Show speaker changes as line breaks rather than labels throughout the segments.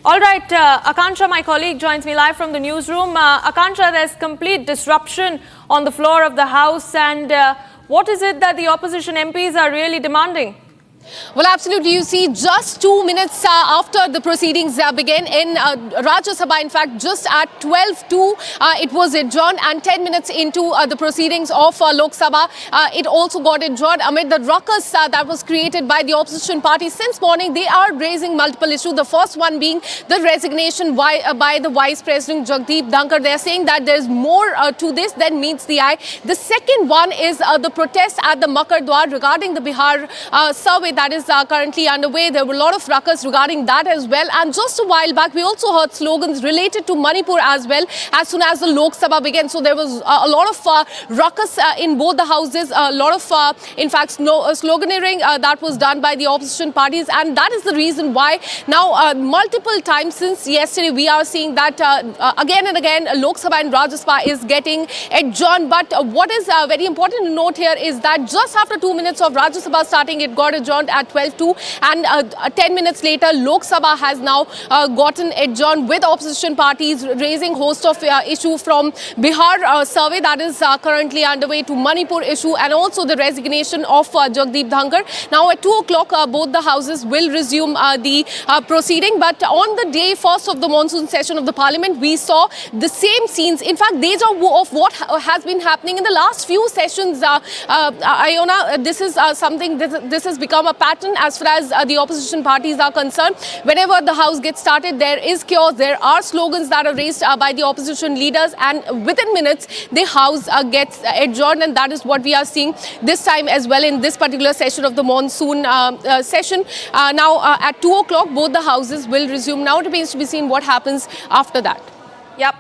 All right, Akansha, my colleague, joins me live from the newsroom. Akansha, there's complete disruption on the floor of the House, and what is it that the opposition MPs are really demanding?
Well, absolutely. You see, just 2 minutes after the proceedings began in Rajya Sabha, in fact, just at 12:02, it was adjourned, and 10 minutes into the proceedings of Lok Sabha, it also got adjourned amid the ruckus that was created by the opposition parties. Since morning, they are raising multiple issues. The first one being the resignation by the Vice President Jagdeep Dhankhar. They are saying that there's more to this than meets the eye. The second one is the protest at the Makar Dwar regarding the Bihar survey that is currently underway. There were a lot of ruckus regarding that as well. And just a while back, we also heard slogans related to Manipur as well as soon as the Lok Sabha began. So there was a lot of ruckus in both the houses, a lot of, in fact, sloganeering that was done by the opposition parties. And that is the reason why now multiple times since yesterday, we are seeing that again and again, Lok Sabha and Rajya Sabha is getting adjourned. But what is very important to note here is that just after 2 minutes of Rajya Sabha starting, it got adjourned at 12:02, and 10 minutes later, Lok Sabha has now gotten adjourned with opposition parties raising host of issue from Bihar survey that is currently underway to Manipur issue, and also the resignation of Jagdeep Dhankhar. Now at 2 o'clock, both the houses will resume the proceeding. But on the day first of the monsoon session of the Parliament, we saw the same scenes. In fact, deja vu of what has been happening in the last few sessions. Iona, this is something. This has become a pattern as far as the opposition parties are concerned. Whenever the House gets started, there is chaos. There are slogans that are raised by the opposition leaders, and within minutes, the House gets adjourned, and that is what we are seeing this time as well in this particular session of the monsoon session. Now, at 2 o'clock, both the houses will resume. Now it remains to be seen what happens after that.
Yep.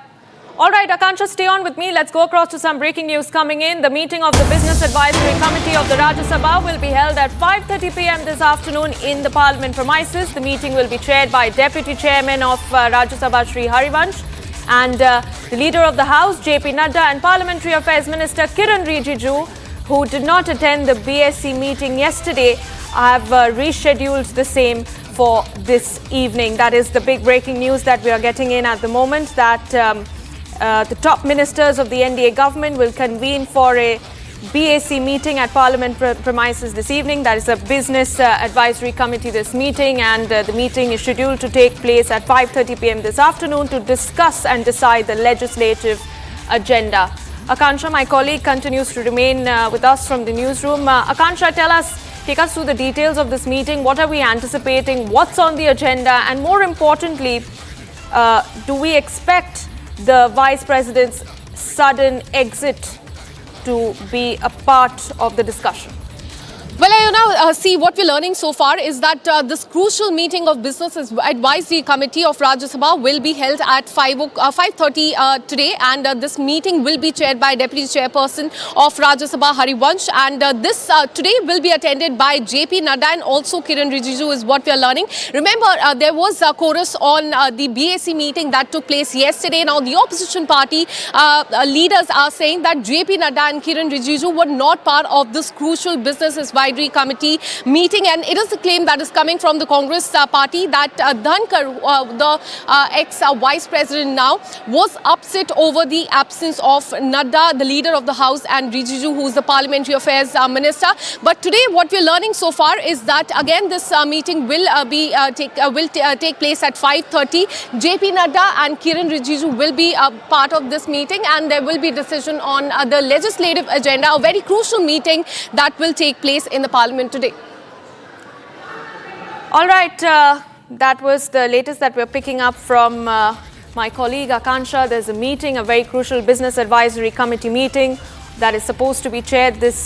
All right, Akansha, stay on with me. Let's go across to some breaking news coming in. The meeting of the Business Advisory Committee of the Rajya Sabha will be held at 5:30 p.m. this afternoon in the Parliament premises. The meeting will be chaired by Deputy Chairman of Rajya Sabha, Shri Harivansh, and the Leader of the House, JP Nadda, and Parliamentary Affairs Minister Kiran Rijiju, who did not attend the BSc meeting yesterday, have rescheduled the same for this evening. That is the big breaking news that we are getting in at the moment, that the top ministers of the NDA government will convene for a BAC meeting at Parliament premises this evening. That is a Business Advisory Committee this meeting, and the meeting is scheduled to take place at 5:30 p.m. this afternoon to discuss and decide the legislative agenda. Akansha, my colleague, continues to remain with us from the newsroom. Akansha, take us through the details of this meeting. What are we anticipating? What's on the agenda? And more importantly, do we expect the Vice President's sudden exit to be a part of the discussion?
Well, see, what we're learning so far is that this crucial meeting of Business Advisory Committee of Rajya Sabha will be held at 5:30 today, and this meeting will be chaired by Deputy Chairperson of Rajya Sabha, Harivansh, and this today will be attended by JP Nadda and also Kiran Rijiju is what we are learning. Remember, there was a chorus on the BAC meeting that took place yesterday. Now, the opposition party leaders are saying that JP Nadda and Kiran Rijiju were not part of this crucial Business Advisory Committee meeting, and it is a claim that is coming from the Congress party that Dhankhar, the ex-Vice President now, was upset over the absence of Nadda, the Leader of the House, and Rijiju, who is the Parliamentary Affairs Minister. But today, what we're learning so far is that again this meeting will take place at 5:30. JP Nadda and Kiran Rijiju will be a part of this meeting, and there will be decision on the legislative agenda, a very crucial meeting that will take place in the Parliament today.
All right, that was the latest that we're picking up from my colleague Akansha. There's a meeting, a very crucial Business Advisory Committee meeting that is supposed to be chaired this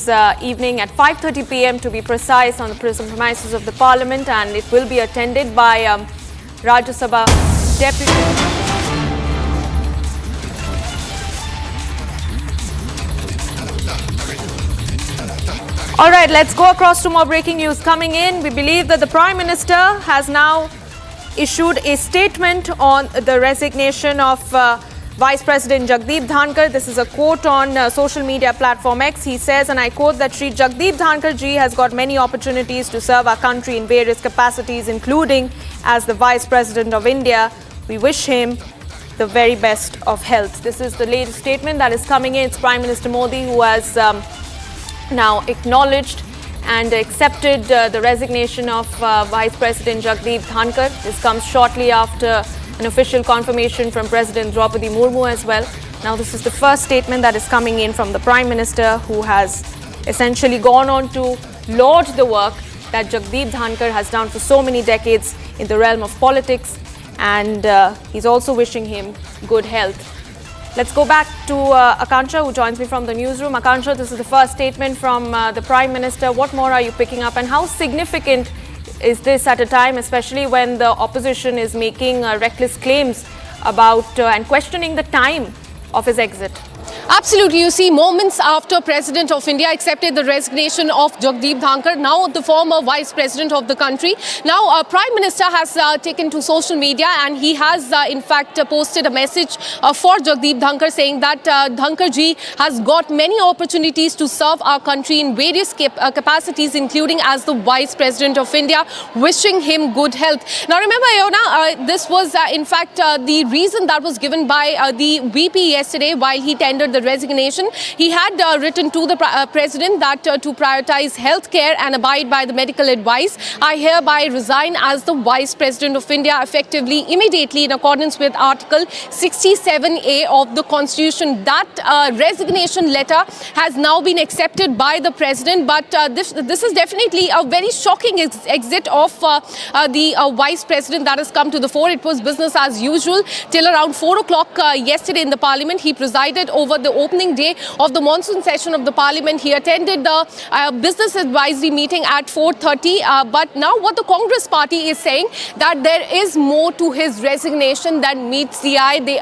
evening at 5:30 p.m. to be precise on the premises of the Parliament, and it will be attended by Rajya Sabha Deputy. All right, let's go across to more breaking news coming in. We believe that the Prime Minister has now issued a statement on the resignation of Vice President Jagdeep Dhankhar. This is a quote on social media platform X. He says, and I quote, that Shri Jagdeep Dhankhar ji has got many opportunities to serve our country in various capacities, including as the Vice President of India. We wish him the very best of health. This is the latest statement that is coming in. It's Prime Minister Modi who has now acknowledged and accepted the resignation of Vice President Jagdeep Dhankhar. This comes shortly after an official confirmation from President Droupadi Murmu as well. Now, this is the first statement that is coming in from the Prime Minister, who has essentially gone on to laud the work that Jagdeep Dhankhar has done for so many decades in the realm of politics, and he's also wishing him good health. Let's go back to Akanksha, who joins me from the newsroom. Akanksha, this is the first statement from the Prime Minister. What more are you picking up, and how significant is this at a time, especially when the opposition is making reckless claims about and questioning the time of his exit?
Absolutely. You see, moments after President of India accepted the resignation of Jagdeep Dhankhar, now the former Vice President of the country, now Prime Minister has taken to social media, and he has in fact posted a message for Jagdeep Dhankhar, saying that Dhankhar ji has got many opportunities to serve our country in various capacities, including as the Vice President of India, wishing him good health. Now remember, Yona, this was in fact the reason that was given by the VP yesterday while he tendered the resignation. He had written to the President that to prioritize healthcare and abide by the medical advice, I hereby resign as the Vice President of India effectively, immediately, in accordance with Article 67A of the Constitution. That resignation letter has now been accepted by the President, but this is definitely a very shocking exit of the Vice President that has come to the fore. It was business as usual till around 4 o'clock yesterday in the Parliament. He presided over the opening day of the monsoon session of the Parliament. He attended the business advisory meeting at 4:30. But now what the Congress party is saying, that there is more to his resignation than meets the eye. They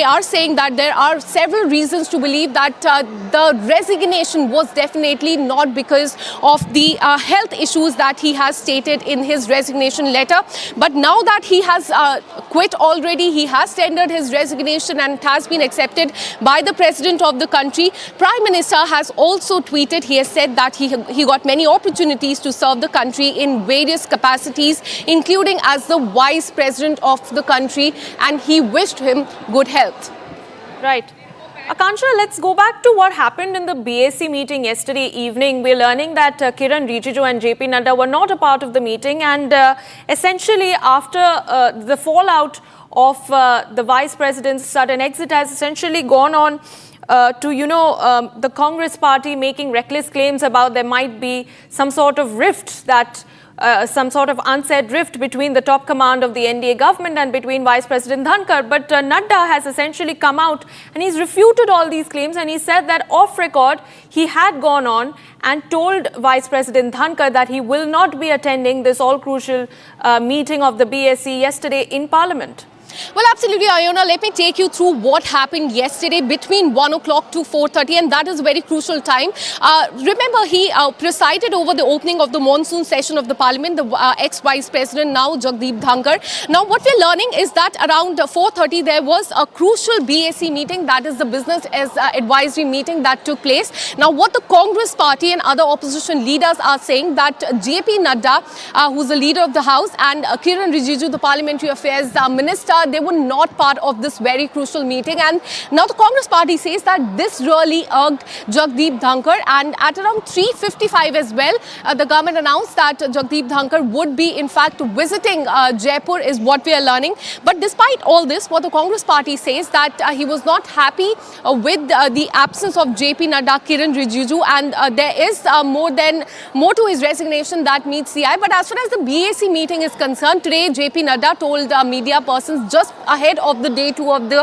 are saying that there are several reasons to believe that the resignation was definitely not because of the health issues that he has stated in his resignation letter. But now that he has quit already, he has tendered his resignation and it has been accepted by the President of the country. Prime Minister has also tweeted, he has said that he got many opportunities to serve the country in various capacities, including as the Vice President of the country, and he wished him good health.
Right. Akanksha, let's go back to what happened in the BAC meeting yesterday evening. We're learning that Kiran Rijiju and JP Nadda were not a part of the meeting, and essentially after the fallout of the Vice President's sudden exit has essentially gone on to, the Congress party making reckless claims about there might be some sort of rift, that some sort of unsaid rift between the top command of the NDA government and between Vice President Dhankhar. But Nadda has essentially come out and he's refuted all these claims, and he said that off record he had gone on and told Vice President Dhankhar that he will not be attending this all-crucial meeting of the BSc yesterday in Parliament.
Well, absolutely, Ayona. Let me take you through what happened yesterday between 1 o'clock to 4:30, and that is a very crucial time. Remember, he presided over the opening of the monsoon session of the Parliament, the ex-Vice President, now Jagdeep Dhankhar. Now, what we're learning is that around 4:30, there was a crucial BAC meeting, that is the Business Advisory meeting that took place. Now, what the Congress party and other opposition leaders are saying, that JP Nadda, who's the leader of the House, and Kiran Rijiju, the Parliamentary Affairs Minister, they were not part of this very crucial meeting. And now the Congress party says that this really irked Jagdeep Dhankhar, and at around 3:55 as well, the government announced that Jagdeep Dhankhar would be in fact visiting Jaipur, is what we are learning. But despite all this, what the Congress party says, that he was not happy with the absence of JP Nadda, Kiran Rijiju, and there is more to his resignation that meets the eye. But as far as the BAC meeting is concerned, today JP Nadda told media persons just ahead of the day 2 of the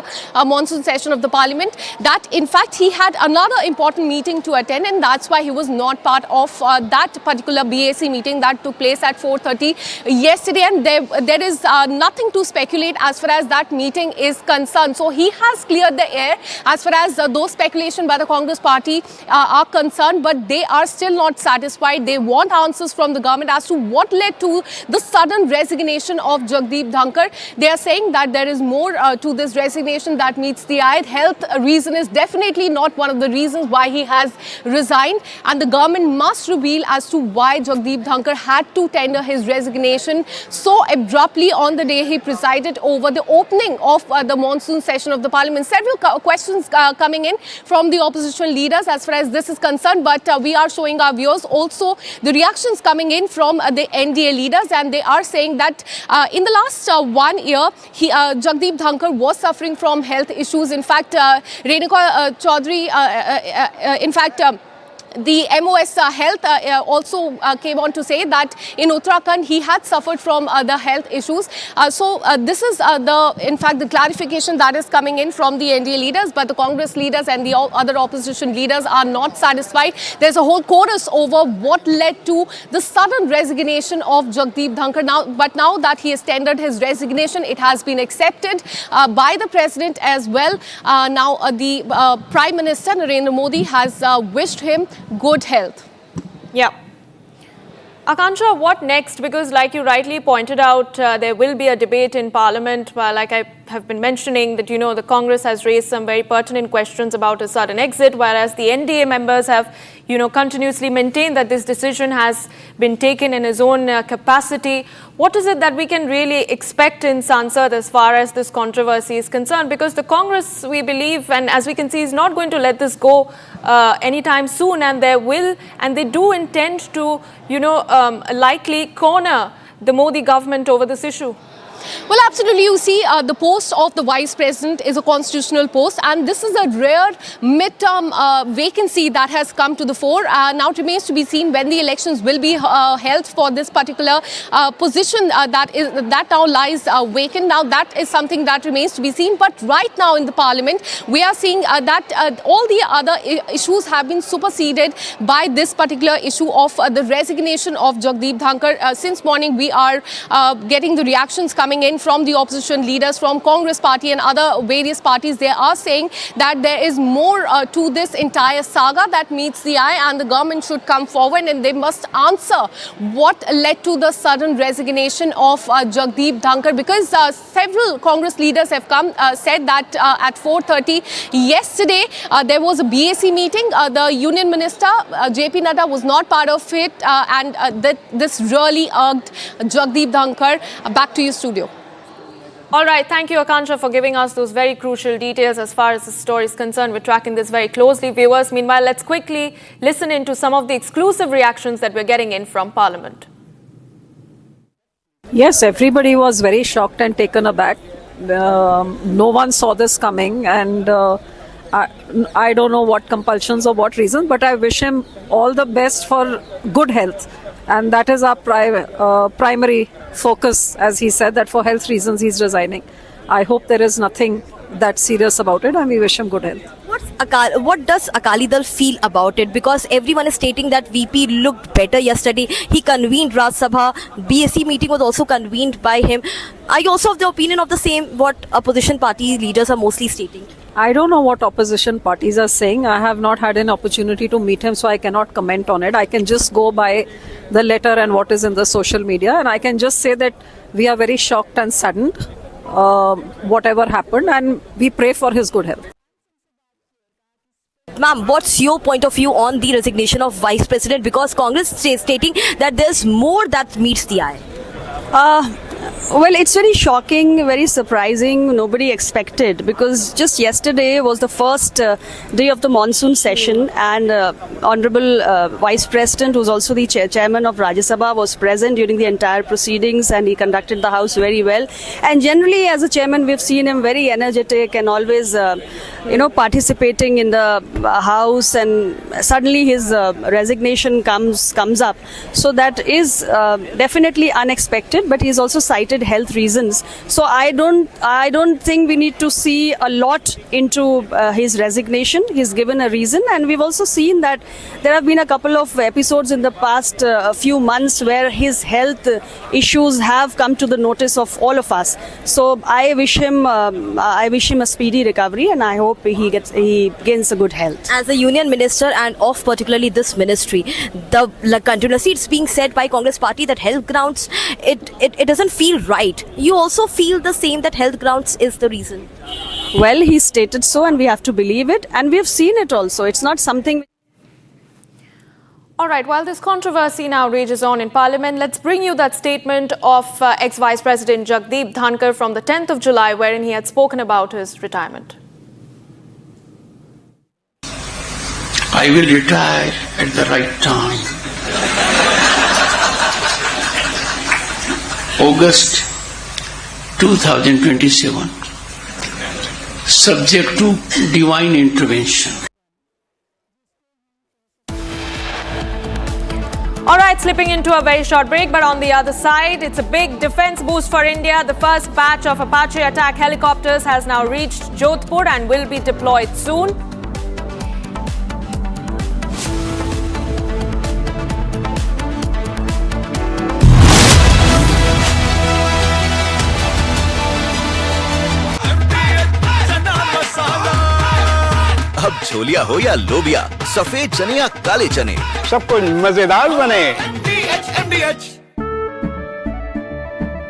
monsoon session of the Parliament that in fact he had another important meeting to attend, and that's why he was not part of that particular BAC meeting that took place at 4:30 yesterday. And there is nothing to speculate as far as that meeting is concerned. So he has cleared the air as far as those speculation by the Congress party are concerned, but they are still not satisfied. They want answers from the government as to what led to the sudden resignation of Jagdeep Dhankhar. They are saying that there is more to this resignation that meets the eye. Health reason is definitely not one of the reasons why he has resigned, and the government must reveal as to why Jagdeep Dhankhar had to tender his resignation so abruptly on the day he presided over the opening of the monsoon session of the parliament. Several questions coming in from the opposition leaders as far as this is concerned, but we are showing our viewers also the reactions coming in from the NDA leaders, and they are saying that in the last 1 year, Jagdeep Dhankhar was suffering from health issues. In fact, Renuka Chaudhary, the MOS Health also came on to say that in Uttarakhand he had suffered from the health issues. This is in fact the clarification that is coming in from the NDA leaders, but the Congress leaders and the other opposition leaders are not satisfied. There's a whole chorus over what led to the sudden resignation of Jagdeep Dhankhar. But now that he has tendered his resignation, it has been accepted by the President as well. Now the Prime Minister Narendra Modi has wished him good health.
Yeah. Akansha, what next? Because like you rightly pointed out, there will be a debate in Parliament. Like I have been mentioning that, the Congress has raised some very pertinent questions about a sudden exit, whereas the NDA members have, continuously maintained that this decision has been taken in his own capacity. What is it that we can really expect in Sansad as far as this controversy is concerned? Because the Congress, we believe, and as we can see, is not going to let this go anytime soon, and they do intend to, likely corner the Modi government over this issue.
Well, absolutely. You see, the post of the Vice President is a constitutional post, and this is a rare midterm vacancy that has come to the fore. Now it remains to be seen when the elections will be held for this particular position that now lies vacant. Now that is something that remains to be seen. But right now in the Parliament, we are seeing that all the other issues have been superseded by this particular issue of the resignation of Jagdeep Dhankhar. Since morning, we are getting the reactions coming in from the opposition leaders, from Congress party and other various parties. They are saying that there is more to this entire saga that meets the eye, and the government should come forward and they must answer what led to the sudden resignation of Jagdeep Dhankhar, because several Congress leaders have said that at 4:30 yesterday there was a BAC meeting. The Union Minister JP Nadda was not part of it, and this really irked Jagdeep Dhankhar. Back to you, studio.
All right. Thank you, Akansha, for giving us those very crucial details as far as the story is concerned. We're tracking this very closely, viewers. Meanwhile, let's quickly listen into some of the exclusive reactions that we're getting in from Parliament.
Yes, everybody was very shocked and taken aback. No one saw this coming, and I don't know what compulsions or what reasons, but I wish him all the best for good health. And that is our primary focus, as he said, that for health reasons he's resigning. I hope there is nothing that serious about it, and we wish him good health.
What does Akali Dal feel about it? Because everyone is stating that VP looked better yesterday. He convened Rajya Sabha. BSc meeting was also convened by him. Are you also of the opinion of the same, what opposition party leaders are mostly stating?
I don't know what opposition parties are saying. I have not had an opportunity to meet him, so I cannot comment on it. I can just go by the letter and what is in the social media, and I can just say that we are very shocked and saddened, whatever happened, and we pray for his good health.
Ma'am, what's your point of view on the resignation of Vice President? Because Congress is stating that there's more that meets the eye.
Well, it's very shocking, very surprising. Nobody expected, because just yesterday was the first day of the monsoon session, and Honorable Vice President, who's also the chairman of Rajya Sabha, was present during the entire proceedings, and he conducted the House very well. And generally, as a chairman, we've seen him very energetic and always, participating in the House. And suddenly his resignation comes up. So that is definitely unexpected. But he's also cited health reasons. So I don't think we need to see a lot into his resignation. He's given a reason, and we've also seen that there have been a couple of episodes in the past few months where his health issues have come to the notice of all of us. So I wish him a speedy recovery, and I hope hope he gains a good health.
As a union minister and of particularly this ministry, continuously it's being said by Congress party that health grounds, it doesn't feel right. You also feel the same, that health grounds is the reason?
Well, he stated so and we have to believe it, and we have seen it also. It's not something...
All right, while this controversy now rages on in Parliament, let's bring you that statement of ex-Vice President Jagdeep Dhankhar from the 10th of July, wherein he had spoken about his retirement.
I will retire at the right time. August 2027, subject to divine intervention.
All right, slipping into a very short break, but on the other side, it's a big defense boost for India. The first batch of Apache attack helicopters has now reached Jodhpur and will be deployed soon.
अब छोलिया हो या लोबिया, सफेद चने या काले चने,
सब कुछ मजेदार बने।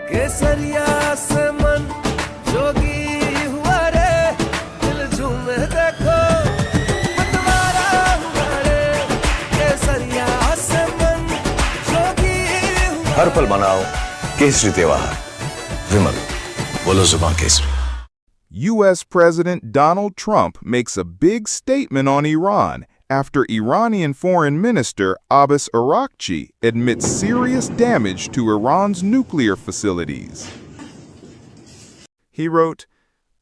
केसरिया से मन जोगी हुआ रे, दिल झूमे देखो मतवारा हुआ रे। केसरिया से मन जोगी हुआ।
हर पल मनाओ केसरी त्योहार। विमल, बोलो जुबान Kesari.
U.S. President Donald Trump makes a big statement on Iran after Iranian Foreign Minister Abbas Araghchi admits serious damage to Iran's nuclear facilities. He wrote,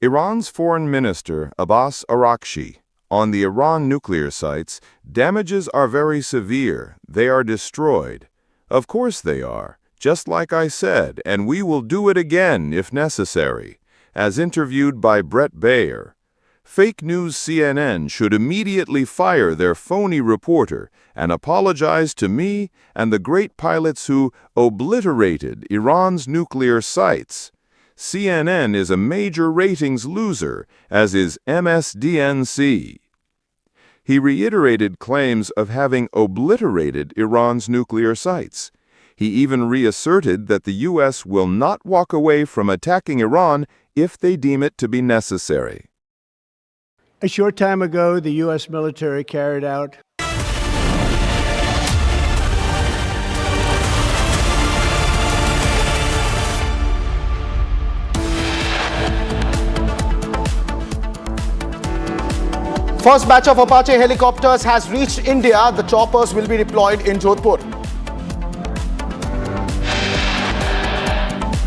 Iran's Foreign Minister Abbas Araghchi, on the Iran nuclear sites, damages are very severe. They are destroyed. Of course they are, just like I said, and we will do it again if necessary. As interviewed by Brett Baer, fake news CNN should immediately fire their phony reporter and apologize to me and the great pilots who obliterated Iran's nuclear sites. CNN is a major ratings loser, as is MSDNC. He reiterated claims of having obliterated Iran's nuclear sites. He even reasserted that the U.S. will not walk away from attacking Iran if they deem it to be necessary.
A short time ago, the U.S. military carried out
First batch of Apache helicopters has reached India. The choppers will be deployed in Jodhpur.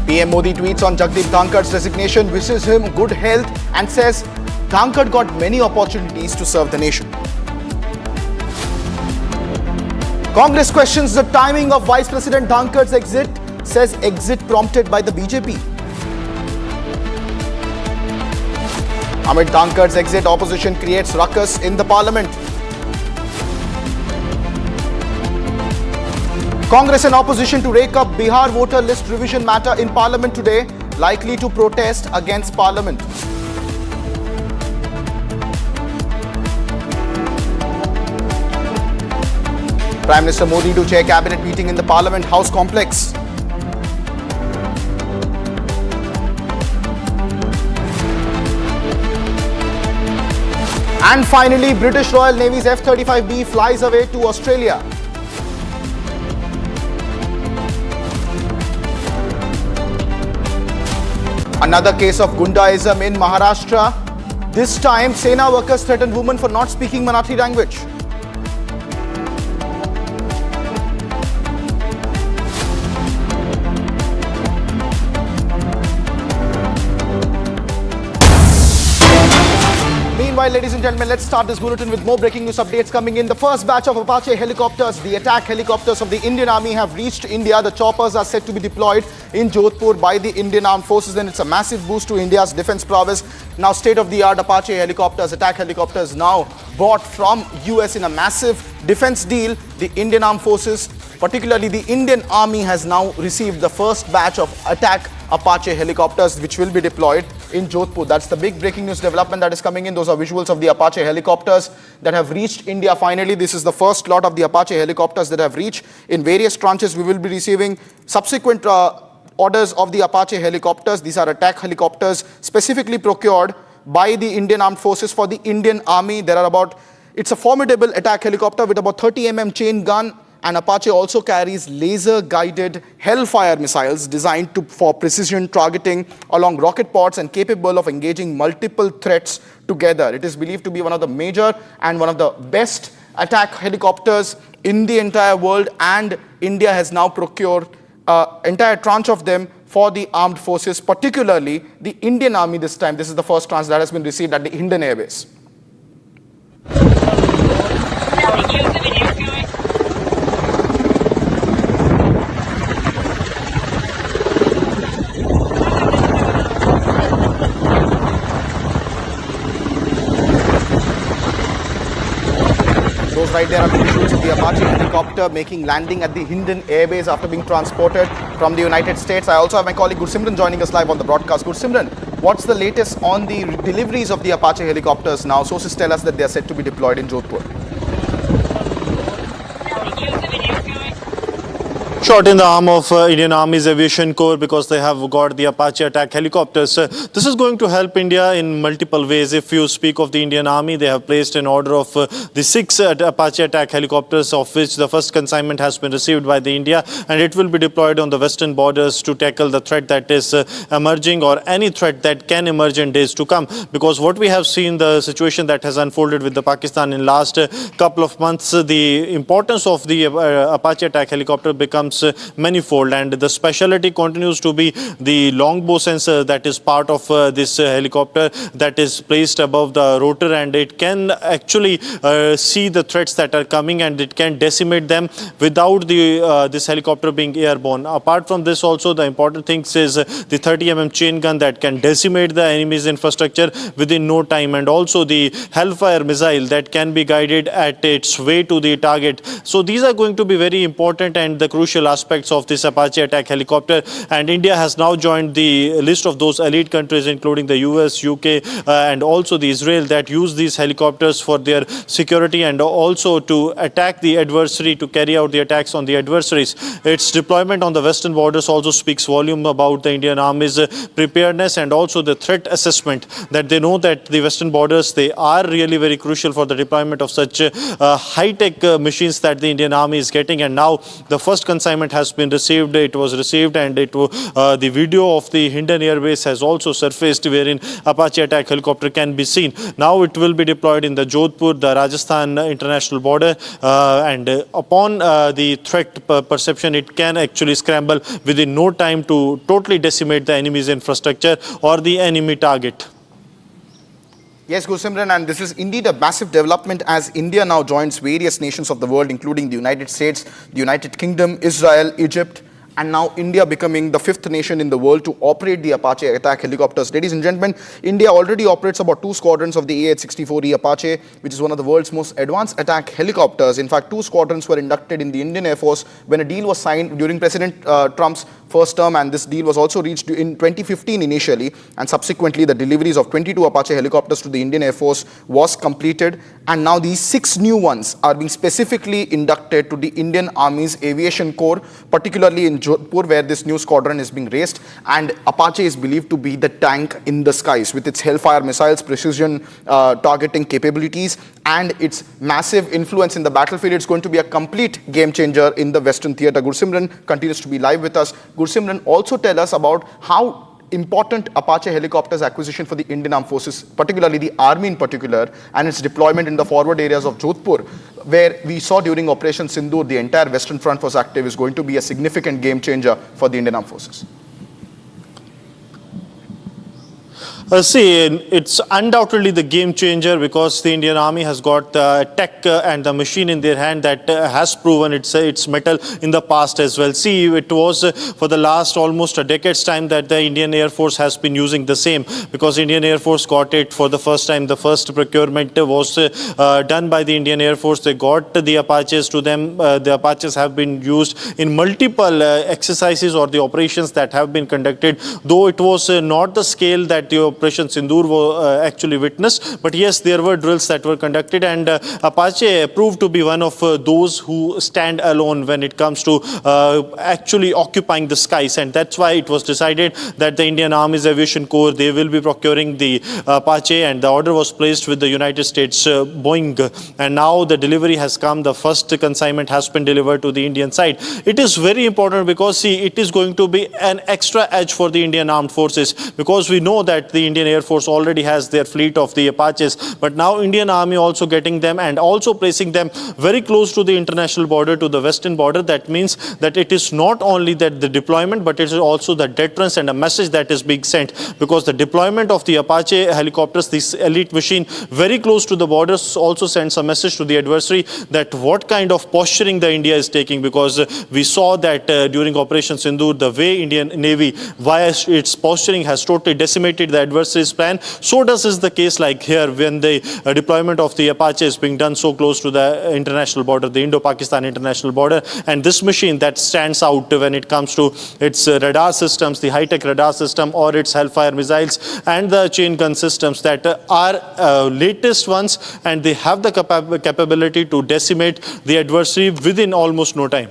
PM Modi tweets on Jagdeep Dhankhar's resignation, wishes him good health and says Dhankhar got many opportunities to serve the nation. Congress questions the timing of Vice President Dhankhar's exit, says exit prompted by the BJP. Amid Dhankhar's exit, opposition creates ruckus in the parliament. Congress and opposition to rake up Bihar voter list revision matter in Parliament today, likely to protest against Parliament. Prime Minister Modi to chair cabinet meeting in the Parliament House complex. And finally, British Royal Navy's F-35B flies away to Australia. Another case of Gundaism in Maharashtra. This time, Sena workers threatened women for not speaking Marathi language. Meanwhile, ladies and gentlemen, let's start this bulletin with more breaking news updates coming in. The first batch of Apache helicopters, the attack helicopters of the Indian Army, have reached India. The choppers are set to be deployed in Jodhpur by the Indian Armed Forces, and it's a massive boost to India's defense prowess. Now, state-of-the-art Apache helicopters, attack helicopters, now bought from US in a massive defense deal. The Indian Armed Forces Particularly, the Indian Army has now received the first batch of attack Apache helicopters which will be deployed in Jodhpur. That's the big breaking news development that is coming in. Those are visuals of the Apache helicopters that have reached India finally. This is the first lot of the Apache helicopters that have reached. In various tranches, we will be receiving subsequent orders of the Apache helicopters. These are attack helicopters specifically procured by the Indian Armed Forces for the Indian Army. It's a formidable attack helicopter with about 30 mm chain gun. And Apache also carries laser-guided Hellfire missiles designed for precision targeting along rocket pods and capable of engaging multiple threats together. It is believed to be one of the major and one of the best attack helicopters in the entire world, and India has now procured an entire tranche of them for the armed forces, particularly the Indian Army this time. This is the first tranche that has been received at the Hindon Air Base. Those right there are the visuals of the Apache helicopter making landing at the Hindon Air Base after being transported from the United States. I also have my colleague Gursimran joining us live on the broadcast. Gursimran, what's the latest on the deliveries of the Apache helicopters now? Sources tell us that they are set to be deployed in Jodhpur.
Shot in the arm of Indian Army's Aviation Corps because they have got the Apache attack helicopters. This is going to help India in multiple ways. If you speak of the Indian Army, they have placed an order of the 6 Apache attack helicopters, of which the first consignment has been received by the India, and it will be deployed on the western borders to tackle the threat that is emerging, or any threat that can emerge in days to come. Because what we have seen, the situation that has unfolded with the Pakistan in last couple of months, the importance of the Apache attack helicopter becomes manifold, and the specialty continues to be the longbow sensor that is part of this helicopter that is placed above the rotor, and it can actually see the threats that are coming, and it can decimate them without this helicopter being airborne. Apart from this, also the important thing is the 30 mm chain gun that can decimate the enemy's infrastructure within no time, and also the Hellfire missile that can be guided at its way to the target. So these are going to be very important and the crucial aspects of this Apache attack helicopter, and India has now joined the list of those elite countries, including the US, UK and also the Israel, that use these helicopters for their security and also to attack the adversary, to carry out the attacks on the adversaries. Its deployment on the western borders also speaks volume about the Indian Army's preparedness and also the threat assessment, that they know that the western borders, they are really very crucial for the deployment of such high-tech machines that the Indian Army is getting. And now the first consignment has been received. It was received, and the video of the Hindon Air Base has also surfaced, wherein Apache attack helicopter can be seen. Now it will be deployed in the Jodhpur, the Rajasthan international border, and upon the threat perception, it can actually scramble within no time to totally decimate the enemy's infrastructure or the enemy target.
Yes, Gursimran, and this is indeed a massive development as India now joins various nations of the world, including the United States, the United Kingdom, Israel, Egypt, and now India becoming the 5th nation in the world to operate the Apache attack helicopters. Ladies and gentlemen, India already operates about 2 squadrons of the AH-64E Apache, which is one of the world's most advanced attack helicopters. In fact, 2 squadrons were inducted in the Indian Air Force when a deal was signed during President Trump's first term, and this deal was also reached in 2015 initially, and subsequently the deliveries of 22 Apache helicopters to the Indian Air Force was completed, and now these 6 new ones are being specifically inducted to the Indian Army's Aviation Corps, particularly in Jodhpur, where this new squadron is being raised. And Apache is believed to be the tank in the skies with its Hellfire missiles, precision targeting capabilities, and its massive influence in the battlefield. It's going to be a complete game changer in the Western theatre. Gursimran continues to be live with us. Gursimran, also tell us about how important Apache helicopters acquisition for the Indian Armed Forces, particularly the Army in particular, and its deployment in the forward areas of Jodhpur, where we saw during Operation Sindoor, the entire Western Front was active, is going to be a significant game changer for the Indian Armed Forces.
See, it's undoubtedly the game changer because the Indian Army has got the tech and the machine in their hand that has proven its mettle in the past as well. See, it was for the last almost a decade's time that the Indian Air Force has been using the same, because Indian Air Force got it for the first time. The first procurement was done by the Indian Air Force. They got the Apaches to them. The Apaches have been used in multiple exercises or the operations that have been conducted, though it was not the scale that the Operation Sindoor actually witnessed. But yes, there were drills that were conducted, and Apache proved to be one of those who stand alone when it comes to actually occupying the skies. And that's why it was decided that the Indian Army's Aviation Corps, they will be procuring the Apache, and the order was placed with the United States Boeing. And now the delivery has come. The first consignment has been delivered to the Indian side. It is very important because, see, it is going to be an extra edge for the Indian Armed Forces, because we know that the Indian Air Force already has their fleet of the Apaches, but now Indian Army also getting them and also placing them very close to the international border, to the western border. That means that it is not only that the deployment, but it is also the deterrence and a message that is being sent, because the deployment of the Apache helicopters, this elite machine, very close to the borders, also sends a message to the adversary that what kind of posturing the India is taking, because we saw that during Operation Sindoor, the way Indian Navy, via its posturing, has totally decimated the adversary's plan. So does is the case like here, when the deployment of the Apache is being done so close to the international border, the Indo-Pakistan international border. And this machine that stands out when it comes to its radar systems, the high-tech radar system, or its Hellfire missiles and the chain gun systems that are latest ones, and they have the capability to decimate the adversary within almost no time.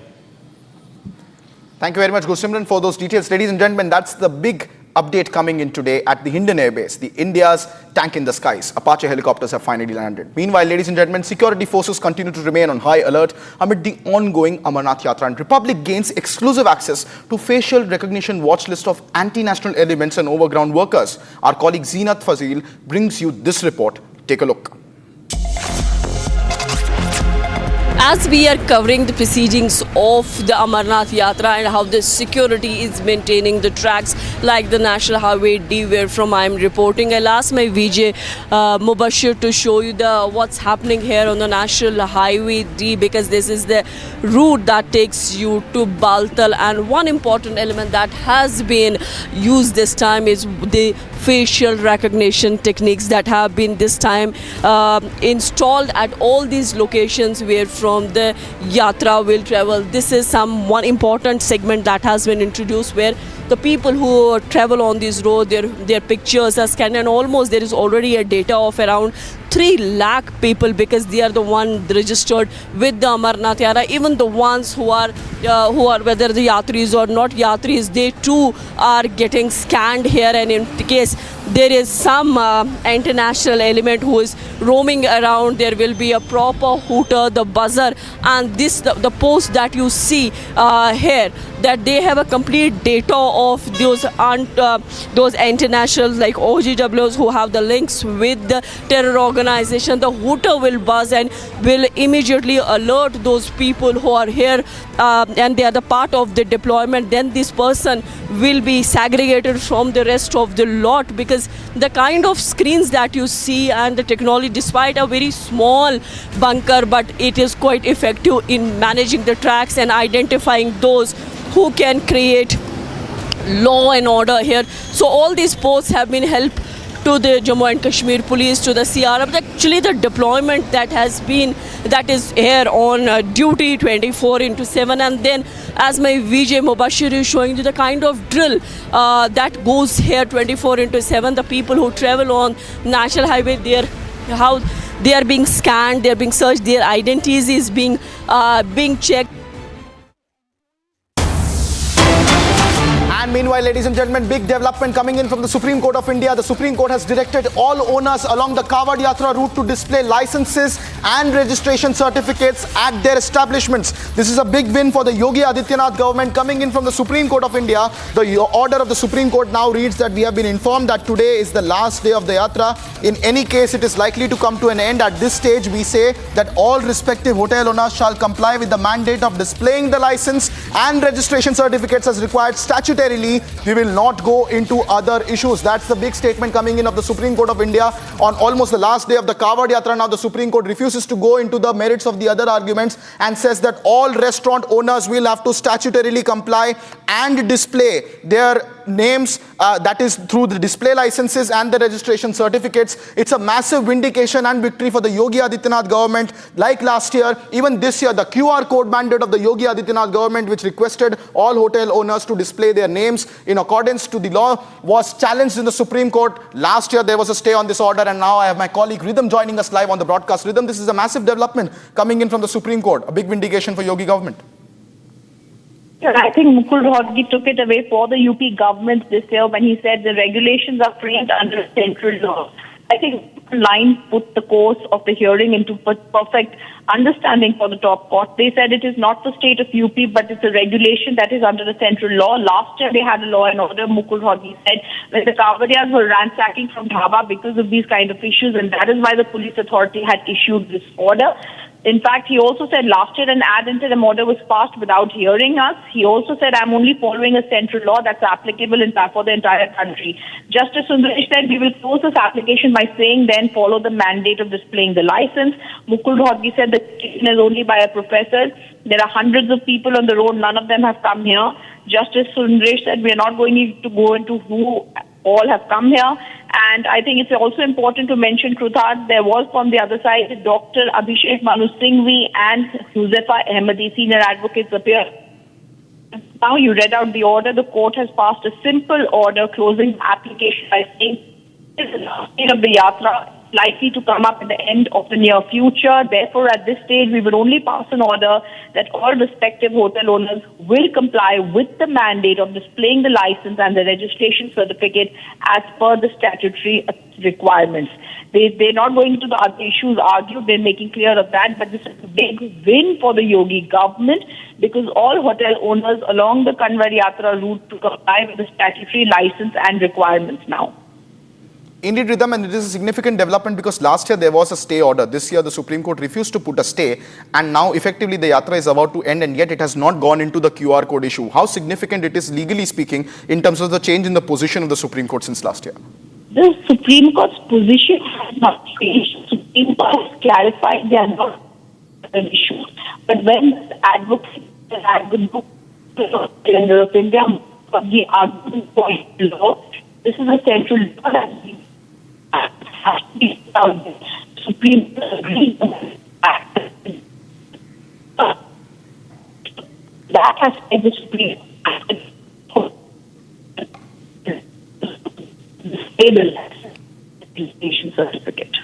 Thank you very much, Gussimran, for those details. Ladies and gentlemen, that's the big update coming in today at the Hindon Air Base. The India's tank in the skies. Apache helicopters have finally landed. Meanwhile, ladies and gentlemen, security forces continue to remain on high alert amid the ongoing Amarnath Yatra, and Republic gains exclusive access to facial recognition watch list of anti-national elements and overground workers. Our colleague Zeenat Fazil brings you this report. Take a look.
As we are covering the proceedings of the Amarnath Yatra and how the security is maintaining the tracks like the National Highway D, where from I am reporting, I'll ask my VJ Mubashir to show you what's happening here on the National Highway D, because this is the route that takes you to Baltal, and one important element that has been used this time is the facial recognition techniques that have been this time installed at all these locations where from the Yatra will travel. This is one important segment that has been introduced, where the people who travel on this road, their pictures are scanned, and almost there is already a data of around 3 lakh people, because they are the one registered with the Amarnath Yatra. Even the ones who are whether the Yatris or not Yatris, they too are getting scanned here, and in case there is some international element who is roaming around, there will be a proper hooter, the buzzer, and the post that you see here, that they have a complete data of those international like OGWs who have the links with the terror organization. The hooter will buzz and will immediately alert those people who are here and they are the part of the deployment. Then this person will be segregated from the rest of the lot, because the kind of screens that you see and the technology, despite a very small bunker, but it is quite effective in managing the tracks and identifying those who can create law and order here. So all these posts have been helped to the Jammu and Kashmir police, to the CRF. Actually, the deployment that is here on duty 24/7, and then as my VJ Mubashir is showing you the kind of drill that goes here 24/7. The people who travel on National Highway, how they are being scanned, they are being searched, their identities is being checked.
And meanwhile, ladies and gentlemen, big development coming in from the Supreme Court of India. The Supreme Court has directed all owners along the Kawad Yatra route to display licenses and registration certificates at their establishments. This is a big win for the Yogi Adityanath government. Coming in from the Supreme Court of India, the order of the Supreme Court now reads that we have been informed that today is the last day of the Yatra. In any case, it is likely to come to an end. At this stage, we say that all respective hotel owners shall comply with the mandate of displaying the license and registration certificates as required statutorily Delhi. We will not go into other issues. That's the big statement coming in of the Supreme Court of India on almost the last day of the Kawad Yatra. Now the Supreme Court refuses to go into the merits of the other arguments and says that all restaurant owners will have to statutorily comply and display their names, that is through the display licenses and the registration certificates. It's a massive vindication and victory for the Yogi Adityanath government. Like last year, even this year, the QR code mandate of the Yogi Adityanath government, which requested all hotel owners to display their names in accordance to the law, was challenged in the Supreme Court. Last year, there was a stay on this order, and now I have my colleague Rhythm joining us live on the broadcast. Rhythm, this is a massive development coming in from the Supreme Court, a big vindication for Yogi government.
I think Mukul Rohatgi took it away for the UP government this year when he said the regulations are framed under central law. I think line put the course of the hearing into perfect understanding for the top court. They said it is not the state of UP, but it's a regulation that is under the central law. Last year they had a law and order, Mukul Rohatgi said, when the Kawadiyas were ransacking from Dhaba because of these kind of issues, and that is why the police authority had issued this order. In fact, he also said last year an ad interim order was passed without hearing us. He also said, I'm only following a central law that's applicable for the entire country. Justice Sundaresh said, we will close this application by saying then follow the mandate of displaying the license. Mukul Rohatgi said the decision is only by a professor. There are hundreds of people on the road. None of them have come here. Justice Sundaresh said, we are not going to go into who all have come here. And I think it's also important to mention, Kruthar, there was from the other side, Dr. Abhishek Manu Singhvi and Huzefa Ahmadi, senior advocates, appear. Now you read out the order. The court has passed a simple order closing the application by saying this is the last day of the yatra, likely to come up at the end of the near future. Therefore, at this stage, we will only pass an order that all respective hotel owners will comply with the mandate of displaying the license and the registration certificate as per the statutory requirements. They're not going into the other issues argued. They're making clear of that. But this is a big win for the Yogi government because all hotel owners along the Kanwar Yatra route to comply with the statutory license and requirements now.
Indeed, Rhythm, and it is a significant development because last year there was a stay order. This year the Supreme Court refused to put a stay, and now effectively the yatra is about to end, and yet it has not gone into the QR code issue. How significant it is legally speaking in terms of the change in the position of the Supreme Court since last year?
The Supreme Court's position has not changed. The Supreme Court has clarified they are not an issue. But when the advocate of India the argument point law, this is a central law that has to be Supreme Court agrees that has made the Supreme Court stable registration certificate.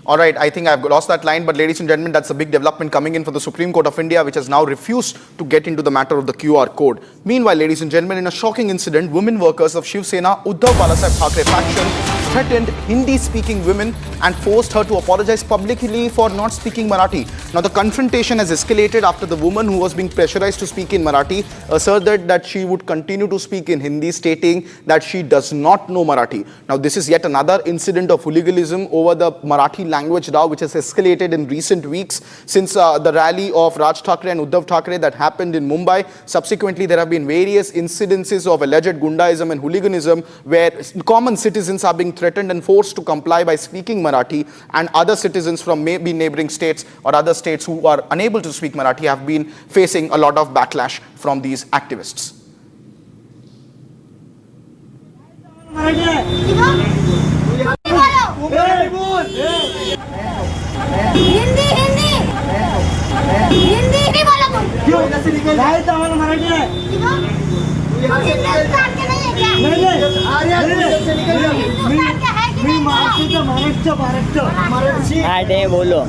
All right, I think I've lost that line, but ladies and gentlemen, that's a big development coming in for the Supreme Court of India, which has now refused to get into the matter of the QR code. Meanwhile, ladies and gentlemen, in a shocking incident, women workers of Shiv Sena Uddhav Balasaheb Thackeray faction threatened Hindi-speaking women and forced her to apologize publicly for not speaking Marathi. Now, the confrontation has escalated after the woman who was being pressurized to speak in Marathi asserted that she would continue to speak in Hindi, stating that she does not know Marathi. Now, this is yet another incident of hooliganism over the Marathi language row, which has escalated in recent weeks since the rally of Raj Thackeray and Uddhav Thackeray that happened in Mumbai. Subsequently, there have been various incidences of alleged gundaism and hooliganism where common citizens are being threatened and forced to comply by speaking Marathi, and other citizens from maybe neighboring states or other states who are unable to speak Marathi have been facing a lot of backlash from these activists.
बोलो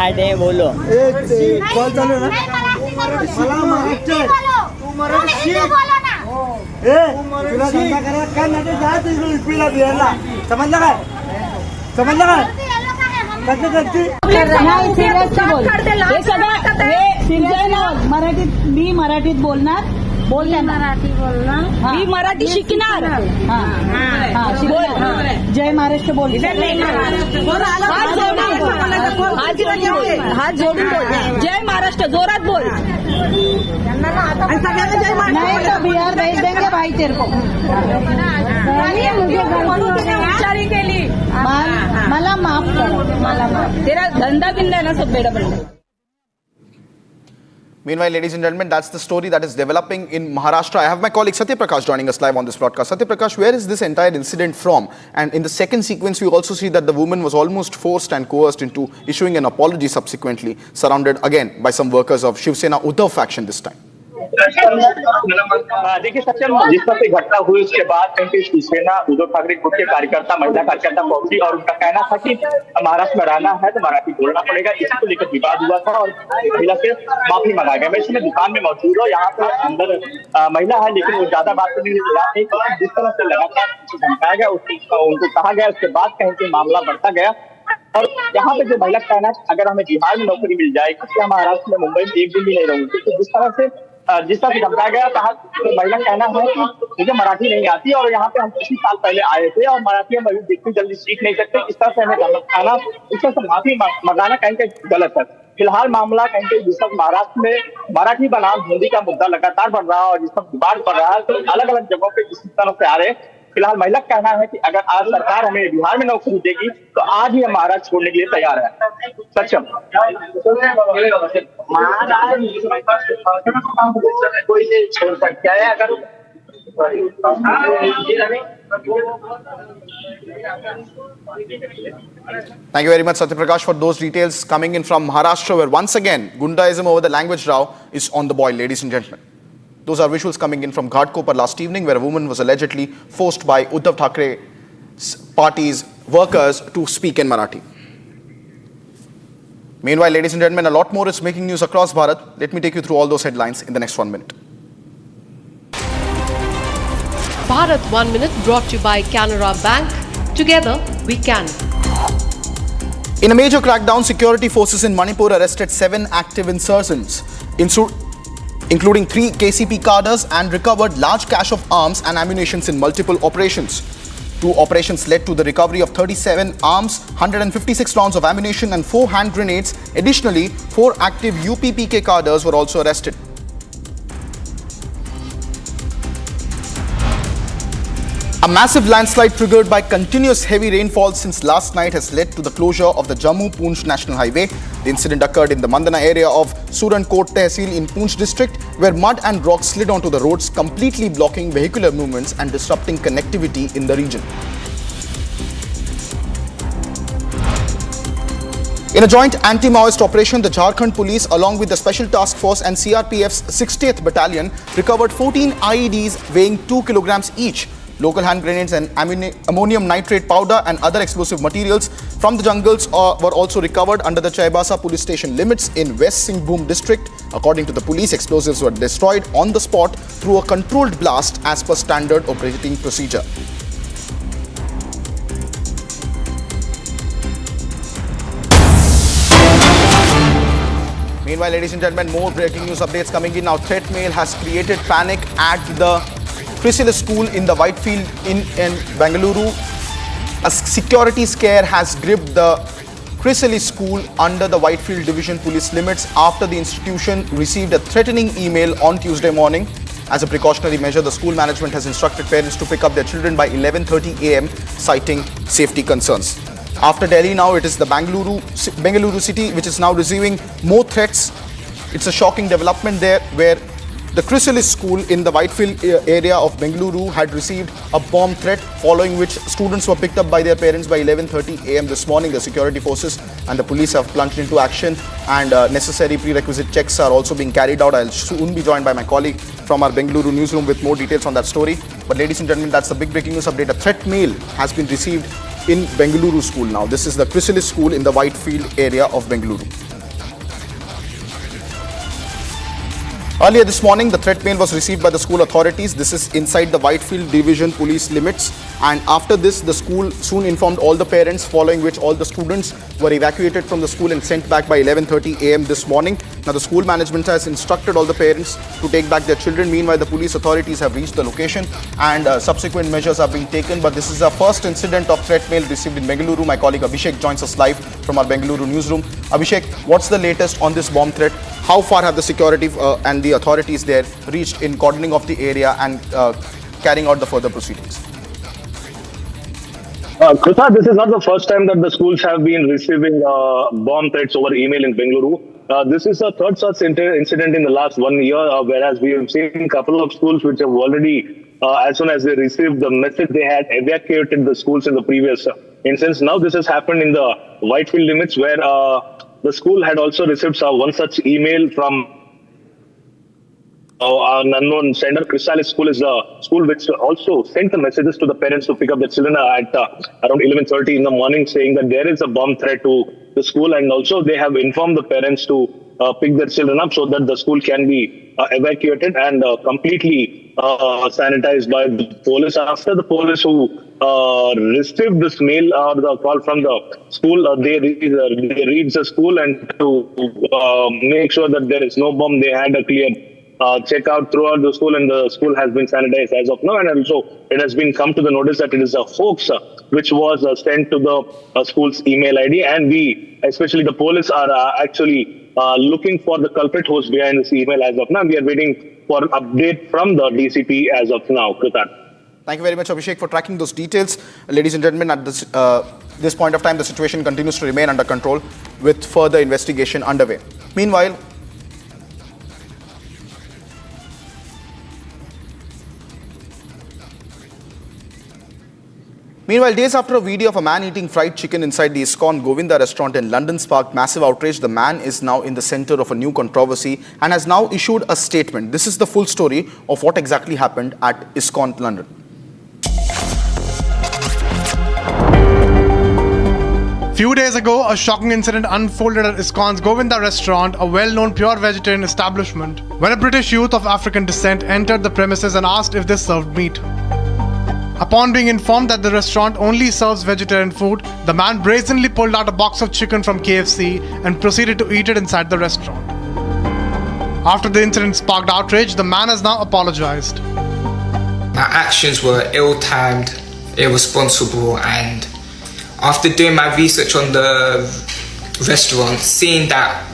अरे बोलो
call चालू है ना मला महाराष्ट्र तू मराठी तुला धंदा करा काय नाही जा तू युपीला बिहारला समजलं काय कसं करते
मराठीत मी मराठीत बोलणार मराठी बोलणार मी मराठी शिकणार जय महाराष्ट्र बोल हात जोडून बोल जय महाराष्ट्र जोरात बोल नहीं तो बिहार भेज देंगे भाई तेरे को उच्चारी केली मला माफ कर मला माफ तेरा धंदा बिंदा ना सब बेड़ा बंद.
Meanwhile, ladies and gentlemen, that's the story that is developing in Maharashtra. I have my colleague Satya Prakash joining us live on this broadcast. Satya Prakash, where is this entire incident from? And in the second sequence, we also see that the woman was almost forced and coerced into issuing an apology subsequently, surrounded again by some workers of Shiv Sena Uddhav faction this time.
देखिए सचिन, जिस तरह से घटना हुई उसके बाद कहीं Shiv Sena Uddhav Thackeray group के कार्यकर्ता महिला कार्यकर्ता पहुंची और उनका कहना था कि महाराष्ट्र में रहना है तो मराठी बोलना पड़ेगा. इसी को लेकर विवाद हुआ था और महिला से माफी मांगा गया. मैं इसमें दुकान में मौजूद हूँ. यहाँ पे अंदर महिला है लेकिन वो ज्यादा बात नहीं जिस तरह से लगातार धमकाया गया उनको कहा गया. उसके बाद कहीं से मामला बढ़ता गया और यहाँ पे जो महिला कहना अगर हमें बिहार में नौकरी मिल जाएगी तो महाराष्ट्र में मुंबई में एक दिन भी नहीं रहूंगी. तो जिस तरह से धमकाया गया कहा तो महिला कहना है कि मुझे मराठी नहीं आती और यहाँ पे हम 3 साल पहले आए थे और मराठी हम अभी इतनी जल्दी सीख नहीं सकते. इस तरह से हमें धमकाना इस तरह से माफी मंगाना कहीं कहीं गलत है. फिलहाल मामला कहीं कहीं जिस वक्त महाराष्ट्र में मराठी बनाम हिंदी का मुद्दा लगातार बढ़ रहा है और जिस वक्त विवाद बढ़ रहा है तो अलग अलग जगहों पे इस तरह से आ रहे हैं. फिलहाल महिला का कहना है कि अगर आज सरकार हमें बिहार में नौकरी देगी तो आज ही हम महाराष्ट्र छोड़ने के लिए तैयार है. सक्षम कोई छोड़ सकता है अगर
Thank you very much, Satya Prakash, for those details coming in from Maharashtra, where once again Gundaism over the language row is on the boil, ladies and gentlemen. Those are visuals coming in from Ghatkopar last evening, where a woman was allegedly forced by Uddhav Thackeray's party's workers to speak in Marathi. Meanwhile, ladies and gentlemen, a lot more is making news across Bharat. Let me take you through all those headlines in the next 1 minute.
Bharat 1 Minute brought to you by Canara Bank. Together, we can.
In a major crackdown, security forces in Manipur arrested 7 active insurgents, including 3 KCP cadres, and recovered large cache of arms and ammunition in multiple operations. 2 operations led to the recovery of 37 arms, 156 rounds of ammunition and 4 hand grenades. Additionally, 4 active UPPK cadres were also arrested. A massive landslide triggered by continuous heavy rainfall since last night has led to the closure of the Jammu-Poonch National Highway. The incident occurred in the Mandana area of Surankot Tehsil in Poonch district, where mud and rocks slid onto the roads, completely blocking vehicular movements and disrupting connectivity in the region. In a joint anti-Maoist operation, the Jharkhand Police, along with the Special Task Force and CRPF's 60th Battalion, recovered 14 IEDs weighing 2 kilograms each. Local hand grenades and ammonium nitrate powder and other explosive materials from the jungles were also recovered under the Chaibasa police station limits in West Singhbhum district. According to the police, explosives were destroyed on the spot through a controlled blast as per standard operating procedure. Meanwhile, ladies and gentlemen, more breaking news updates coming in now. Threat mail has created panic at the Chrysalis School in the Whitefield in Bengaluru. A security scare has gripped the Chrysalis School under the Whitefield Division police limits after the institution received a threatening email on Tuesday morning. As a precautionary measure, the school management has instructed parents to pick up their children by 11:30 a.m., citing safety concerns. After Delhi, now it is the Bengaluru city which is now receiving more threats. It's a shocking development there, where the Chrysalis School in the Whitefield area of Bengaluru had received a bomb threat, following which students were picked up by their parents by 11:30 a.m. this morning. The security forces and the police have plunged into action, and necessary prerequisite checks are also being carried out. I'll soon be joined by my colleague from our Bengaluru newsroom with more details on that story. But ladies and gentlemen, that's the big breaking news update. A threat mail has been received in Bengaluru school now. This is the Chrysalis school in the Whitefield area of Bengaluru. Earlier this morning, the threat mail was received by the school authorities. This is inside the Whitefield Division police limits. And after this, the school soon informed all the parents, following which all the students were evacuated from the school and sent back by 11:30 a.m. this morning. Now, the school management has instructed all the parents to take back their children. Meanwhile, the police authorities have reached the location and subsequent measures are being taken. But this is the first incident of threat mail received in Bengaluru. My colleague Abhishek joins us live from our Bengaluru newsroom. Abhishek, what's the latest on this bomb threat? How far have the security and the authorities there reached in cordoning off the area and carrying out the further proceedings?
Kritha, this is not the first time that the schools have been receiving bomb threats over email in Bengaluru. This is the third such incident in the last 1 year, whereas we have seen a couple of schools which have already, as soon as they received the message, they had evacuated the schools in the previous instance. Now this has happened in the Whitefield limits, where the school had also received one such email from an unknown sender. Chrysalis school is the school which also sent the messages to the parents to pick up their children at around 11:30 in the morning, saying that there is a bomb threat to the school, and also they have informed the parents to pick their children up so that the school can be evacuated and completely sanitized by the police. After the police who received this mail or the call from the school, they reached the school, and to make sure that there is no bomb, they had a clear check out throughout the school, and the school has been sanitized as of now. And also it has been come to the notice that it is a hoax which was sent to the school's email ID, and we, especially the police, are actually looking for the culprit who's behind this email as of now. We are waiting for an update from the DCP as of now. Kritan.
Thank you very much, Abhishek, for tracking those details. Ladies and gentlemen, at this point of time, the situation continues to remain under control with further investigation underway. Meanwhile, days after a video of a man eating fried chicken inside the ISKCON Govinda restaurant in London sparked massive outrage, the man is now in the center of a new controversy and has now issued a statement. This is the full story of what exactly happened at ISKCON London.
Few days ago, a shocking incident unfolded at ISKCON's Govinda restaurant, a well-known pure vegetarian establishment, when a British youth of African descent entered the premises and asked if they served meat. Upon being informed that the restaurant only serves vegetarian food, the man brazenly pulled out a box of chicken from KFC and proceeded to eat it inside the restaurant. After the incident sparked outrage, the man has now apologized.
My actions were ill-timed, irresponsible, and after doing my research on the restaurant, seeing that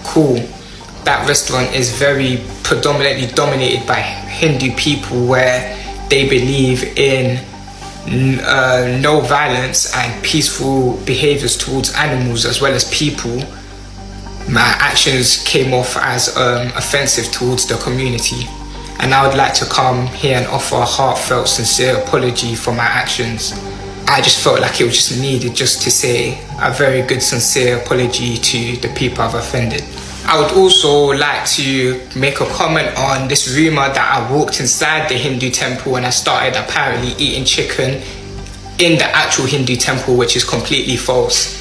that restaurant is very predominantly dominated by Hindu people, where they believe in no violence and peaceful behaviors towards animals as well as people, my actions came off as offensive towards the community, and I would like to come here and offer a heartfelt, sincere apology for my actions. I just felt like it was just needed just to say a very good, sincere apology to the people I've offended. I would also like to make a comment on this rumor that I walked inside the Hindu temple and I started apparently eating chicken in the actual Hindu temple, which is completely false.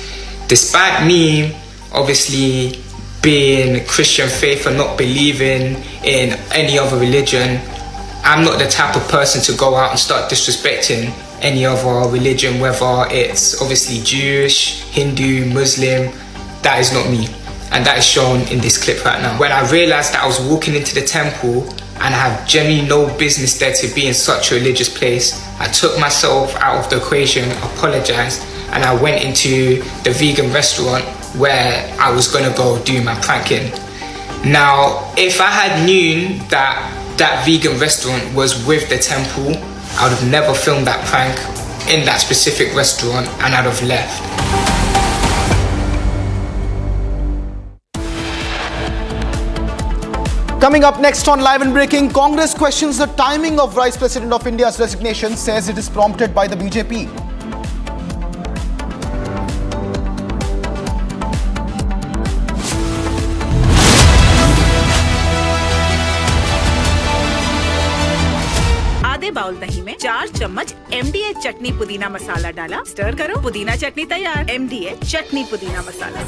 Despite me obviously being Christian faith and not believing in any other religion, I'm not the type of person to go out and start disrespecting any other religion, whether it's obviously Jewish, Hindu, Muslim. That is not me. And that is shown in this clip right now. When I realized that I was walking into the temple and I have genuinely no business there to be in such a religious place, I took myself out of the equation, apologized, and I went into the vegan restaurant where I was gonna go do my pranking. Now, if I had known that that vegan restaurant was with the temple, I would have never filmed that prank in that specific restaurant and I'd have left.
Coming up next on Live and Breaking, Congress questions the timing of Vice President of India's resignation, says it is prompted by the BJP.
आधे bowl दही में 4 चम्मच MDH चटनी पुदीना मसाला डाला, stir करो, पुदीना चटनी तैयार। MDH चटनी पुदीना मसाला।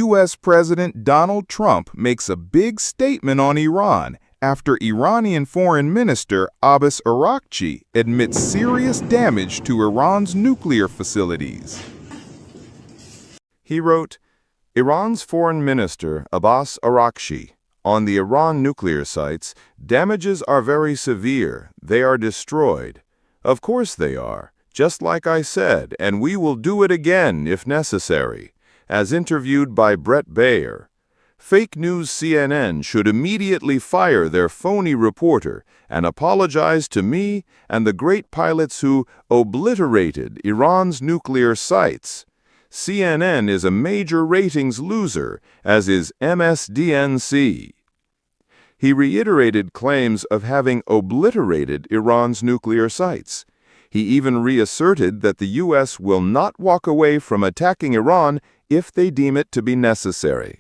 U.S. President Donald Trump makes a big statement on Iran after Iranian Foreign Minister Abbas Araghchi admits serious damage to Iran's nuclear facilities. He wrote, Iran's Foreign Minister Abbas Araghchi, on the Iran nuclear sites, damages are very severe. They are destroyed. Of course they are, just like I said, and we will do it again if necessary. As interviewed by Brett Baer, fake news CNN should immediately fire their phony reporter and apologize to me and the great pilots who obliterated Iran's nuclear sites. CNN is a major ratings loser, as is MSDNC. He reiterated claims of having obliterated Iran's nuclear sites. He even reasserted that the U.S. will not walk away from attacking Iran if they deem it to be necessary.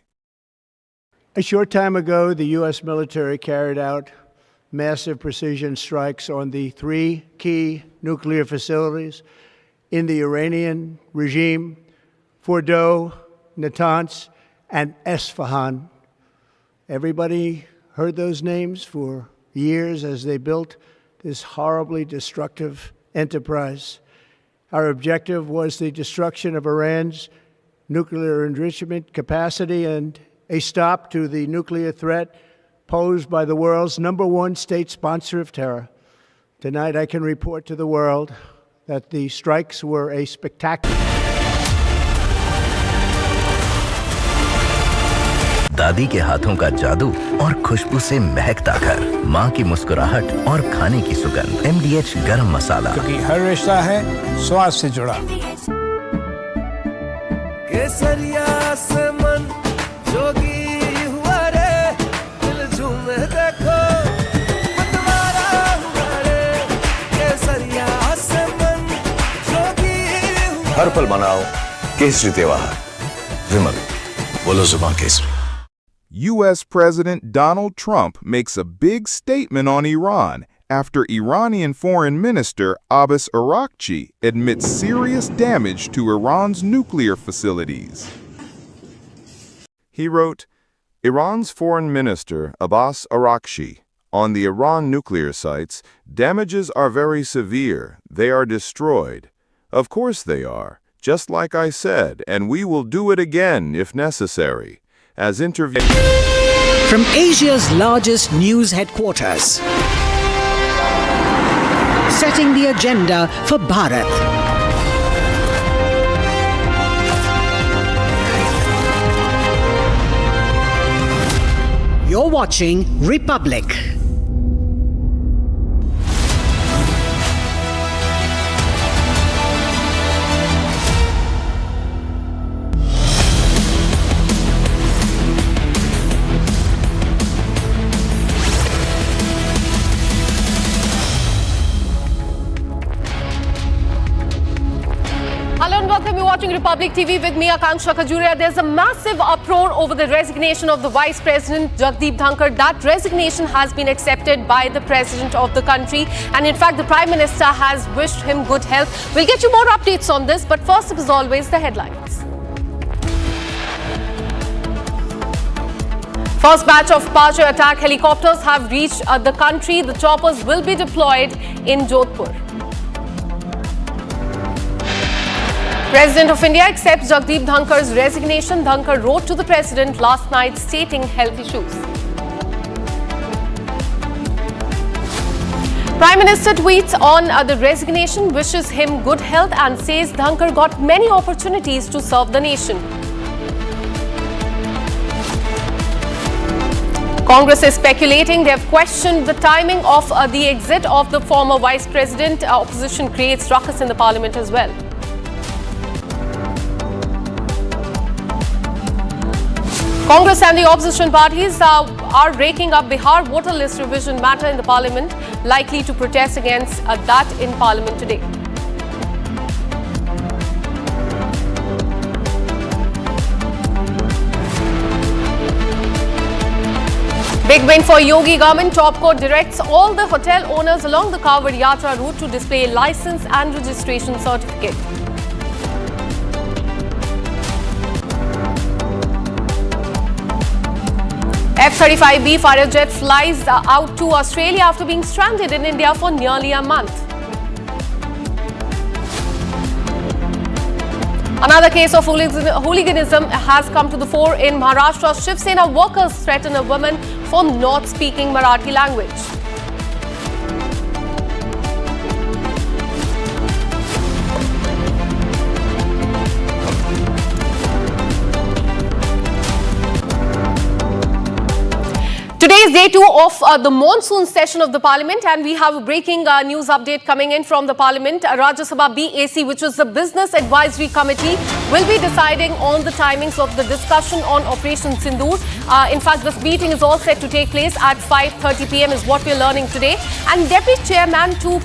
A short time ago, the U.S. military carried out massive precision strikes on the 3 key nuclear facilities in the Iranian regime: Fordow, Natanz, and Esfahan. Everybody heard those names for years as they built this horribly destructive enterprise. Our objective was the destruction of Iran's nuclear enrichment capacity and a stop to the nuclear threat posed by the world's #1 state sponsor of terror. Tonight I can report to the world that the strikes were a spectacular.
दादी के हाथों का जादू और खुशबू से महकता घर, माँ की मुस्कुराहट और खाने की सुगंध। MDH गरम मसाला,
क्योंकि हर रिश्ता है स्वाद से जुड़ा। केसरिया से मन जोगी हुआ रे, दिल झूमे देखो मतवारा हुआ रे। केसरिया से मन जोगी हुआ।
हर पल मनाओ केसरी त्योहार। विमल, बोलो जुबान Kesari.
U.S. President Donald Trump makes a big statement on Iran after Iranian Foreign Minister Abbas Araghchi admits serious damage to Iran's nuclear facilities. He wrote, Iran's Foreign Minister Abbas Araghchi, on the Iran nuclear sites, damages are very severe. They are destroyed. Of course they are, just like I said, and we will do it again if necessary. As interviewed
from Asia's largest news headquarters, setting the agenda for Bharat. You're watching Republic.
Watching Republic TV with me, Akanksha Khajuria. There's a massive uproar over the resignation of the Vice President Jagdeep Dhankhar. That resignation has been accepted by the President of the country, and in fact the Prime Minister has wished him good health. We'll get you more updates on this, but first, as always, the headlines. First batch of Apache attack helicopters have reached the country. The choppers will be deployed in Jodhpur. President of India accepts Jagdeep Dhankhar's resignation. Dhankhar wrote to the President last night stating health issues. Prime Minister tweets on the resignation, wishes him good health and says Dhankhar got many opportunities to serve the nation. Congress is speculating. They have questioned the timing of the exit of the former Vice President. Opposition creates ruckus in the Parliament as well. Congress and the opposition parties are raking up Bihar voter list revision matter in the Parliament, likely to protest against that in Parliament today. Big win for Yogi government. Top court directs all the hotel owners along the Kavod Yatra route to display license and registration certificate. F-35B fighter jet flies out to Australia after being stranded in India for nearly a month. Another case of hooliganism has come to the fore in Maharashtra. Shiv Sena workers threaten a woman for not speaking Marathi language. Today is day 2 of the monsoon session of the Parliament, and we have a breaking news update coming in from the Parliament. Rajya Sabha BAC, which is the Business Advisory Committee, will be deciding on the timings of the discussion on Operation Sindoor. In fact, this meeting is all set to take place at 5:30 p.m. is what we're learning today. And Deputy Chairman too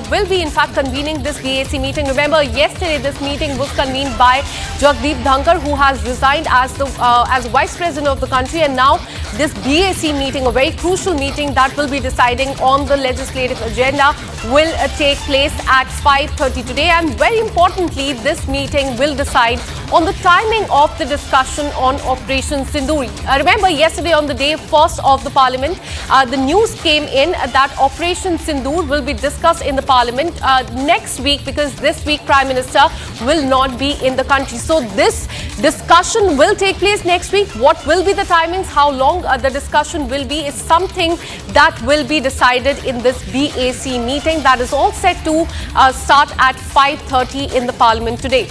will be in fact convening this BAC meeting. Remember, yesterday this meeting was convened by Jagdeep Dhankhar, who has resigned as Vice President of the country, and now this BAC meeting, a very crucial meeting that will be deciding on the legislative agenda, will take place at 5:30 today. And very importantly, this meeting will decide on the timing of the discussion on Operation Sindoor. Remember, yesterday on the day first of the Parliament, the news came in that Operation Sindoor will be discussed in the Parliament next week, because this week Prime Minister will not be in the country. So this discussion will take place next week. What will be the timings, how long the discussion will be, is something that will be decided in this BAC meeting that is all set to start at 5:30 in the Parliament today.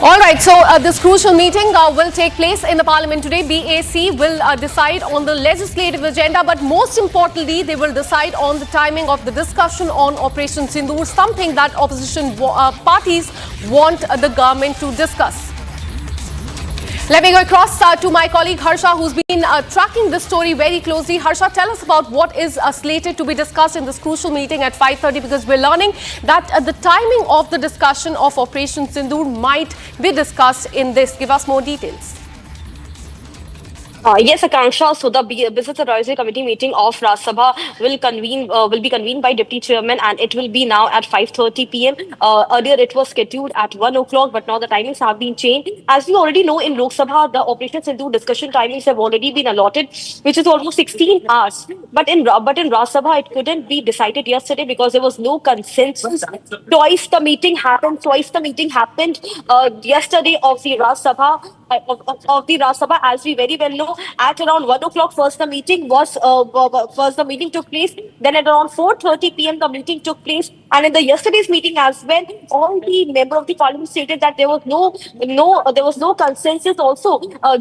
All right, so this crucial meeting will take place in the Parliament today. BAC will decide on the legislative agenda, but most importantly, they will decide on the timing of the discussion on Operation Sindoor, something that opposition parties want the government to discuss. Let me go across to my colleague Harsha, who's been tracking this story very closely. Harsha, tell us about what is slated to be discussed in this crucial meeting at 5:30, because we're learning that the timing of the discussion of Operation Sindoor might be discussed in this. Give us more details.
Yes, Akanksha. So the Business Advisory Committee meeting of Rajya Sabha will be convened by Deputy Chairman, and it will be now at 5:30 p.m. Earlier it was scheduled at 1 o'clock, but now the timings have been changed. As we already know, in Lok Sabha, the Operation Sindoor discussion timings have already been allotted, which is almost 16 hours. But in Rajya Sabha, it couldn't be decided yesterday because there was no consensus. Twice the meeting happened yesterday of the Rajya Sabha. Of the Rajya Sabha, as we very well know, at around 1 o'clock first the meeting took place. Then at around 4:30 p.m. the meeting took place, and in the yesterday's meeting as well, all the members of the Parliament stated that there was no consensus. Also,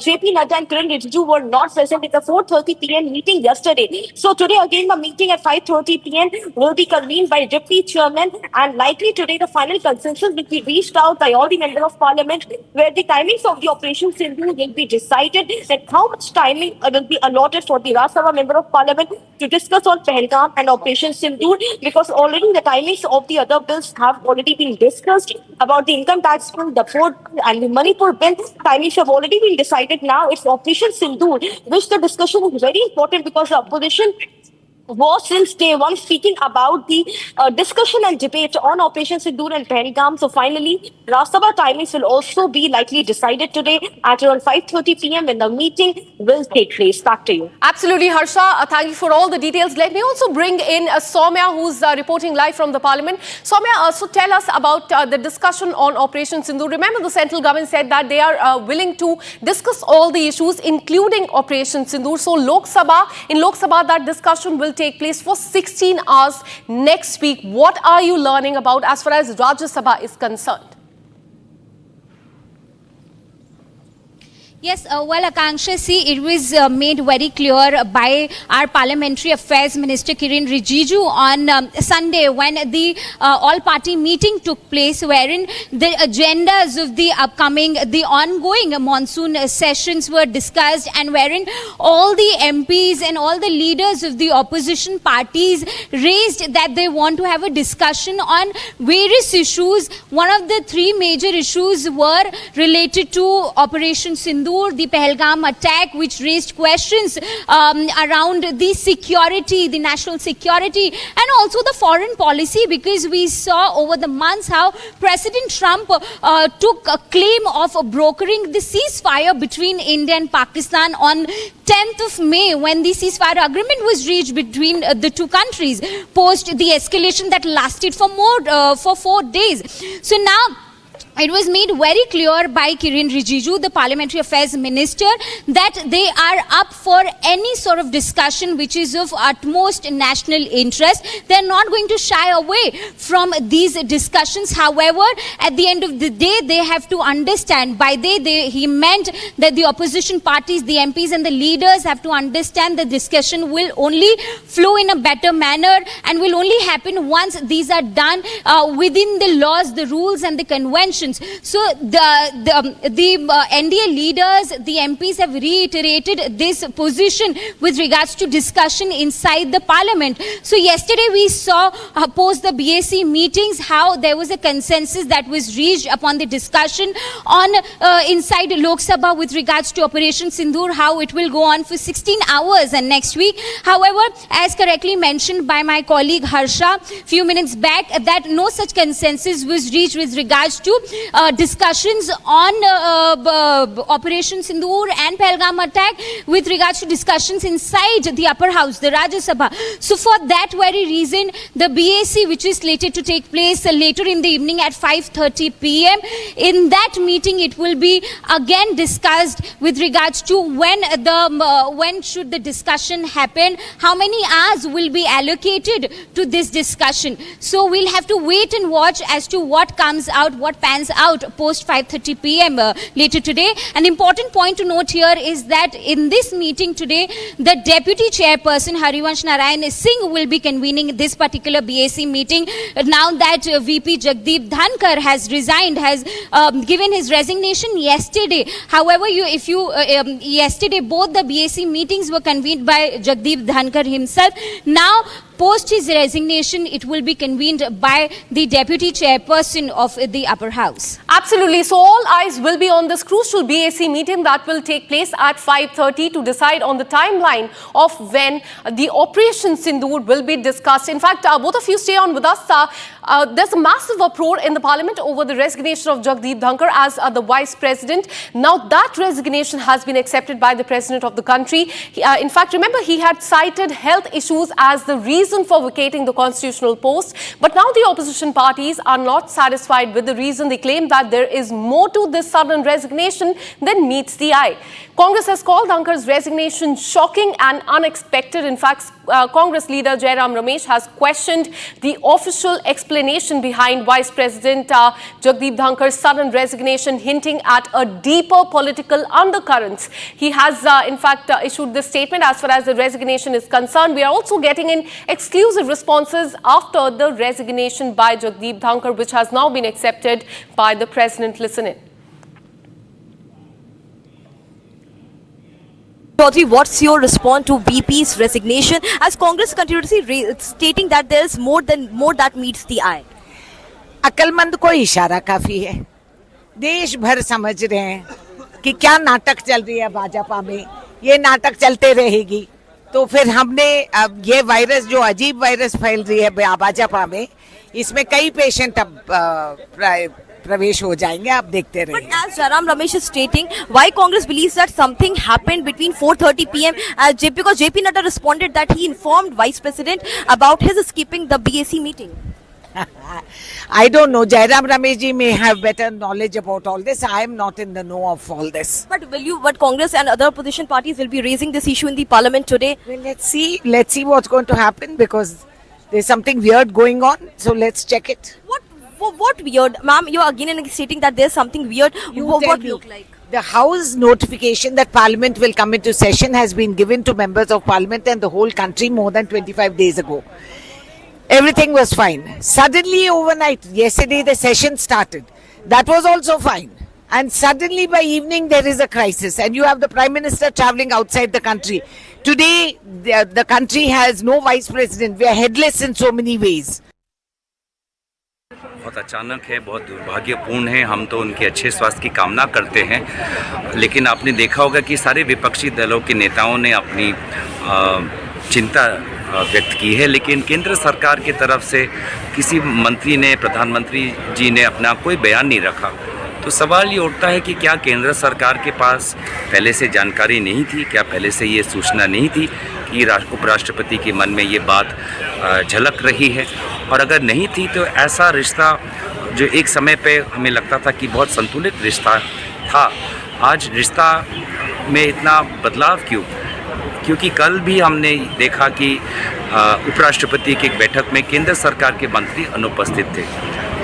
JP Nadda and Kiran Rijiju were not present at the 4:30 p.m. meeting yesterday. So today again the meeting at 5:30 p.m. will be convened by Deputy Chairman, and likely today the final consensus will be reached out by all the members of Parliament, where the timings of the Operation Sindoor will be decided, and how much timing will be allotted for the Rajya Sabha Member of Parliament to discuss on Pahalgam and Operation Sindoor, because already the timings of the other bills have already been discussed. About the income tax bill, the Port and the Manipur bill, timings have already been decided. Now it's Operation Sindoor, which the discussion is very important, because the opposition was since day one speaking about the discussion and debate on Operation Sindoor and Pahalgam. So finally, Rajya Sabha timings will also be likely decided today at around 5:30 p.m. when the meeting will take place. Back to you.
Absolutely, Harsha. Thank you for all the details. Let me also bring in Soumya, who's reporting live from the Parliament. Soumya, so tell us about the discussion on Operation Sindoor. Remember, the central government said that they are willing to discuss all the issues, including Operation Sindoor. So in Lok Sabha, that discussion will take place for 16 hours next week. What are you learning about as far as Rajya Sabha is concerned?
Yes, well, Akanksha, see, it was made very clear by our Parliamentary Affairs Minister Kiren Rijiju on Sunday when the all-party meeting took place, wherein the agendas of the ongoing monsoon sessions were discussed, and wherein all the MPs and all the leaders of the opposition parties raised that they want to have a discussion on various issues. One of the three major issues were related to Operation Sindoor, the Pahalgam attack, which raised questions around the security, the national security, and also the foreign policy, because we saw over the months how President Trump took a claim of brokering the ceasefire between India and Pakistan on 10th of May, when the ceasefire agreement was reached between the two countries, post the escalation that lasted for 4 days. So now, it was made very clear by Kiren Rijiju, the Parliamentary Affairs Minister, that they are up for any sort of discussion which is of utmost national interest. They are not going to shy away from these discussions. However, at the end of the day, they have to understand, by he meant that the opposition parties, the MPs and the leaders have to understand the discussion will only flow in a better manner and will only happen once these are done within the laws, the rules and the conventions. So the NDA leaders, the MPs have reiterated this position with regards to discussion inside the parliament. So yesterday we saw post the BAC meetings how there was a consensus that was reached upon the discussion on inside Lok Sabha with regards to Operation Sindoor, how it will go on for 16 hours and next week. However, as correctly mentioned by my colleague Harsha few minutes back, that no such consensus was reached with regards to discussions on Operation Sindoor and Pahalgam attack, with regards to discussions inside the upper house, the Rajya Sabha. So for that very reason, the BAC, which is slated to take place later in the evening at 5:30 p.m., in that meeting it will be again discussed with regards to when should the discussion happen, how many hours will be allocated to this discussion. So we'll have to wait and watch as to what comes out, what pans out post 5:30 p.m. Later today. An important point to note here is that in this meeting today, the Deputy Chairperson Harivansh Narayan Singh will be convening this particular BAC meeting now that VP Jagdeep Dhankhar has resigned, has given his resignation yesterday. However, yesterday both the BAC meetings were convened by Jagdeep Dhankhar himself. Now, post his resignation, it will be convened by the Deputy Chairperson of the Upper House.
Absolutely. So all eyes will be on this crucial BAC meeting that will take place at 5:30 to decide on the timeline of when the Operation Sindoor will be discussed. In fact, both of you stay on with us. There's a massive uproar in the parliament over the resignation of Jagdeep Dhankhar as the Vice President. Now that resignation has been accepted by the President of the country. In fact, remember, he had cited health issues as the reason for vacating the constitutional post. But now the opposition parties are not satisfied with the reason. They claim that there is more to this sudden resignation than meets the eye. Congress has called Dhankhar's resignation shocking and unexpected. In fact, Congress leader Jairam Ramesh has questioned the official explanation behind Vice President Jagdeep Dhankhar's sudden resignation, hinting at a deeper political undercurrents. He has, in fact, issued this statement as far as the resignation is concerned. We are also getting in exclusive responses after the resignation by Jagdeep Dhankhar, which has now been accepted by the President. Listen in.
Chaudhary, what's your response to VP's resignation as Congress continuously stating that there is more that meets the eye?
अक्लमंद को इशारा काफी है। देश भर समझ रहे हैं कि क्या नाटक चल रही है भाजपा में, ये नाटक चलते रहेगी। तो फिर हमने अब ये वायरस जो अजीब वायरस फैल रही है भाजपा में, इसमें कई पेशेंट अब प्रवेश हो जाएंगे, आप देखते रहिए।
But as Jairam Ramesh is stating, why Congress believes that something happened between 4:30 p.m. Because JP Nadda responded that he informed Vice President about his skipping the BAC meeting.
I don't know. Jairam Ramesh ji may have better knowledge about all this. I am not in the know of all this.
But Congress and other opposition parties will be raising this issue in the parliament today.
Well, let's see what's going to happen, because there's something weird going on. So let's check it.
What weird? Ma'am, you're again stating that there's something weird. What look like?
The House notification that Parliament will come into session has been given to members of Parliament and the whole country more than 25 days ago. Everything was fine. Suddenly overnight, yesterday the session started. That was also fine. And suddenly by evening there is a crisis and you have the Prime Minister travelling outside the country. Today the country has no Vice President. We are headless in so many ways.
बहुत अचानक है, बहुत दुर्भाग्यपूर्ण है। हम तो उनके अच्छे स्वास्थ्य की कामना करते हैं, लेकिन आपने देखा होगा कि सारे विपक्षी दलों के नेताओं ने अपनी चिंता व्यक्त की है, लेकिन केंद्र सरकार की तरफ से किसी मंत्री ने, प्रधानमंत्री जी ने अपना कोई बयान नहीं रखा। तो सवाल ये उठता है कि क्या केंद्र सरकार के पास पहले से जानकारी नहीं थी, क्या पहले से ये सूचना नहीं थी कि उपराष्ट्रपति के मन में ये बात झलक रही है? और अगर नहीं थी तो ऐसा रिश्ता जो एक समय पे हमें लगता था कि बहुत संतुलित रिश्ता था, आज रिश्ता में इतना बदलाव क्यों? क्योंकि कल भी हमने देखा कि उपराष्ट्रपति की एक बैठक में केंद्र सरकार के मंत्री अनुपस्थित थे।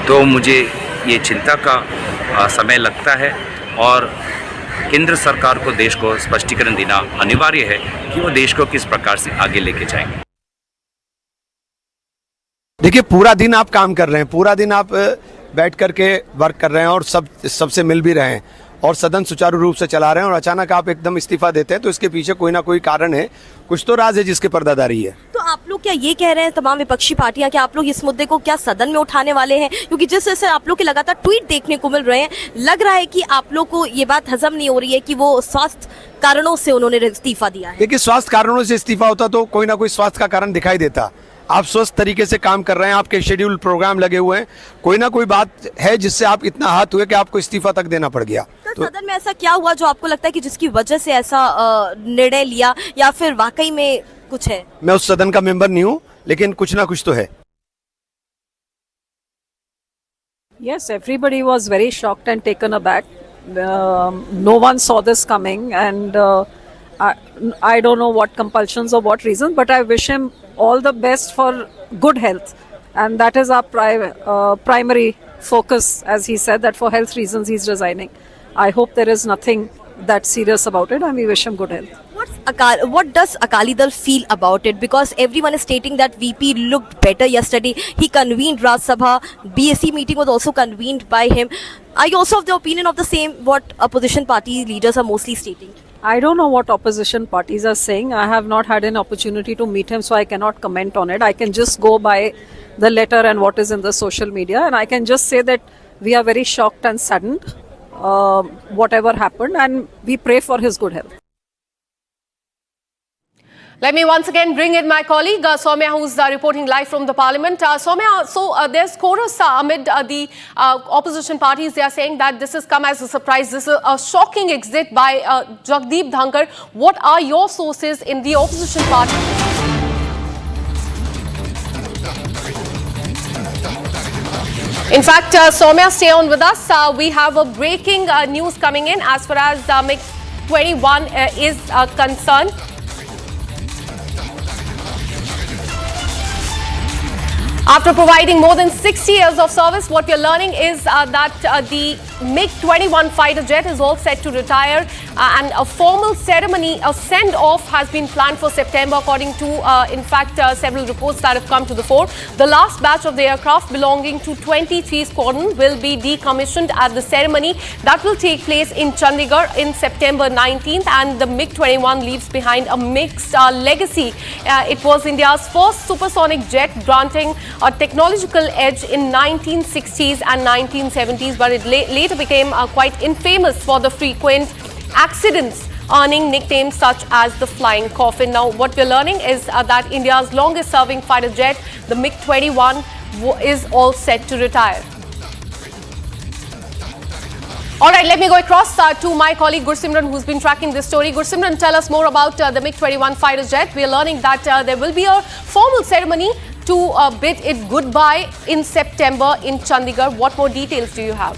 तो मुझे ये चिंता का समय लगता है और केंद्र सरकार को देश को स्पष्टीकरण देना अनिवार्य है कि वो देश को किस प्रकार से आगे लेके जाएंगे।
देखिए, पूरा दिन आप काम कर रहे हैं, पूरा दिन आप बैठ करके वर्क कर रहे हैं और सबसे मिल भी रहे हैं और सदन सुचारू रूप से चला रहे हैं और अचानक आप एकदम इस्तीफा देते हैं, तो इसके पीछे कोई ना कोई कारण है, कुछ तो राज है जिसके पर्दादारी है।
तो आप लोग क्या ये कह रहे हैं, तमाम विपक्षी पार्टियां, क्या आप लोग इस मुद्दे को क्या सदन में उठाने वाले हैं? क्योंकि जिस तरह से आप लोग के लगातार ट्वीट देखने को मिल रहे हैं, लग रहा है कि आप लोग को ये बात हजम नहीं हो रही है कि वो स्वास्थ्य कारणों से उन्होंने इस्तीफा दिया है।
देखिए, स्वास्थ्य कारणों से इस्तीफा होता तो कोई ना कोई स्वास्थ्य का कारण दिखाई देता। आप स्वस्थ तरीके से काम कर रहे हैं, आपके शेड्यूल प्रोग्राम लगे हुए हैं, कोई ना कोई बात है जिससे आप इतना हाथ हुए कि आपको इस्तीफा तक देना पड़ गया।
तो सदन में ऐसा क्या हुआ जो आपको लगता है कि जिसकी वजह से ऐसा निर्णय लिया, या फिर वाकई में कुछ है?
मैं उस सदन का मेंबर नहीं हूँ, लेकिन कुछ ना कुछ तो है।
Yes, everybody was very shocked and taken aback. No one saw this coming, and I don't know what compulsions or what reasons, but I wish him all the best for good health, and that is our primary focus, as he said, that for health reasons he's resigning. I hope there is nothing that serious about it, and we wish him good health.
What does Akali Dal feel about it? Because everyone is stating that VP looked better yesterday. He convened Rajya Sabha. BSc meeting was also convened by him. Are you also of the opinion of the same what opposition party leaders are mostly stating?
I don't know what opposition parties are saying. I have not had an opportunity to meet him, so I cannot comment on it. I can just go by the letter and what is in the social media, and I can just say that we are very shocked and saddened, whatever happened, and we pray for his good health.
Let me once again bring in my colleague Soumya, who's reporting live from the Parliament. Soumya, so there's chorus amid the opposition parties. They are saying that this has come as a surprise. This is a shocking exit by Jagdeep Dhankhar. What are your sources in the opposition party? In fact, Soumya, stay on with us. We have a breaking news coming in as far as MiG 21 is concerned. After providing more than 60 years of service, what we are learning is that the MiG-21 fighter jet is all set to retire, and a formal ceremony, a send-off has been planned for September, according to, in fact, several reports that have come to the fore. The last batch of the aircraft belonging to 23 Squadron will be decommissioned at the ceremony that will take place in Chandigarh in September 19th, and the MiG-21 leaves behind a mixed legacy. It was India's first supersonic jet, granting a technological edge in 1960s and 1970s, but it later became quite infamous for the frequent accidents, earning nicknames such as the flying coffin. Now, what we're learning is that India's longest serving fighter jet, the MiG-21, is all set to retire. All right, let me go across to my colleague Gursimran, who's been tracking this story. Gursimran, tell us more about the MiG-21 fighter jet. We are learning that there will be a formal ceremony to bid it goodbye in September in Chandigarh. What more details do you have?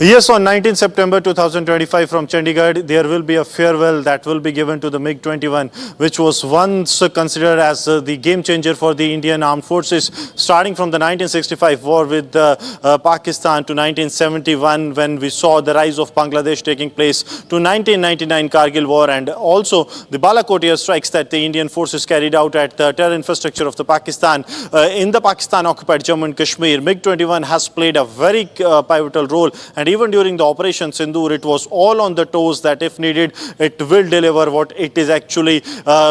Yes, on 19 September 2025 from Chandigarh, there will be a farewell that will be given to the MiG-21, which was once considered as the game changer for the Indian Armed Forces, starting from the 1965 war with Pakistan to 1971 when we saw the rise of Bangladesh taking place, to 1999 Kargil war, and also the Balakot air strikes that the Indian forces carried out at the terror infrastructure of the Pakistan. In the Pakistan-occupied Jammu and Kashmir, MiG-21 has played a very pivotal role, and even during the Operation Sindoor, it was all on the toes that if needed, it will deliver what it is actually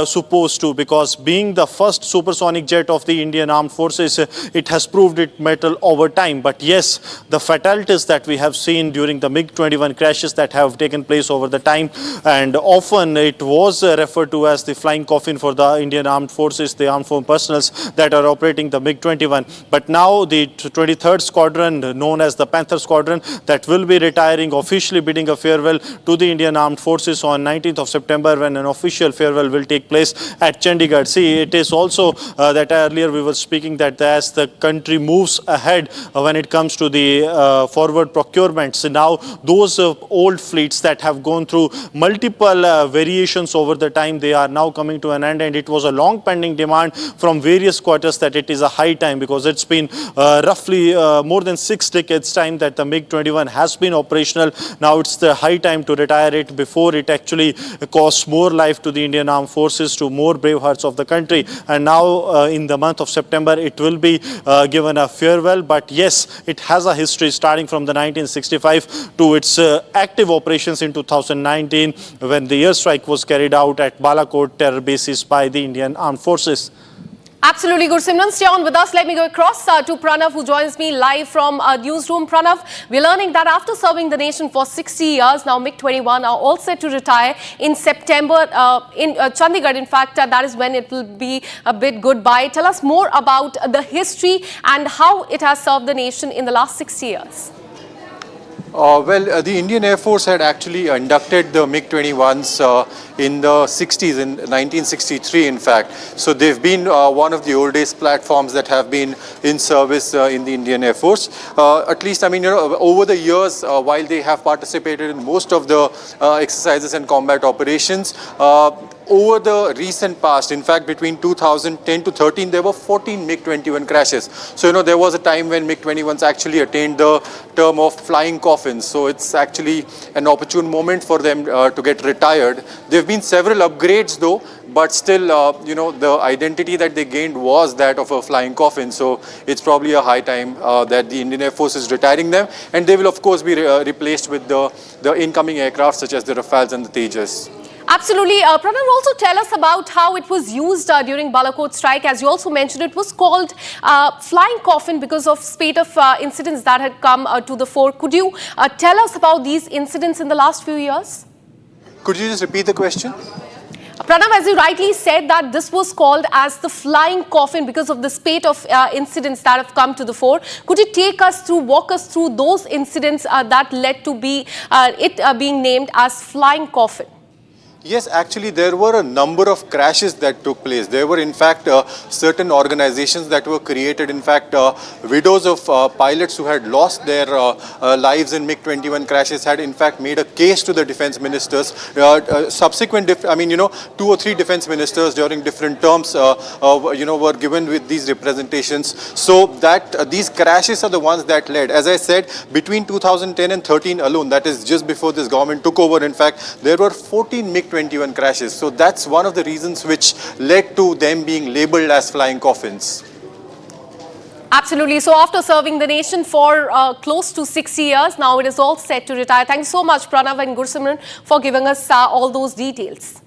supposed to, because being the first supersonic jet of the Indian Armed Forces, it has proved its mettle over time. But yes, the fatalities that we have seen during the MiG-21 crashes that have taken place over the time, and often it was referred to as the flying coffin for the Indian Armed Forces, the armed force personnel that are operating the MiG-21. But now the 23rd Squadron, known as the Panther Squadron, that will be retiring, officially bidding a farewell to the Indian Armed Forces on 19th of September, when an official farewell will take place at Chandigarh. See, it is also that earlier we were speaking that as the country moves ahead when it comes to the forward procurements, now those old fleets that have gone through multiple variations over the time, they are now coming to an end, and it was a long pending demand from various quarters that it is a high time, because it's been roughly more than 6 decades time that the MiG-21 has been operational. Now it's the high time to retire it before it actually costs more life to the Indian Armed Forces, to more brave hearts of the country. And now in the month of September, it will be given a farewell. But yes, it has a history starting from the 1965 to its active operations in 2019, when the airstrike was carried out at Balakot terror bases by the Indian Armed Forces.
Absolutely, Gursimran. Stay on with us. Let me go across to Pranav, who joins me live from newsroom. Pranav, we're learning that after serving the nation for 60 years, now MiG-21 are all set to retire in September in Chandigarh. In fact, that is when it will be a bit goodbye. Tell us more about the history and how it has served the nation in the last 60 years.
The Indian Air Force had actually inducted the MiG-21s in the 60s, in 1963 in fact. So they've been one of the oldest platforms that have been in service in the Indian Air Force. At least, I mean, over the years, while they have participated in most of the exercises and combat operations, over the recent past, in fact, between 2010 to 13, there were 14 MiG-21 crashes. So, there was a time when MiG-21s actually attained the term of flying coffins. So, it's actually an opportune moment for them to get retired. There have been several upgrades, though, but still, the identity that they gained was that of a flying coffin. So, it's probably a high time that the Indian Air Force is retiring them. And they will, of course, be replaced with the incoming aircraft, such as the Rafales and the Tejas.
Absolutely. Pranav, also tell us about how it was used during Balakot strike. As you also mentioned, it was called flying coffin because of spate of incidents that had come to the fore. Could you tell us about these incidents in the last few years?
Could you just repeat the question?
Pranav, as you rightly said, that this was called as the flying coffin because of the spate of incidents that have come to the fore. Could you walk us through those incidents that led to it being named as flying coffin?
Yes, actually, there were a number of crashes that took place. There were, in fact, certain organizations that were created. In fact, widows of pilots who had lost their lives in MiG-21 crashes had, in fact, made a case to the defense ministers. Subsequent, 2 or 3 defense ministers during different terms, were given with these representations. So that these crashes are the ones that led. As I said, between 2010 and 13 alone, that is just before this government took over, in fact, there were 14 MiG-21 crashes. So that's one of the reasons which led to them being labeled as flying coffins.
Absolutely. So after serving the nation for close to 60 years, now it is all set to retire. Thanks so much, Pranav and Gursimran, for giving us all those details.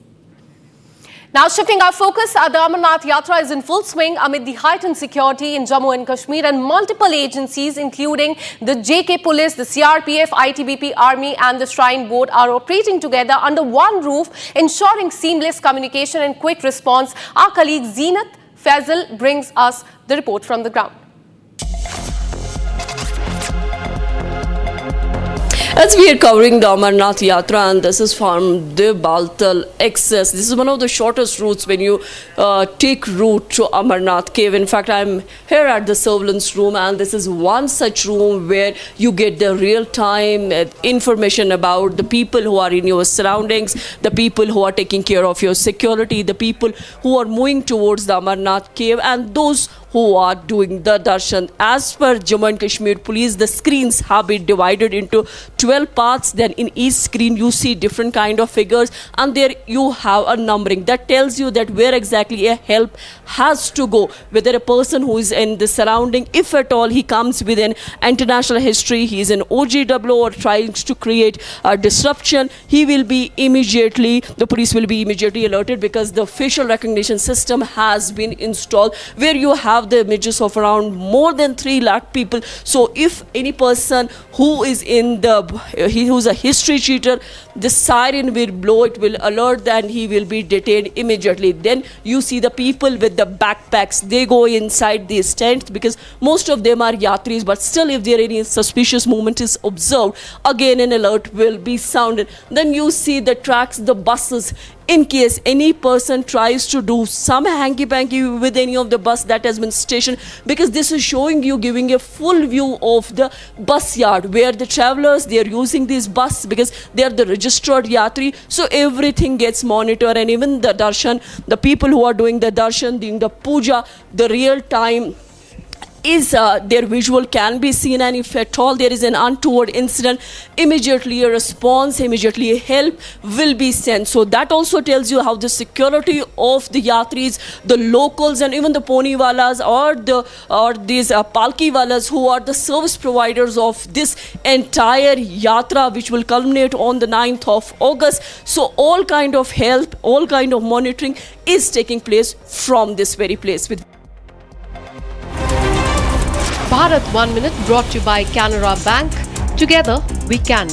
Now shifting our focus, the Amarnath Yatra is in full swing amid the heightened security in Jammu and Kashmir, and multiple agencies including the JK Police, the CRPF, ITBP, Army and the Shrine Board are operating together under one roof, ensuring seamless communication and quick response. Our colleague Zenat Faisal brings us the report from the ground.
As we are covering the Amarnath Yatra, and this is from the Baltal access. This is one of the shortest routes when you take route to Amarnath cave. In fact, I'm here at the surveillance room, and this is one such room where you get the real-time information about the people who are in your surroundings, the people who are taking care of your security, the people who are moving towards the Amarnath cave, and those who are doing the darshan. As per Jammu and Kashmir Police, the screens have been divided into 12 parts. Then in each screen you see different kind of figures, and there you have a numbering that tells you that where exactly a help has to go, whether a person who is in the surrounding, if at all he comes with an international history, he is an OGW or trying to create a disruption, he will be immediately, the police will be immediately alerted, because the facial recognition system has been installed where you have the images of around more than 3 lakh people. So if any person who is in the, who's a history cheater, the siren will blow, it will alert, and he will be detained immediately. Then you see the people with the backpacks, they go inside these tents, because most of them are yatris, but still if there any suspicious movement is observed, again an alert will be sounded. Then you see the tracks, the buses, in case any person tries to do some hanky-panky with any of the bus that has been stationed, because this is showing you, giving a full view of the bus yard where the travelers, they are using these bus because they are the registered yatri. So everything gets monitored, and even the darshan, the people who are doing the darshan, doing the puja, the real time is their visual can be seen, and if at all there is an untoward incident, immediately a response, immediately a help will be sent. So that also tells you how the security of the yatris, the locals, and even the pony walas or these palki walas who are the service providers of this entire yatra, which will culminate on the 9th of August. So all kind of help, all kind of monitoring is taking place from this very place. With
Bharat 1 Minute brought to you by Canara Bank. Together we can.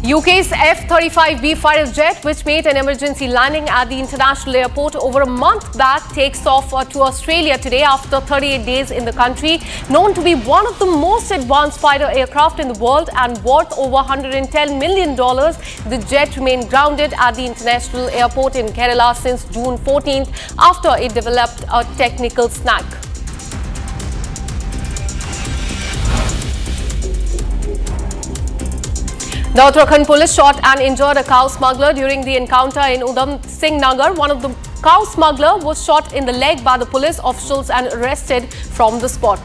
UK's F-35B fighter jet, which made an emergency landing at the international airport over a month back, takes off to Australia today after 38 days in the country. Known to be one of the most advanced fighter aircraft in the world and worth over $110 million, the jet remained grounded at the international airport in Kerala since June 14th after it developed a technical snag. The Uttarakhand police shot and injured a cow smuggler during the encounter in Udham Singh Nagar. One of the cow smuggler was shot in the leg by the police officials and arrested from the spot.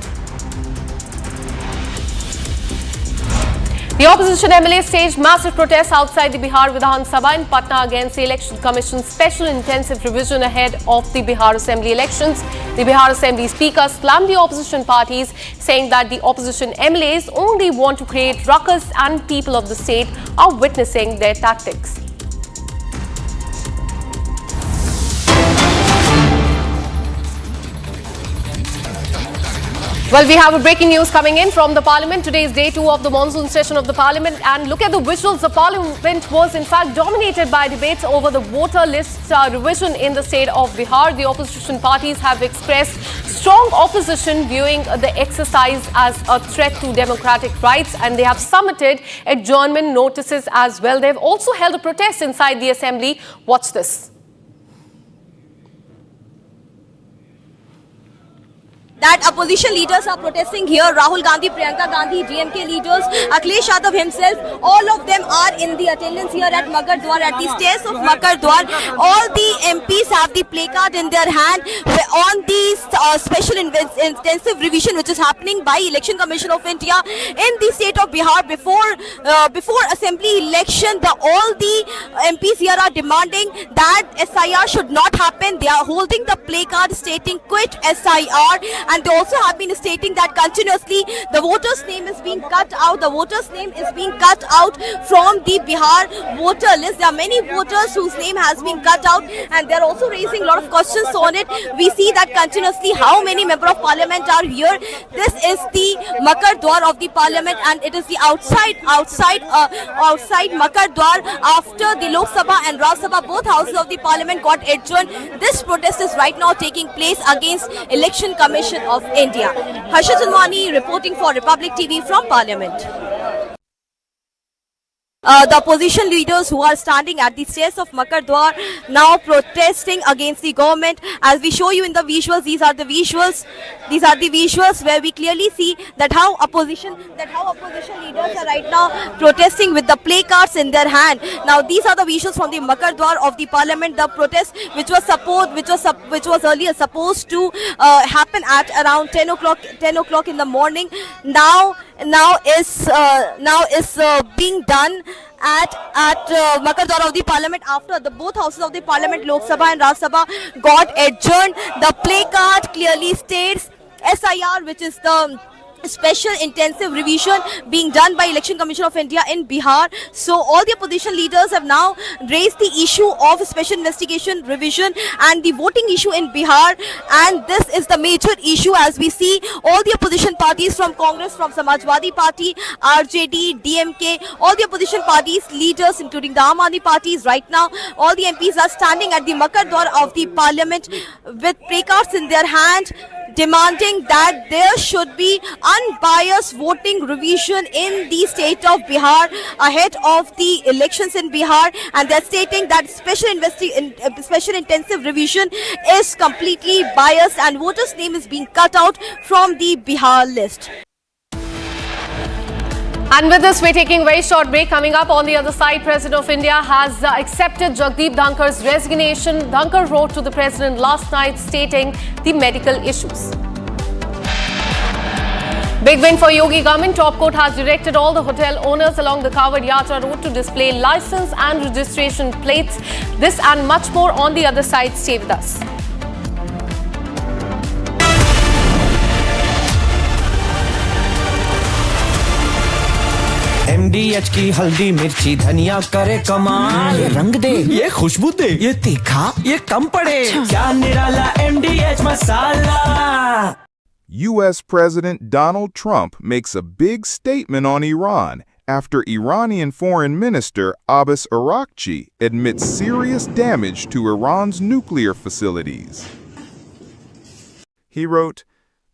The opposition MLA staged massive protests outside the Bihar Vidhan Sabha in Patna against the Election Commission's special intensive revision ahead of the Bihar Assembly elections. The Bihar Assembly Speaker slammed the opposition parties, saying that the opposition MLAs only want to create ruckus and people of the state are witnessing their tactics. Well, we have a breaking news coming in from the Parliament. Today is day 2 of the monsoon session of the Parliament, and look at the visuals. The Parliament was in fact dominated by debates over the voter list revision in the state of Bihar. The opposition parties have expressed strong opposition, viewing the exercise as a threat to democratic rights, and they have submitted adjournment notices as well. They have also held a protest inside the assembly. Watch this.
That opposition leaders are protesting here. Rahul Gandhi, Priyanka Gandhi, DMK leaders, Akhilesh Yadav himself, all of them are in the attendance here at Makar Dwar, at the stairs of Makar Dwar. All the MPs have the placard in their hand on the special intensive revision which is happening by Election Commission of India in the state of Bihar before assembly election. All the MPs here are demanding that SIR should not happen. They are holding the placard stating quit SIR. And they also have been stating that continuously the voters' name is being cut out. The voters' name is being cut out from the Bihar voter list. There are many voters whose name has been cut out, and they are also raising a lot of questions on it. We see that continuously how many members of parliament are here. This is the Makar Dwar of the parliament, and it is the outside Makar Dwar after the Lok Sabha and Rajya Sabha, both houses of the parliament got adjourned. This protest is right now taking place against Election Commission of India. Harsha Janwani reporting for Republic TV from Parliament. The opposition leaders who are standing at the stairs of Makar Dwar now protesting against the government. As we show you in the visuals, these are the visuals where we clearly see that how opposition leaders are right now protesting with the placards in their hand. Now these are the visuals from the Makar Dwar of the Parliament. The protest which was earlier supposed to happen at around 10 o'clock in the morning now is being done at Makar Dwar of the Parliament after the both houses of the Parliament, Lok Sabha and Rajya Sabha, got adjourned. The placard clearly states SIR, which is the special intensive revision being done by Election Commission of India in Bihar. So all the opposition leaders have now raised the issue of special investigation revision and the voting issue in Bihar, and this is the major issue. As we see, all the opposition parties from Congress, from Samajwadi Party, RJD, DMK, all the opposition parties leaders including the Aam Aadmi parties, right now all the MPs are standing at the Makar Dwar of the Parliament with placards in their hand, demanding that there should be unbiased voting revision in the state of Bihar ahead of the elections in Bihar, and they're stating that special intensive revision is completely biased and voters' name is being cut out from the Bihar list.
And with this, we're taking a very short break. Coming up on the other side, President of India has accepted Jagdeep Dhankhar's resignation. Dhankhar wrote to the President last night stating the medical issues. Big win for Yogi government. Top court has directed all the hotel owners along the Dhankhar Yatra route to display license and registration plates. This and much more on the other side. Stay with us.
MDH की हल्दी मिर्ची धनिया करे कमाल, ये रंग दे, ये खुशबू दे, ये तीखा, ये कम पड़े, क्या निराला MDH masala.
U.S. President Donald Trump makes a big statement on Iran after Iranian Foreign Minister Abbas Araghchi admits serious damage to Iran's nuclear facilities. He wrote,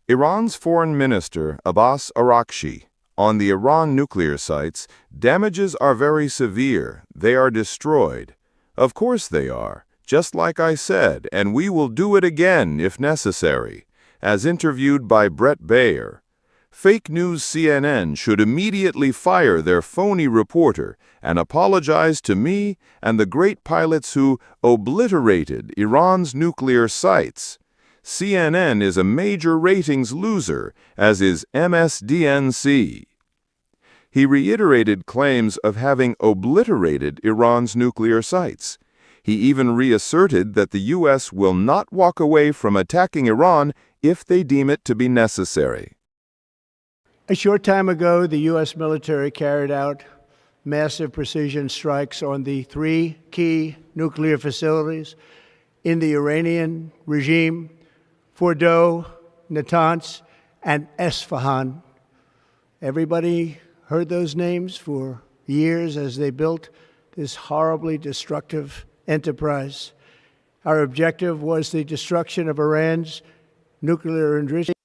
Iran's Foreign Minister Abbas Araghchi, on the Iran nuclear sites, damages are very severe. They are destroyed. Of course they are, just like I said, and we will do it again if necessary. As interviewed by Brett Baer, fake news CNN should immediately fire their phony reporter and apologize to me and the great pilots who obliterated Iran's nuclear sites. CNN is a major ratings loser, as is MSDNC. He reiterated claims of having obliterated Iran's nuclear sites. He even reasserted that the U.S. will not walk away from attacking Iran if they deem it to be necessary.
A short time ago, the U.S. military carried out massive precision strikes on the three key nuclear facilities in the Iranian regime: Fordow, Natanz, and Esfahan. Everybody heard those names for years as they built this horribly destructive enterprise. Our objective was the destruction of Iran's nuclear enrichment.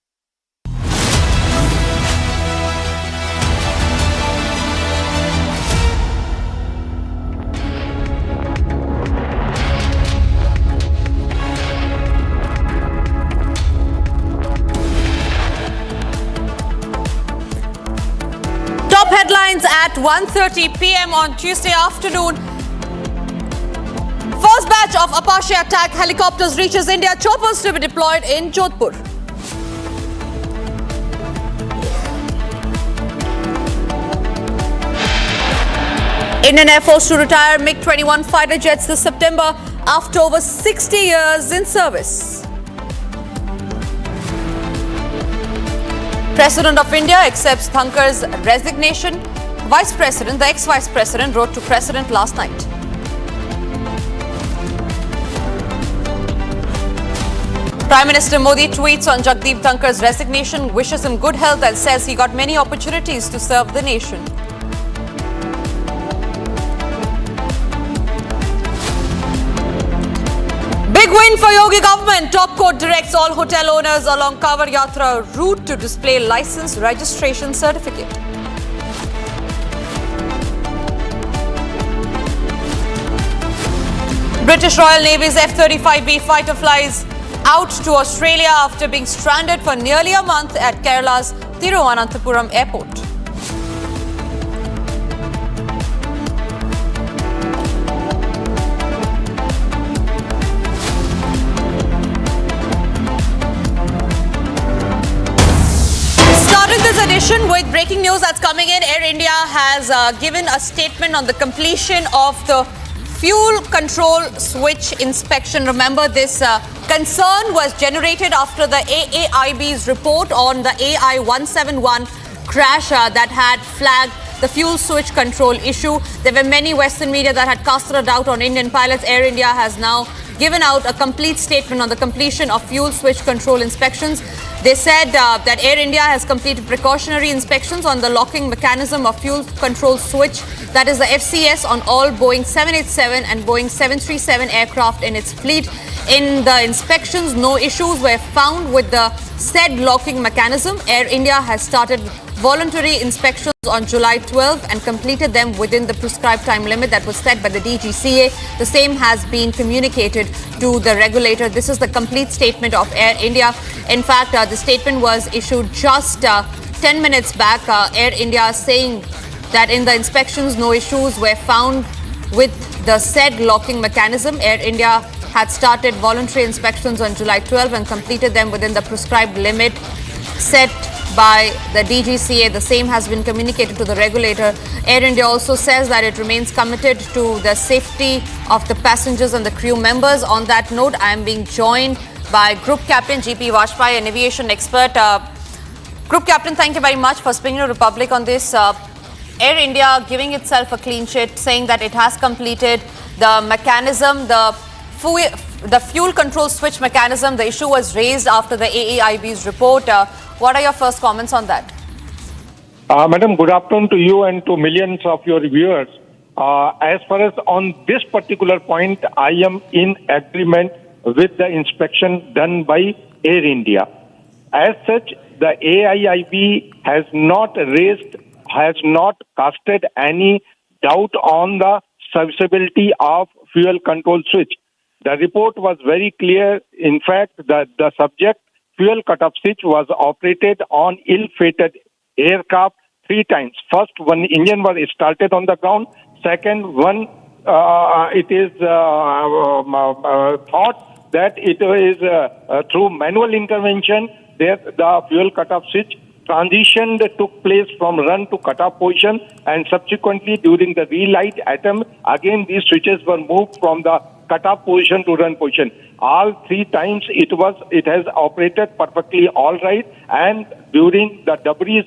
Top headlines at 1:30 p.m. on Tuesday afternoon. First batch of Apache attack helicopters reaches India. Choppers to be deployed in Jodhpur. Indian Air Force to retire MiG-21 fighter jets this September after over 60 years in service. President of India accepts Dhankhar's resignation. The ex-Vice President wrote to President last night. Prime Minister Modi tweets on Jagdeep Dhankhar's resignation, wishes him good health and says he got many opportunities to serve the nation. Big win for Yogi government. Top court directs all hotel owners along Dhankhar Yatra route to display license registration certificate.
British Royal Navy's F-35B fighter flies out to Australia after being stranded for nearly a month at Kerala's Thiruvananthapuram airport. Starting this edition with breaking news that's coming in, Air India has given a statement on the completion of the fuel control switch inspection. Remember, this concern was generated after the AAIB's report on the AI-171 crash that had flagged the fuel switch control issue. There were many Western media that had casted a doubt on Indian pilots. Air India has now given out a complete statement on the completion of fuel switch control inspections. They said that Air India has completed precautionary inspections on the locking mechanism of fuel control switch, that is the FCS, on all Boeing 787 and Boeing 737 aircraft in its fleet. In the inspections, no issues were found with the said locking mechanism. Air India has started voluntary inspections on July 12 and completed them within the prescribed time limit that was set by the DGCA. The same has been communicated to the regulator. This is the complete statement of Air India. In fact, the statement was issued just 10 minutes back. Air India saying that in the inspections, no issues were found with the said locking mechanism. Air India had started voluntary inspections on July 12 and completed them within the prescribed limit set by the DGCA. The same has been communicated to the regulator. Air India also says that it remains committed to the safety of the passengers and the crew members. On that note, I am being joined by Group Captain GP Vajpayee, an aviation expert. Group Captain, thank you very much for speaking to Republic on this. Air India giving itself a clean sheet, saying that it has completed the mechanism, the fuel control switch mechanism. The issue was raised after the AAIB's report. What are your first comments on that?
Madam, good afternoon to you and to millions of your viewers. As far as on this particular point, I am in agreement with the inspection done by Air India. As such, the AIIB has not casted any doubt on the serviceability of fuel control switch. The report was very clear. In fact, the subject fuel cutoff switch was operated on ill-fated aircraft 3 times. First, one engine was started on the ground. Second, one it is thought that it is through manual intervention that the fuel cutoff switch transition took place from run to cutoff position, and subsequently during the relight attempt, again these switches were moved from the cutoff position to run position. All 3 times it has operated perfectly all right, and during the debris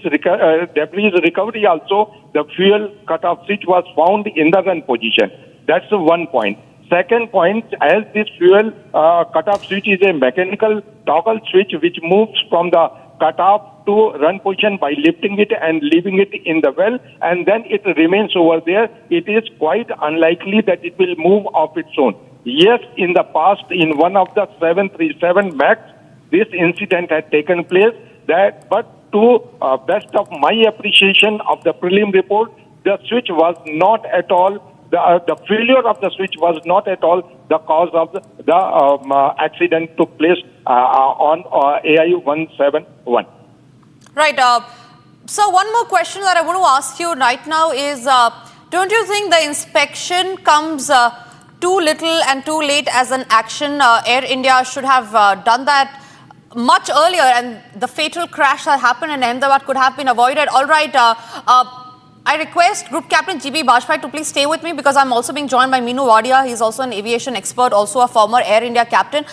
recovery also the fuel cutoff switch was found in the run position. That's one point. Second point, as this fuel cutoff switch is a mechanical toggle switch which moves from the cutoff to run position by lifting it and leaving it in the well, and then it remains over there, it is quite unlikely that it will move of its own. Yes, in the past, in one of the 737 MAX, this incident had taken place, but to best of my appreciation of the prelim report, the switch was not at all, the failure of the switch was not at all the cause of the accident took place on AI-171.
Right. So one more question that I want to ask you right now is, don't you think the inspection comes too little and too late as an action? Air India should have done that much earlier, and the fatal crash that happened in Ahmedabad could have been avoided. All right. I request Group Captain GP Vajpayee to please stay with me, because I'm also being joined by Minu Wadia. He's also an aviation expert, also a former Air India captain.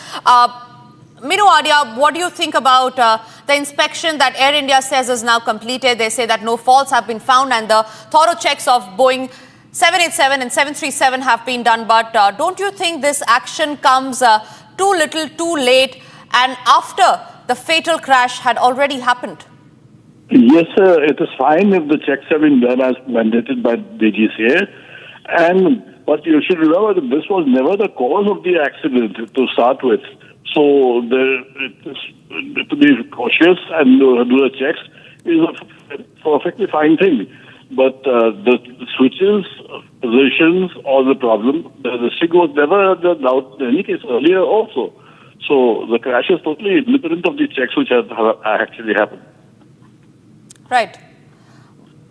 Minu Wadia, what do you think about the inspection that Air India says is now completed? They say that no faults have been found and the thorough checks of Boeing 787 and 737 have been done. But don't you think this action comes too little, too late, and after the fatal crash had already happened?
Yes, sir. It is fine if the checks have been done as mandated by DGCA. But you should remember that this was never the cause of the accident to start with. So to be cautious and do the checks is a perfectly fine thing. But the switches positions or the problem. The SIG was never the doubt in any case earlier also. So the crash is totally independent of the checks which have actually happened.
Right.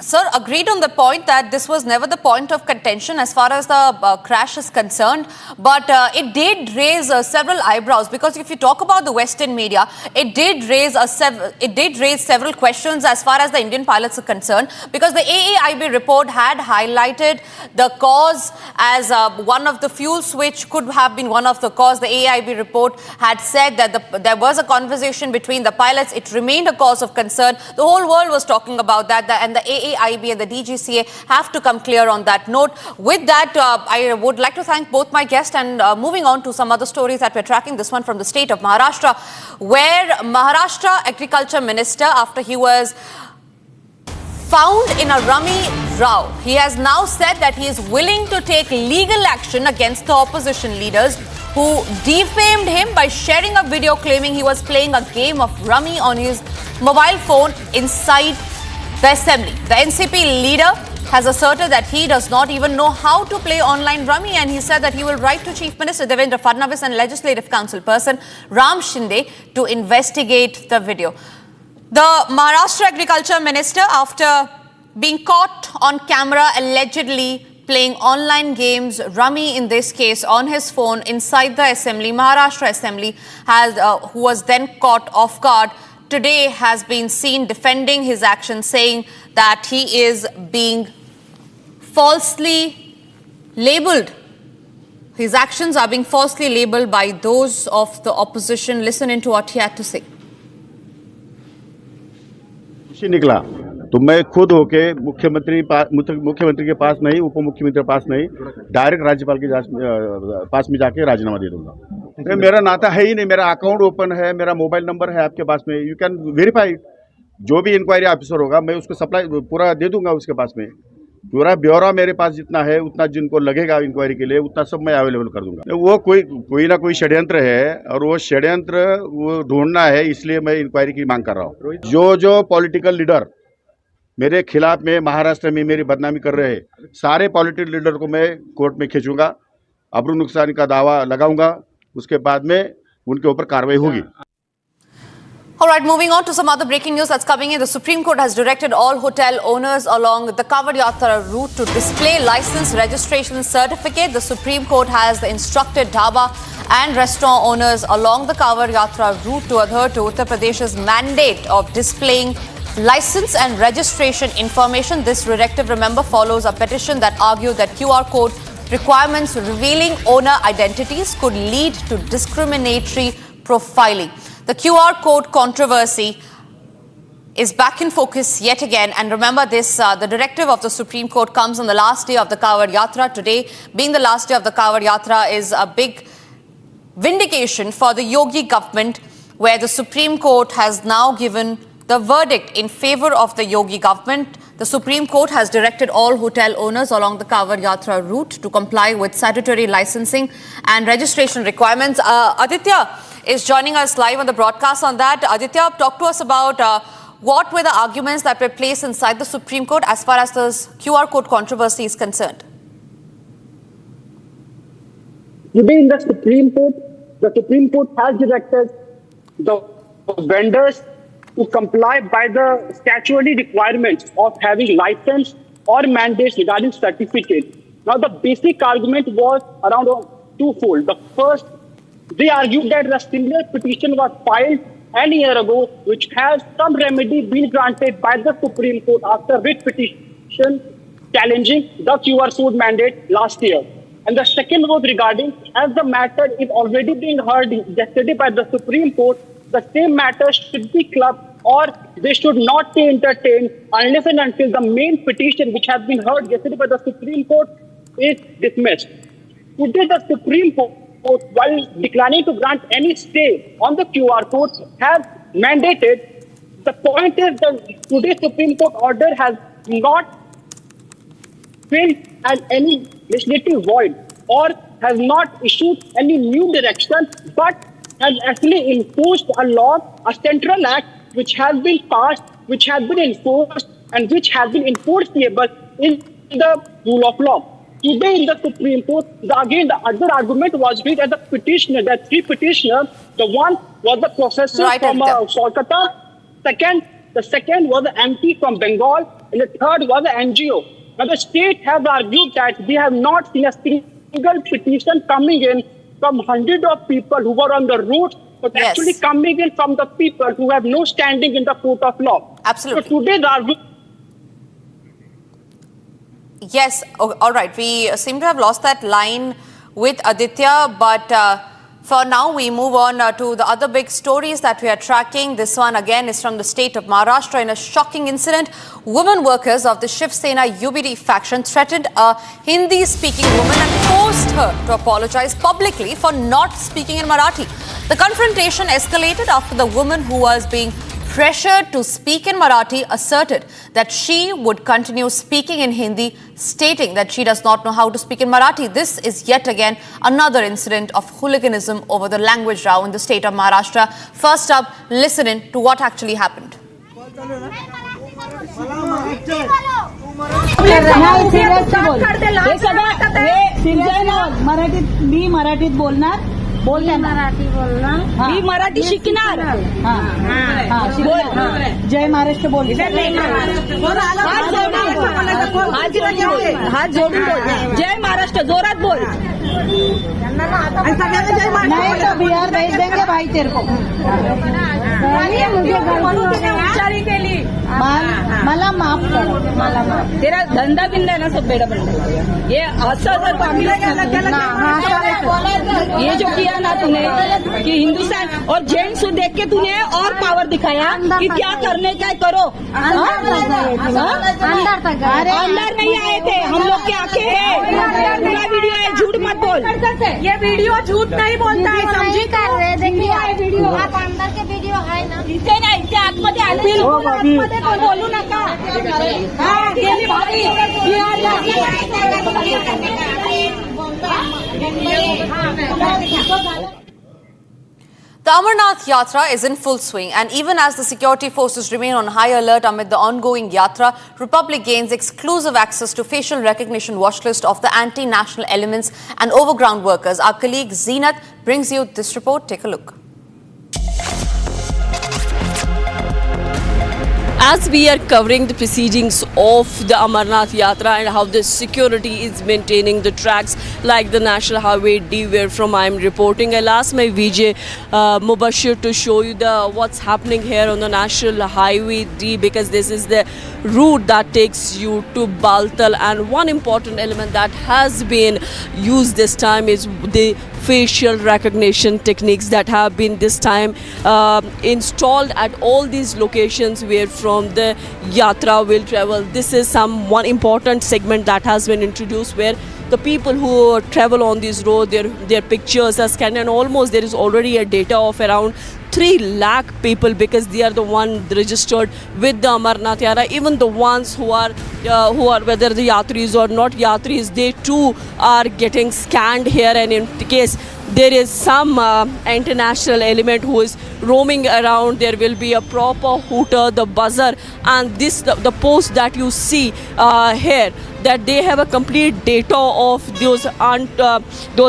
Sir, agreed on the point that this was never the point of contention as far as the crash is concerned, but it did raise several eyebrows, because if you talk about the Western media, it did raise several questions as far as the Indian pilots are concerned, because the AAIB report had highlighted the cause as one of the fuel switch could have been one of the cause. The AAIB report had said that there was a conversation between the pilots. It remained a cause of concern. The whole world was talking about that, and the AAIB and the DGCA have to come clear on that note. With that, I would like to thank both my guests, and moving on to some other stories that we're tracking. This one from the state of Maharashtra, where Maharashtra Agriculture Minister, after he was found in a rummy row, he has now said that he is willing to take legal action against the opposition leaders who defamed him by sharing a video claiming he was playing a game of rummy on his mobile phone inside the assembly. The NCP leader has asserted that he does not even know how to play online rummy, and he said that he will write to Chief Minister Devendra Fadnavis and Legislative Council person Ram Shinde to investigate the video. The Maharashtra Agriculture Minister, after being caught on camera allegedly playing online games, rummy in this case, on his phone inside the assembly, Maharashtra Assembly, who was then caught off guard, today has been seen defending his action, saying that he is being falsely labelled. His actions are being falsely labelled by those of the opposition. Listen into what he had to say.
निकला तो मैं खुद होके मुख्यमंत्री के पास नहीं, उप मुख्यमंत्री के पास नहीं, डायरेक्ट राज्यपाल के पास में जाके राजीनामा दे दूंगा। मेरा नाता है ही नहीं, मेरा अकाउंट ओपन है, मेरा मोबाइल नंबर है आपके पास में, यू कैन वेरीफाई। जो भी इंक्वायरी ऑफिसर होगा मैं उसको सप्लाई पूरा दे दूंगा उसके पास में, पूरा ब्यौरा मेरे पास जितना है, उतना जिनको लगेगा इंक्वायरी के लिए उतना सब मैं अवेलेबल कर दूंगा। वो कोई ना कोई षड्यंत्र है, और वो षड्यंत्र वो ढूंढना है, इसलिए मैं इंक्वायरी की मांग कर रहा हूँ। जो पॉलिटिकल लीडर मेरे खिलाफ में महाराष्ट्र में मेरी बदनामी कर रहे हैं, सारे पॉलिटिकल लीडर को मैं कोर्ट में खींचूंगा, अब्रू नुकसान का दावा लगाऊंगा, उसके बाद में उनके ऊपर कार्रवाई होगी।
All right, moving on to some other breaking news that's coming in. The Supreme Court has directed all hotel owners along the Kawad Yatra route to display license registration certificate. The Supreme Court has instructed dhaba and restaurant owners along the Kawad Yatra route to adhere to Uttar Pradesh's mandate of displaying license and registration information. This directive, remember, follows a petition that argued that QR code requirements revealing owner identities could lead to discriminatory profiling. The QR code controversy is back in focus yet again. And remember this, the directive of the Supreme Court comes on the last day of the Kawad Yatra. Today, being the last day of the Kawad Yatra, is a big vindication for the Yogi government, where the Supreme Court has now given the verdict in favor of the Yogi government. The Supreme Court has directed all hotel owners along the Kawad Yatra route to comply with statutory licensing and registration requirements. Aditya is joining us live on the broadcast on that. Aditya, talk to us about what were the arguments that were placed inside the Supreme Court as far as this QR code controversy is concerned.
Today in the Supreme Court has directed the vendors to comply by the statutory requirements of having license or mandates regarding certificate. Now, the basic argument was around twofold. The first, they argued that a similar petition was filed a year ago, which has some remedy been granted by the Supreme Court after writ petition challenging the QR code mandate last year. And the second was regarding, as the matter is already being heard yesterday by the Supreme Court, the same matter should be clubbed, or they should not be entertained unless and until the main petition, which has been heard yesterday by the Supreme Court, is dismissed. Today, the Supreme Court, while declining to grant any stay on the QR code, has mandated. The point is that today's Supreme Court order has not filled any legislative void or has not issued any new direction, but has actually enforced a law, a central act, which has been passed, which has been enforced, and which has been enforceable in the rule of law. today in the Supreme Court, again the other argument was made as the petitioner, that three petitioners, the one was the professor from Kolkata, the second was the MP from Bengal, and the third was the NGO. Now the state has argued that they have not seen a single petition coming in from hundreds of people who were on the road, but actually coming in from the people who have no standing in the court of law.
Absolutely.
So today the argument.
Yes, all right. We seem to have lost that line with Aditya, but for now we move on to the other big stories that we are tracking. This one again is from the state of Maharashtra. In a shocking incident, women workers of the Shiv Sena UBD faction threatened a Hindi-speaking woman and forced her to apologize publicly for not speaking in Marathi. The confrontation escalated after the woman, who was being pressured to speak in Marathi, asserted that she would continue speaking in Hindi, stating that she does not know how to speak in Marathi. This is yet again another incident of hooliganism over the language row in the state of Maharashtra. First up, listen in to what actually happened.
मराठीत बोलणार मराठी बोलणार मी मराठी शिकणार जय महाराष्ट्र बोल हात जोडून बोल जय महाराष्ट्र जोरात बोल नहीं तो बिहार भेज देंगे भाई तेरे को मला माफ कर मला माफ तेरा धंदा बिंदा है ना सब बेड़ा बंद ये ये जो किया ना तूने कि हिंदुस्तान और जेंट्स को देख के तूने और पावर दिखाया कि क्या करने का करो अंदर नहीं आए थे हम लोग के आंखें हैं पूरा वीडियो है झूठ मत बोल ये वीडियो झूठ नहीं बोलता है समझी कर रहे देखिए वीडियो आप अंदर के वीडियो है ना इथे नाही इथे आतमध्ये आतमध्ये बोलू नका गेली भारी
The Amarnath Yatra is in full swing, and even as the security forces remain on high alert amid the ongoing Yatra, Republic gains exclusive access to facial recognition watch list of the anti-national elements and overground workers. Our colleague Zenat brings you this report. Take a look.
As we are covering the proceedings of the Amarnath Yatra and how the security is maintaining the tracks like the National Highway D, where from I am reporting, I'll ask my VJ Mubashir to show you what's happening here on the National Highway D, because this is the route that takes you to Baltal, and one important element that has been used this time is the facial recognition techniques that have been this time installed at all these locations where from the Yatra will travel. This is one important segment that has been introduced, where the people who travel on this road, their pictures are scanned, and almost there is already a data of around 3 lakh people, because they are the one registered with the Amarnath Yatra. Even the ones who are whether the Yatris or not Yatris, they too are getting scanned here, and in case there is some international element who is roaming around, there will be a proper hooter, the buzzer, and the post that you see here, that they have a complete data of those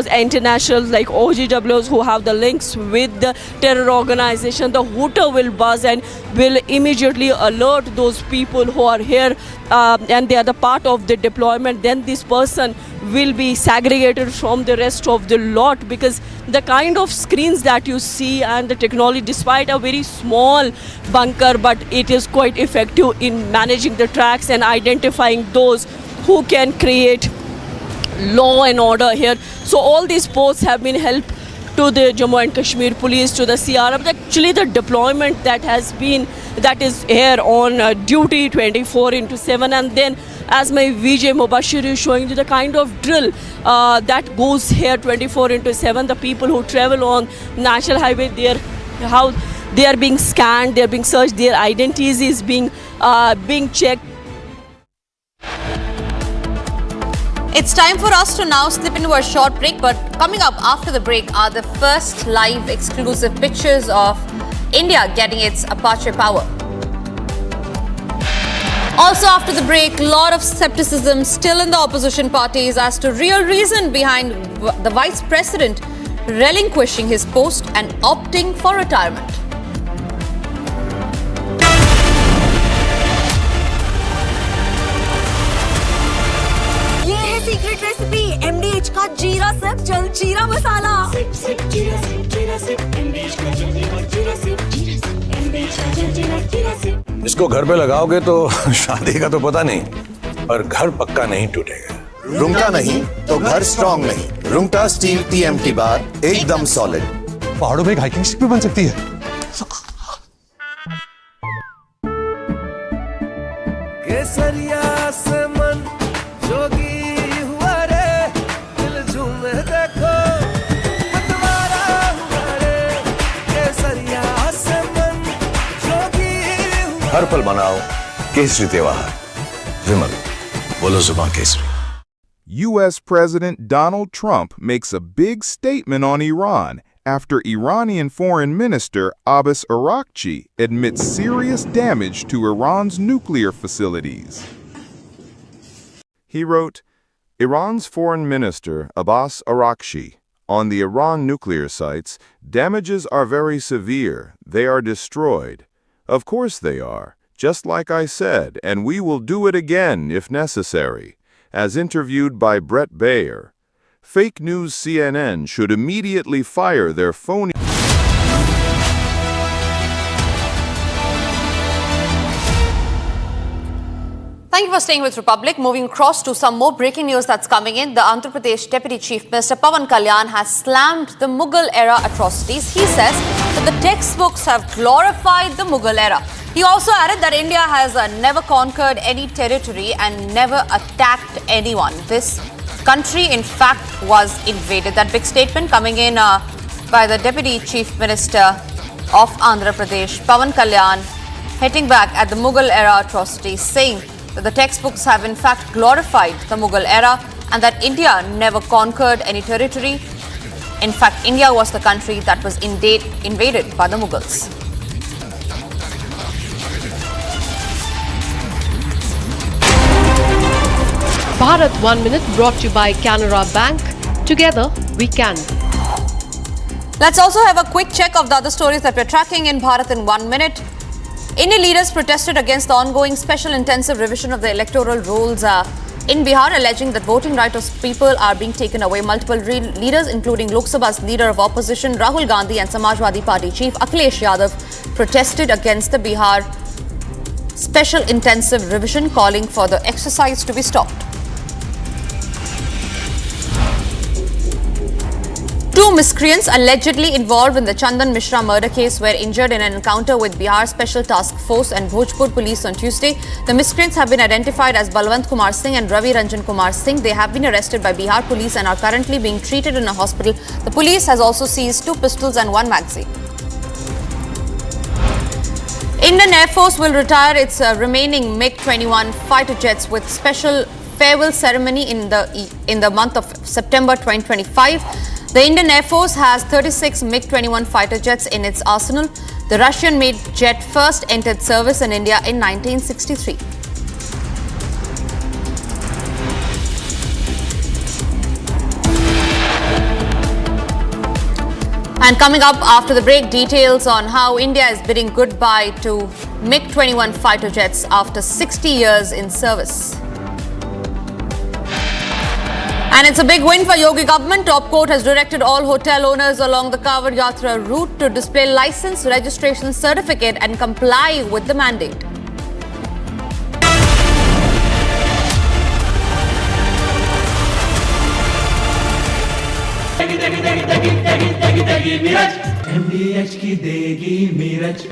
internationals like OGWs who have the links with the terror organization. The hooter will buzz and will immediately alert those people who are here and they are the part of the deployment. Then this person will be segregated from the rest of the lot, because the kind of screens that you see and the technology, despite a very small bunker, but it is quite effective in managing the tracks and identifying those who can create law and order here. So all these posts have been helped to the Jammu and Kashmir police, to the CRF. Actually the deployment that is here on duty 24/7, and then as my VJ Mubashir is showing you the kind of drill that goes here 24/7. The people who travel on National Highway, how they are being scanned, they are being searched, their identities is being checked.
It's time for us to now slip into a short break, but coming up after the break are the first live exclusive pictures of India getting its Apache power. Also after the break, lot of skepticism still in the opposition parties as to real reason behind the Vice President relinquishing his post and opting for retirement.
ये है secret recipe MDH का जीरा SIP जल जीरा मसाला। SIP SIP जीरा SIP MDH का जल जीरा सिप MDH का जल जीरा सिप।
इसको घर पे लगाओगे तो शादी का तो पता नहीं, पर घर पक्का नहीं टूटेगा।
रुंगटा नहीं तो घर स्ट्रॉन्ग नहीं। रुंगटा स्टील TMT बार एकदम सॉलिड।
पहाड़ों में हाइकिंग शिप भी बन सकती है।
केसरिया से मन जोगी हुआ रे, दिल झूमे देखो मतवारा हुआ रे। केसरिया से मन जोगी हुआ।
हर पल मनाओ केसरी त्योहार। विमल, बोलो जुबान Kesari.
U.S. President Donald Trump makes a big statement on Iran after Iranian Foreign Minister Abbas Araghchi admits serious damage to Iran's nuclear facilities. He wrote, Iran's Foreign Minister Abbas Araghchi, on the Iran nuclear sites, damages are very severe. They are destroyed. Of course they are, just like I said, and we will do it again if necessary. As interviewed by Brett Baer, fake news CNN should immediately fire their phony.
Thank you for staying with Republic. Moving across to some more breaking news that's coming in. The Andhra Pradesh Deputy Chief Minister Pawan Kalyan has slammed the Mughal era atrocities. He says that the textbooks have glorified the Mughal era. He also added that India has never conquered any territory and never attacked anyone. This country, in fact, was invaded. That big statement coming in by the Deputy Chief Minister of Andhra Pradesh, Pawan Kalyan, hitting back at the Mughal era atrocities, saying that the textbooks have in fact glorified the Mughal era and that India never conquered any territory. In fact, India was the country that was invaded by the Mughals.
Bharat 1 Minute brought to you by Canara Bank. Together we can.
Let's also have a quick check of the other stories that we're tracking in Bharat in 1 minute. Indian leaders protested against the ongoing special intensive revision of the electoral rolls in Bihar, alleging that voting rights of people are being taken away. Multiple leaders, including Lok Sabha's leader of opposition Rahul Gandhi and Samajwadi Party chief Akhilesh Yadav, protested against the Bihar special intensive revision, calling for the exercise to be stopped. Two miscreants allegedly involved in the Chandan Mishra murder case were injured in an encounter with Bihar Special Task Force and Bhojpur police on Tuesday. The miscreants have been identified as Balwant Kumar Singh and Ravi Ranjan Kumar Singh. They have been arrested by Bihar police and are currently being treated in a hospital. The police has also seized 2 pistols and 1 magazine. Indian Air Force will retire its remaining MiG-21 fighter jets with special farewell ceremony in the month of September 2025. The Indian Air Force has 36 MiG-21 fighter jets in its arsenal. The Russian-made jet first entered service in India in 1963. And coming up after the break, details on how India is bidding goodbye to MiG-21 fighter jets after 60 years in service. And it's a big win for Yogi government. Top court has directed all hotel owners along the Dhankhar Yatra route to display license, registration certificate and comply with the mandate.
MDH की देगी मीरज,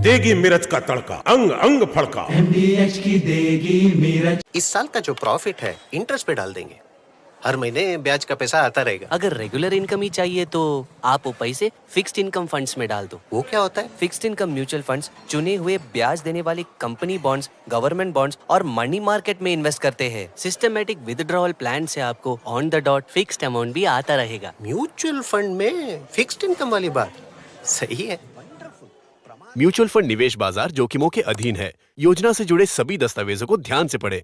देगी मिर्च का तड़का, अंग अंग फड़का।
MDH की देगी मीरज।
इस साल का जो प्रॉफिट है इंटरेस्ट पे डाल देंगे। हर महीने ब्याज का पैसा आता रहेगा।
अगर रेगुलर इनकम ही चाहिए तो आप वो पैसे फिक्स्ड इनकम फंड्स में डाल दो।
वो क्या होता है?
फिक्स्ड इनकम म्यूचुअल फंड्स चुने हुए ब्याज देने वाली कंपनी बॉन्ड्स, गवर्नमेंट बॉन्ड्स और मनी मार्केट में इन्वेस्ट करते हैं। सिस्टमैटिक विथड्रॉवल प्लान से आपको on the dot fixed amount भी आता रहेगा।
म्यूचुअल फंड में फिक्स्ड इनकम वाली बात सही है।
म्यूचुअल फंड निवेश बाजार जोखिमों के अधीन है। योजना से जुड़े सभी दस्तावेजों को ध्यान से पढ़ें।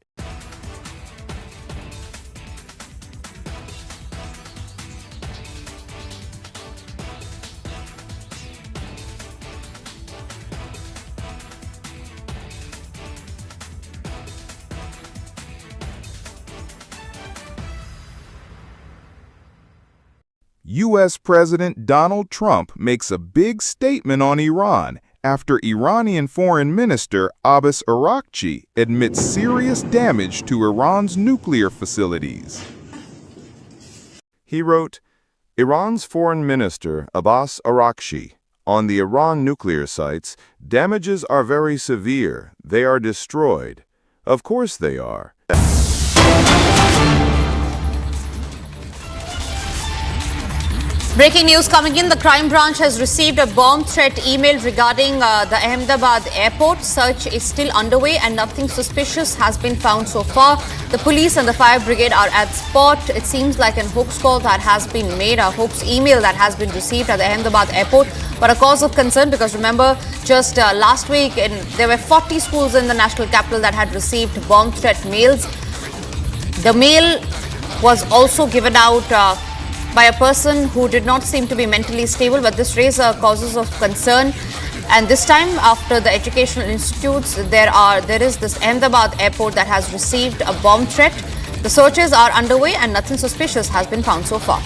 U.S. President Donald Trump makes a big statement on Iran after Iranian Foreign Minister Abbas Araghchi admits serious damage to Iran's nuclear facilities. He wrote, Iran's Foreign Minister Abbas Araghchi, on the Iran nuclear sites, damages are very severe. They are destroyed. Of course they are.
Breaking news coming in. The crime branch has received a bomb threat email regarding the Ahmedabad airport. Search is still underway and nothing suspicious has been found so far. The police and the fire brigade are at spot. It seems like an hoax call that has been made, a hoax email that has been received at the Ahmedabad airport. But a cause of concern, because remember, just last week there were 40 schools in the national capital that had received bomb threat mails. The mail was also given out by a person who did not seem to be mentally stable, but this raised causes of concern. And this time, after the educational institutes, there is this Ahmedabad airport that has received a bomb threat. The searches are underway and nothing suspicious has been found so far.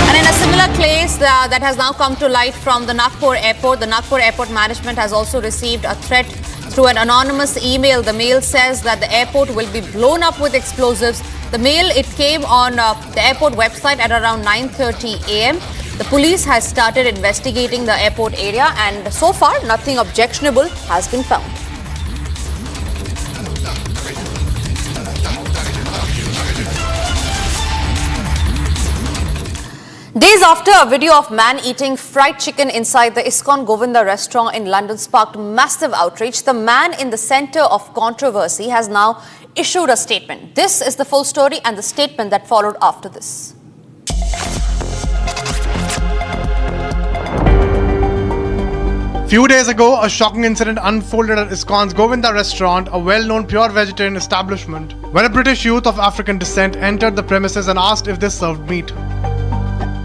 And in a similar case that has now come to light from the Nagpur airport, the Nagpur airport management has also received a threat through an anonymous email. The mail says that the airport will be blown up with explosives. The mail, it came on the airport website at around 9:30 a.m. The police has started investigating the airport area and so far nothing objectionable has been found. Days after a video of man eating fried chicken inside the ISKCON Govinda restaurant in London sparked massive outrage, the man in the centre of controversy has now issued a statement. This is the full story and the statement that followed after this.
Few days ago, a shocking incident unfolded at ISKCON's Govinda restaurant, a well-known pure vegetarian establishment, when a British youth of African descent entered the premises and asked if they served meat.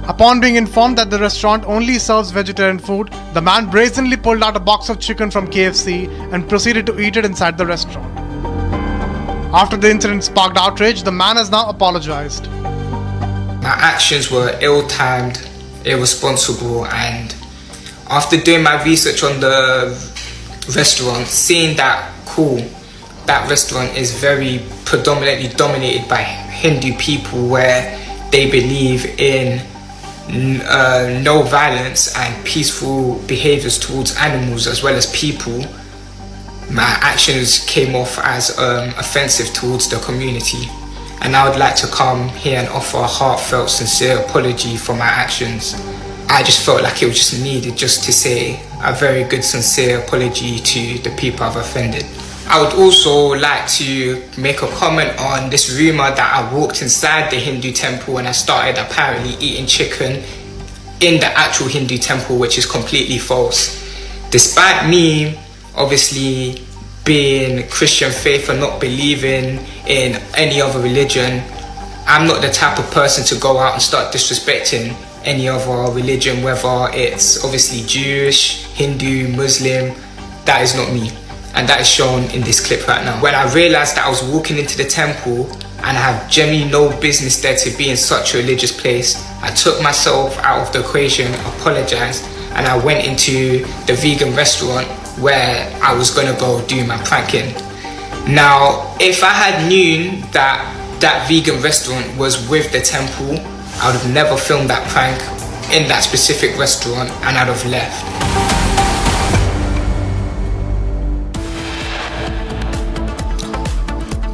Upon being informed that the restaurant only serves vegetarian food, the man brazenly pulled out a box of chicken from KFC and proceeded to eat it inside the restaurant. After the incident sparked outrage, the man has now apologized.
My actions were ill-timed, irresponsible, and after doing my research on the restaurant, seeing that that restaurant is very predominantly dominated by Hindu people where they believe in no violence and peaceful behaviors towards animals as well as people, my actions came off as offensive towards the community, and I would like to come here and offer a heartfelt, sincere apology for my actions. I just felt like it was just needed just to say a very good, sincere apology to the people I've offended. I would also like to make a comment on this rumor that I walked inside the Hindu temple and I started apparently eating chicken in the actual Hindu temple, which is completely false. Despite me obviously being Christian faith and not believing in any other religion, I'm not the type of person to go out and start disrespecting any other religion, whether it's obviously Jewish, Hindu, Muslim. That is not me. And that is shown in this clip right now. When I realized that I was walking into the temple and I have genuinely no business there to be in such a religious place, I took myself out of the equation, apologized, and I went into the vegan restaurant where I was gonna go do my pranking. Now, if I had known that that vegan restaurant was with the temple, I would have never filmed that prank in that specific restaurant and I'd have left.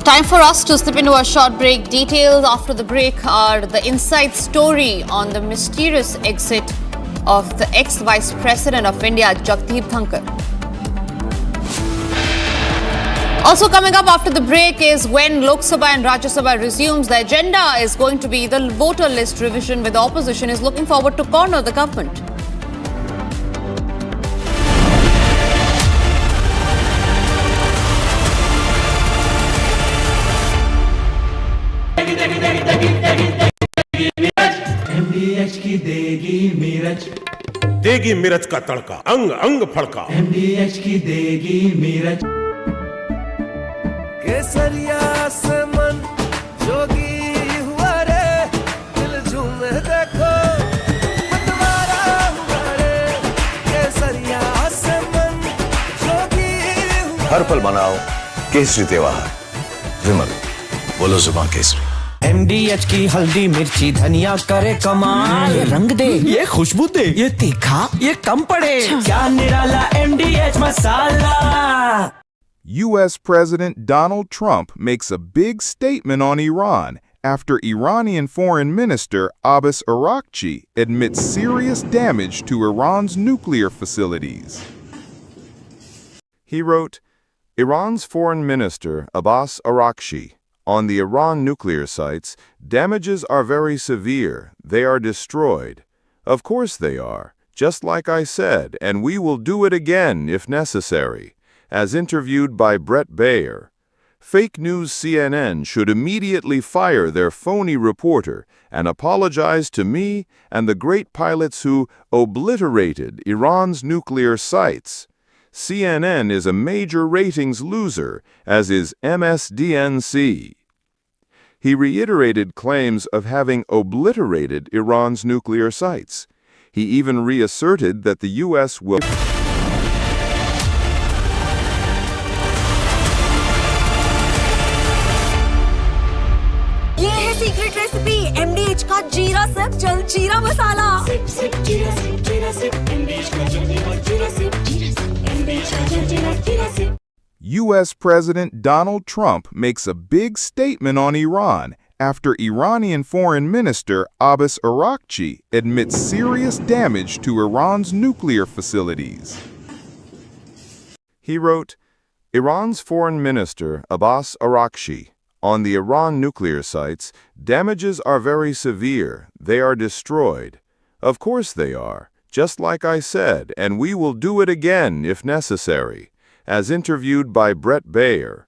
Time for us to slip into a short break. Details after the break are the inside story on the mysterious exit of the ex-Vice President of India, Jagdeep Dhankhar. Also coming up after the break is when Lok Sabha and Rajya Sabha resumes. The agenda is going to be the voter list revision, where the opposition is looking forward to corner the government.
MDH की देगी मिर्च,
देगी मिर्च का तड़का, अंग अंग फड़का।
MDH की देगी मिर्च।
केसरिया से मन जोगी हुआ रे, दिल झूमे देखो मतवारा हुआ रे। केसरिया से मन जोगी हुआ।
हर पल मनाओ केसरी त्योहार। विमल, बोलो जुबान केसरी।
MDH की हल्दी मिर्ची धनिया करे कमाल, ये रंग दे, ये खुशबू दे, ये तीखा, ये कम पड़े, क्या निराला MDH masala.
U.S. President Donald Trump makes a big statement on Iran after Iranian Foreign Minister Abbas Araghchi admits serious damage to Iran's nuclear facilities. He wrote, Iran's Foreign Minister Abbas Araghchi, on the Iran nuclear sites, damages are very severe. They are destroyed. Of course they are, just like I said, and we will do it again if necessary. As interviewed by Brett Baer, fake news CNN should immediately fire their phony reporter and apologize to me and the great pilots who obliterated Iran's nuclear sites. CNN is a major ratings loser, as is MSDNC. He reiterated claims of having obliterated Iran's nuclear sites. He even reasserted that the U.S. will...
ये है secret recipe MDH का जीरा SIP जल जीरा मसाला। SIP SIP जीरा SIP MDH का जल जीरा सिप MDH का जल जीरा SIP.
U.S. President Donald Trump makes a big statement on Iran after Iranian Foreign Minister Abbas Araghchi admits serious damage to Iran's nuclear facilities. He wrote, Iran's Foreign Minister Abbas Araghchi, on the Iran nuclear sites, damages are very severe. They are destroyed. Of course they are, just like I said, and we will do it again if necessary. As interviewed by Brett Baer,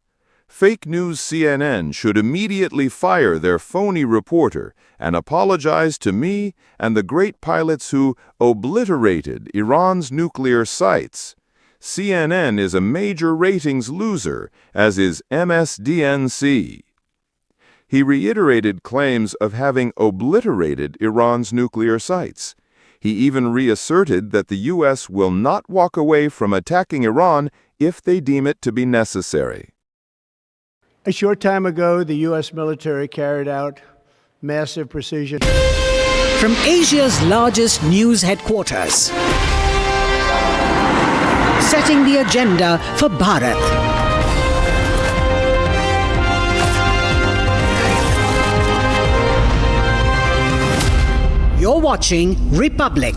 fake news CNN should immediately fire their phony reporter and apologize to me and the great pilots who obliterated Iran's nuclear sites. CNN is a major ratings loser, as is MSDNC. He reiterated claims of having obliterated Iran's nuclear sites. He even reasserted that the U.S. will not walk away from attacking Iran if they deem it to be necessary.
A short time ago, the U.S. military carried out massive precision.
From Asia's largest news headquarters, setting the agenda for Bharat. You're watching Republic.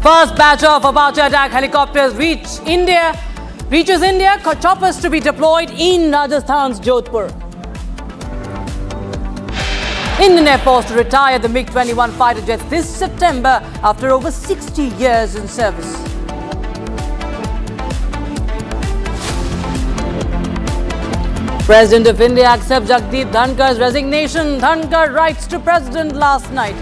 First batch of Apache attack helicopters reaches India. Choppers to be deployed in Rajasthan's Jodhpur. Indian Air Force to retire the MiG-21 fighter jets this September after over 60 years in service. President of India accepts Jagdeep Dhankhar's resignation. Dhankhar writes to President last night.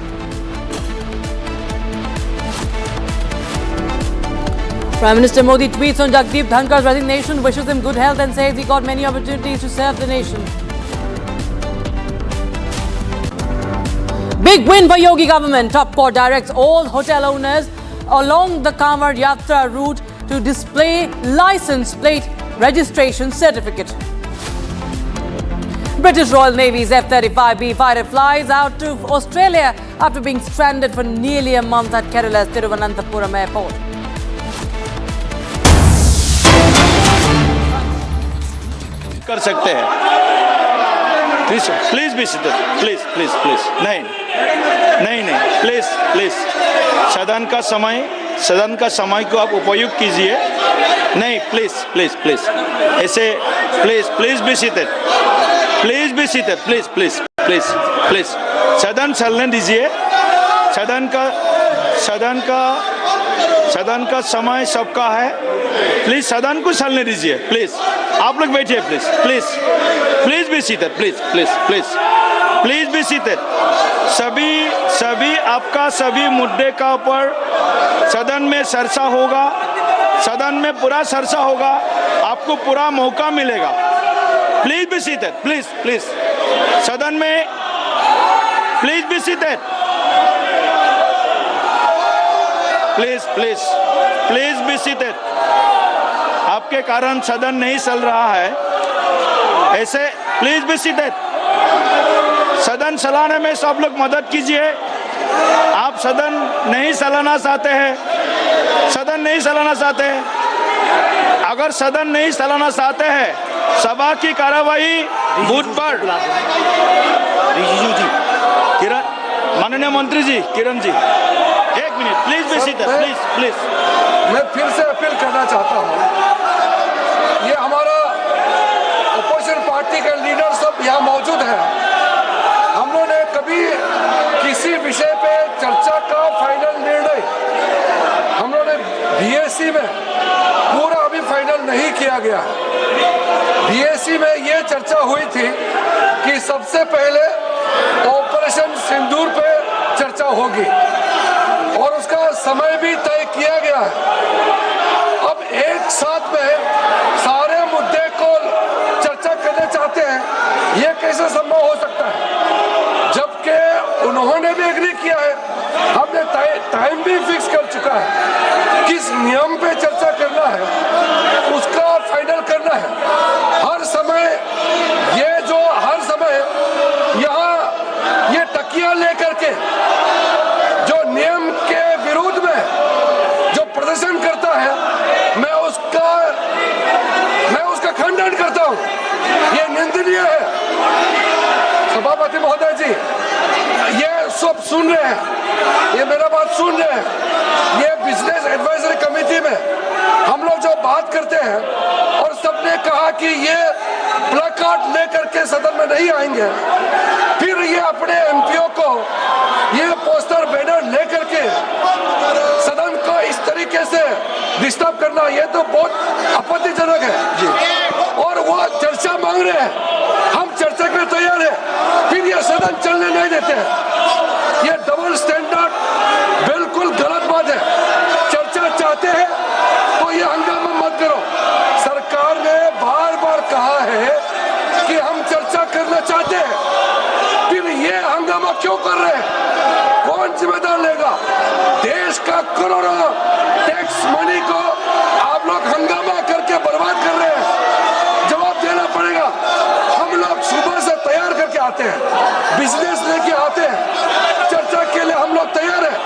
Prime Minister Modi tweets on Jagdeep Dhankhar's resignation, wishes him good health and says he got many opportunities to serve the nation. Big win for Yogi government. Top court directs all hotel owners along the Dhankhar Yatra route to display license plate registration certificate. British Royal Navy's F-35B fighter flies out to Australia after being stranded for nearly a month at Kerala's Thiruvananthapuram airport.
कर सकते हैं please be seated please please please नहीं please सदन का समय को आप उपयोग कीजिए नहीं, प्लीज प्लीज प्लीज ऐसे please be seated, please be seated, please please please please. सदन चलने दीजिए। सदन का समय सबका है। प्लीज सदन को चलने दीजिए। प्लीज आप लोग बैठिए। Please please please be seated, please please please please be seated. सभी आपका सभी मुद्दे का ऊपर सदन में चर्चा होगा। सदन में पूरा चर्चा होगा, आपको पूरा मौका मिलेगा। Please be seated, please please. सदन में please be seated, please please please be seated. आपके कारण सदन नहीं चल रहा है, ऐसे प्लीज बी सीटेड। सदन चलाने में सब लोग मदद कीजिए। आप सदन नहीं चलाना चाहते हैं, सदन नहीं चलाना चाहते हैं। अगर सदन नहीं चलाना चाहते हैं, सभा की कार्यवाही बुधवार। रिजिजू जी, किरण, माननीय मंत्री जी, किरण जी, एक minute, please be seated, please please.
मैं फिर से अपील करना चाहता हूँ, ये हमारा अपोजिशन पार्टी के लीडर सब यहाँ मौजूद हैं। हम लोगों ने कभी किसी विषय पे चर्चा का फाइनल निर्णय हम लोगों ने बीएससी में पूरा अभी फाइनल नहीं किया गया। बीएससी में ये चर्चा हुई थी कि सबसे पहले ऑपरेशन सिंदूर पे चर्चा होगी और उसका समय भी तय किया गया है। अब एक साथ में सारे मुद्दे को चर्चा करना चाहते हैं, ये कैसे संभव हो सकता है? जबकि उन्होंने भी एग्री किया है, हमने टाइम भी फिक्स कर चुका है, किस नियम पे चर्चा करना है उसका फाइनल करना है। हर समय यहाँ ये तकिया लेकर के जो नियम के विरोध में जो प्रदर्शन करता है, मैं उसका खंडन करता हूँ। ये निंदनीय है। सभापति महोदय जी, ये सब सुन रहे हैं, ये मेरा बात सुन रहे हैं। ये बिजनेस एडवाइजरी कमेटी में हम लोग जो बात करते हैं और सबने कहा कि ये प्लकार्ड लेकर के सदन में नहीं आएंगे, फिर ये अपने एमपीओ को ये पोस्टर बैनर लेकर के सदन को इस तरीके से डिस्टर्ब करना, ये तो बहुत आपत्तिजनक है। और वो चर्चा मांग रहे हैं, हम चर्चा के लिए तैयार है, फिर ये सदन चलने नहीं देते हैं। ये डबल स्टैंडर्ड बिल्कुल गलत बात है। चर्चा चाहते हैं तो ये हंगामा मत करो। सरकार ने बार बार कहा है कि हम चर्चा करना चाहते हैं, फिर ये हंगामा क्यों कर रहे हैं? कौन जिम्मेदार लेगा? देश का करोड़ों टैक्स मनी को आप लोग हंगामा करके बर्बाद कर रहे हैं, जवाब देना पड़ेगा। हम लोग सुबह से तैयार करके आते हैं, बिजनेस लेके आते हैं, चर्चा के लिए हम लोग तैयार हैं।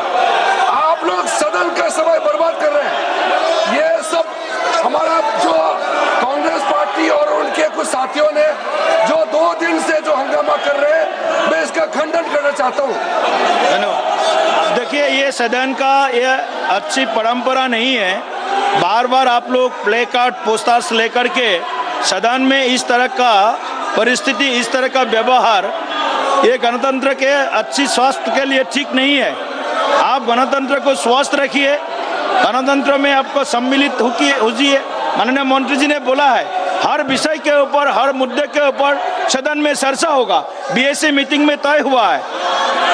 आप लोग सदन का समय बर्बाद कर रहे हैं। ये सब हमारा जो कांग्रेस पार्टी और उनके कुछ साथियों ने जो 2 दिन से जो हंगामा कर रहे हैं, मैं इसका खंडन करना चाहता हूँ।
धन्यवाद। देखिए, ये सदन का ये अच्छी परंपरा नहीं है। बार बार आप लोग प्ले कार्ड पोस्टर्स लेकर के सदन में इस तरह का परिस्थिति, इस तरह का व्यवहार, ये गणतंत्र के अच्छी स्वास्थ्य के लिए ठीक नहीं है। आप गणतंत्र को स्वस्थ रखिए, गणतंत्र में आपको सम्मिलित होइए। माननीय मंत्री जी ने बोला है, हर विषय के ऊपर, हर मुद्दे के ऊपर सदन में चर्चा होगा। बीएससी मीटिंग में तय हुआ है।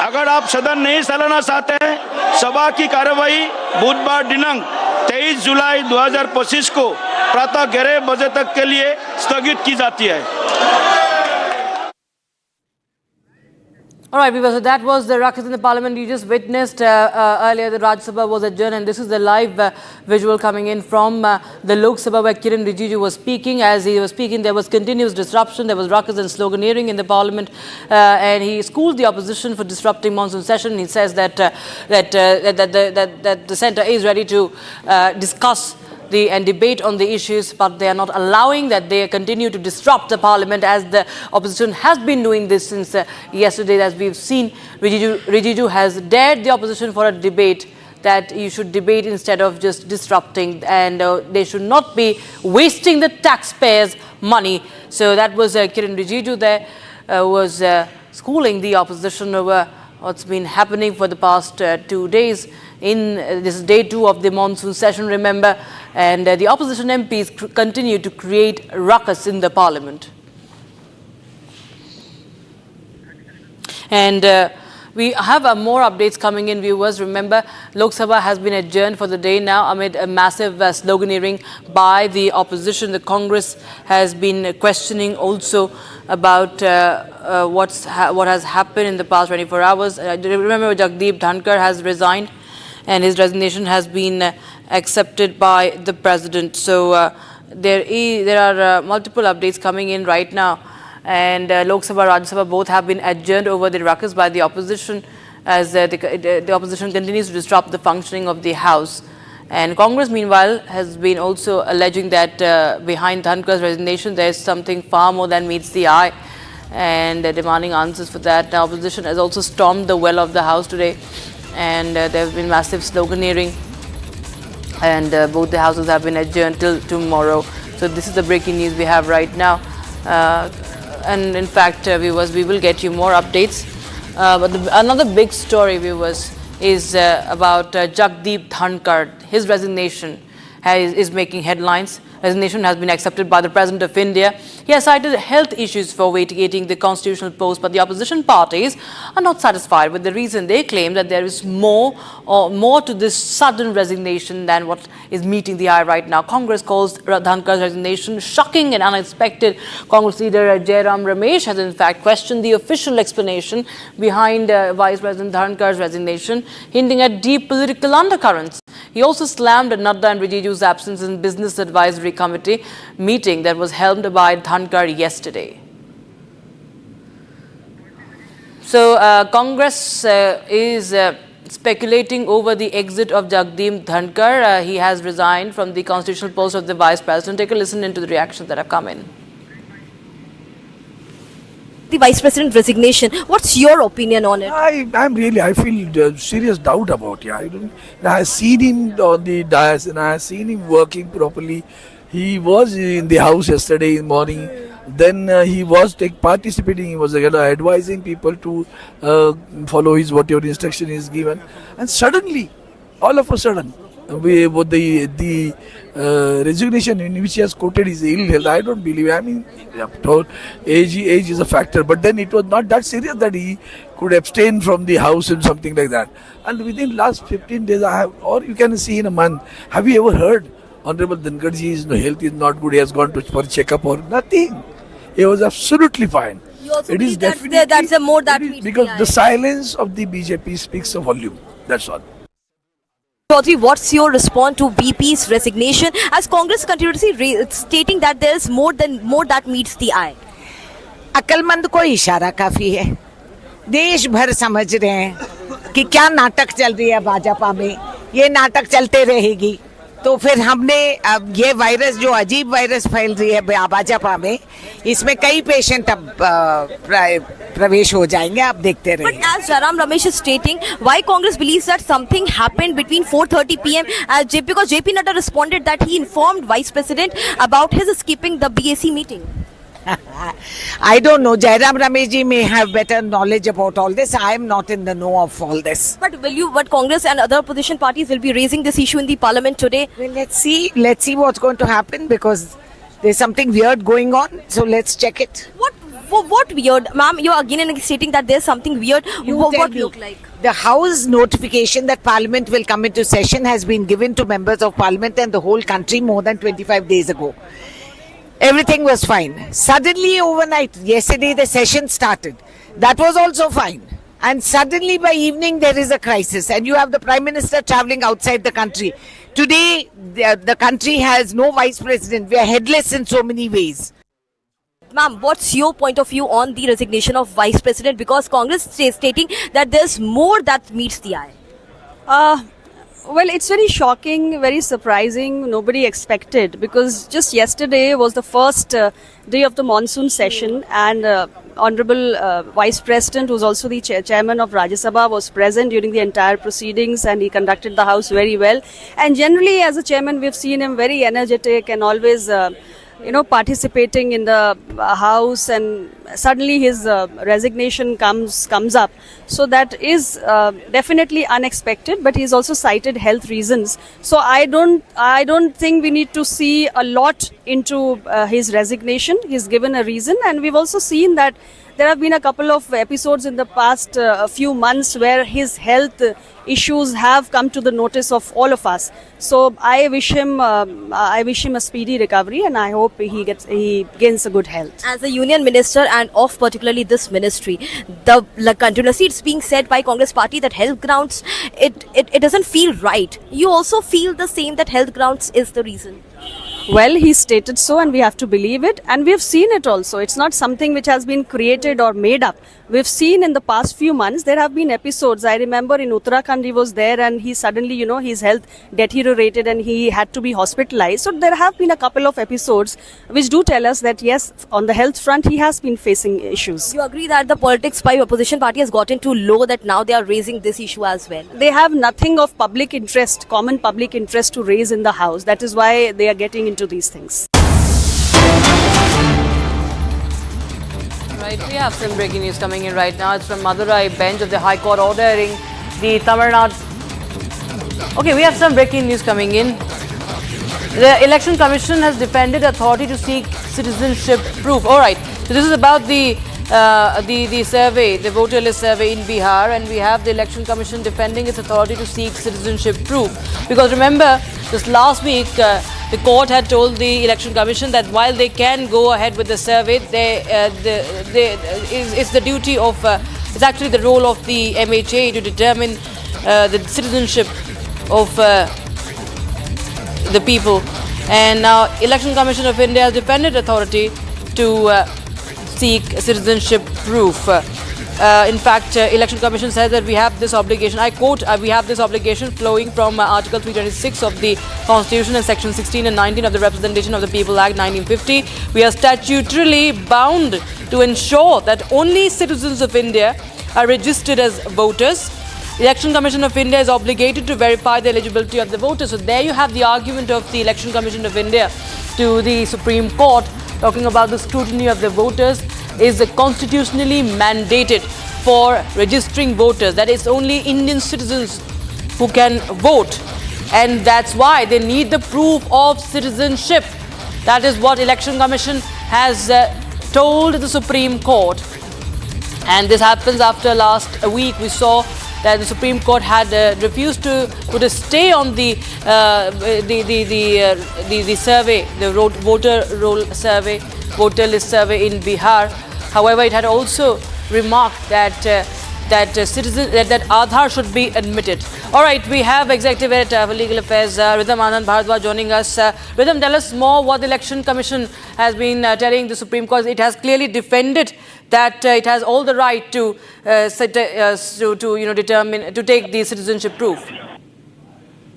अगर आप सदन नहीं चलाना चाहते हैं, सभा की कार्यवाही बुधवार दिनांक 23 जुलाई 2025 को प्रातः 11 बजे तक के लिए स्थगित की जाती है।
All right, people, so that was the ruckus in the parliament. You just witnessed earlier the Rajya Sabha was adjourned, and this is the live visual coming in from the Lok Sabha where Kiren Rijiju was speaking. As he was speaking, there was continuous disruption, there was ruckus and sloganeering in the parliament, and he schooled the opposition for disrupting monsoon session. He says that the centre is ready to discuss and debate on the issues, but they are not allowing that. They continue to disrupt the parliament, as the opposition has been doing this since yesterday. As we've seen, Rijiju has dared the opposition for a debate that you should debate instead of just disrupting, and they should not be wasting the taxpayers' money. So that was Kiran Rijiju there, was schooling the opposition over what's been happening for the past 2 days. In this is day 2 of the monsoon session, remember, and the opposition MPs continue to create ruckus in the parliament. And we have more updates coming in, viewers. Remember, Lok Sabha has been adjourned for the day now amid a massive sloganeering by the opposition. The Congress has been questioning also about what has happened in the past 24 hours. Remember, Jagdeep Dhankhar has resigned, and his resignation has been accepted by the president. So there are multiple updates coming in right now. And Lok Sabha, Rajya Sabha both have been adjourned over the ruckus by the opposition, as the opposition continues to disrupt the functioning of the House. And Congress, meanwhile, has been also alleging that behind Dhankhar's resignation, there is something far more than meets the eye, and demanding answers for that. The opposition has also stormed the well of the House today, and there have been massive sloganeering, and both the houses have been adjourned till tomorrow. So this is the breaking news we have right now. And in fact, viewers, we will get you more updates. But another big story, viewers, is about Jagdeep Dhankhar. His resignation is making headlines. Resignation has been accepted by the President of India. He has cited health issues for vacating the constitutional post, but the opposition parties are not satisfied with the reason. They claim that there is more to this sudden resignation than what is meeting the eye right now. Congress calls Dhankhar's resignation shocking and unexpected. Congress leader Jairam Ramesh has in fact questioned the official explanation behind Vice President Dhankhar's resignation, hinting at deep political undercurrents. He also slammed Nadda and Rijiju's absence in Business Advisory Committee meeting that was held by Dhankhar yesterday. So Congress is speculating over the exit of Jagdeep Dhankhar. He has resigned from the constitutional post of the Vice President. Take a listen into the reactions that have come in.
The Vice President resignation. What's your opinion on it?
I feel serious doubt about it. I have seen him on the dais and I have seen him working properly. He was in the House yesterday in the morning. Then he was participating. He was advising people to follow whatever instruction is given. And suddenly, all of a sudden, the resignation in which he has quoted his ill health, I don't believe. I mean, age is a factor, but then it was not that serious that he could abstain from the House and something like that. And within last 15 days, or you can see in a month, have you ever heard Honorable Dhankharji's health is not good, he has gone for checkup or nothing? He was absolutely fine.
You also believe that's a more that meets
because the silence of the BJP speaks a volume. That's all.
Chaudhary, what's your response to VP's resignation as Congress continuously stating that there is more that meets the eye?
अक्लमंद को इशारा काफी है. देश भर समझ रहे हैं कि क्या नाटक चल रही है भाजपा में. ये नाटक चलते रहेगी. तो फिर हमने अब ये वायरस जो अजीब वायरस फैल रही है भाजपा में, इसमें कई पेशेंट अब प्रवेश हो जाएंगे. आप देखते रहिए.
But as Jairam Ramesh is stating, why Congress believes that something happened between 4:30 p.m. Because JP Nadda responded that he informed Vice President about his skipping the BAC meeting.
I don't know. Jairam Ramesh ji may have better knowledge about all this. I am not in the know of all this.
But Congress and other opposition parties will be raising this issue in the parliament today?
Well, let's see what's going to happen, because there's something weird going on. So let's check it.
What weird? Ma'am, you're again stating that there's something weird. What look like?
The House notification that Parliament will come into session has been given to members of Parliament and the whole country more than 25 days ago. Everything was fine. Suddenly overnight, yesterday the session started. That was also fine. And suddenly by evening there is a crisis and you have the Prime Minister travelling outside the country. Today the country has no Vice President. We are headless in so many ways.
Ma'am, what's your point of view on the resignation of Vice President? Because Congress is stating that there's more that meets the eye.
Well, it's very shocking, very surprising. Nobody expected, because just yesterday was the first day of the monsoon session, and Honorable Vice President, who was also the chairman of Rajya Sabha, was present during the entire proceedings, and he conducted the House very well. And generally, as a chairman, we've seen him very energetic and always participating in the House, and suddenly his resignation comes up. So that is definitely unexpected, but he's also cited health reasons. So I don't think we need to see a lot into his resignation. He's given a reason, and we've also seen that there have been a couple of episodes in the past few months where his health issues have come to the notice of all of us. So I wish him a speedy recovery, and I hope he gains a good health.
As a union minister and of particularly this ministry, continuously it's being said by Congress party that health grounds, it doesn't feel right. You also feel the same, that health grounds is the reason?
Well, he stated so, and we have to believe it, and we have seen it also. It's not something which has been created or made up. We've seen in the past few months there have been episodes. I remember in Uttarakhand he was there, and he suddenly, his health deteriorated and he had to be hospitalized. So there have been a couple of episodes which do tell us that yes, on the health front he has been facing issues.
You agree that the politics by opposition party has gotten too low, that now they are raising this issue as well?
They have nothing of public interest, common public interest to raise in the House. That is why they are getting into these things.
Right, we have some breaking news coming in right now. It's from Madurai bench of the High Court ordering the Tamil Nadu. Okay, we have some breaking news coming in. The Election Commission has defended authority to seek citizenship proof. All right, so this is about the survey, the voter list survey in Bihar, and we have the Election Commission defending its authority to seek citizenship proof. Because remember, just last week, the court had told the Election Commission that while they can go ahead with the survey, it's the duty of, it's actually the role of the MHA to determine the citizenship of the people. And now, Election Commission of India has defended authority to seek citizenship proof. In fact, Election Commission says that we have this obligation, I quote, we have this obligation flowing from Article 326 of the Constitution and Section 16 and 19 of the Representation of the People Act 1950. We are statutorily bound to ensure that only citizens of India are registered as voters. Election Commission of India is obligated to verify the eligibility of the voters. So there you have the argument of the Election Commission of India to the Supreme Court, talking about the scrutiny of the voters is constitutionally mandated for registering voters. That is only Indian citizens who can vote, and that's why they need the proof of citizenship. That is what Election Commission has told the Supreme Court. And this happens after last week we saw that the Supreme Court had refused to put a stay on the survey, the voter list survey in Bihar. However, it had also remarked that that Aadhaar should be admitted. All right, we have Executive Editor for Legal Affairs, Rhythm Anand Bharadwaj, joining us. Rhythm, tell us more what the Election Commission has been telling the Supreme Court. It has clearly defended that it has all the right to determine, to take the citizenship proof.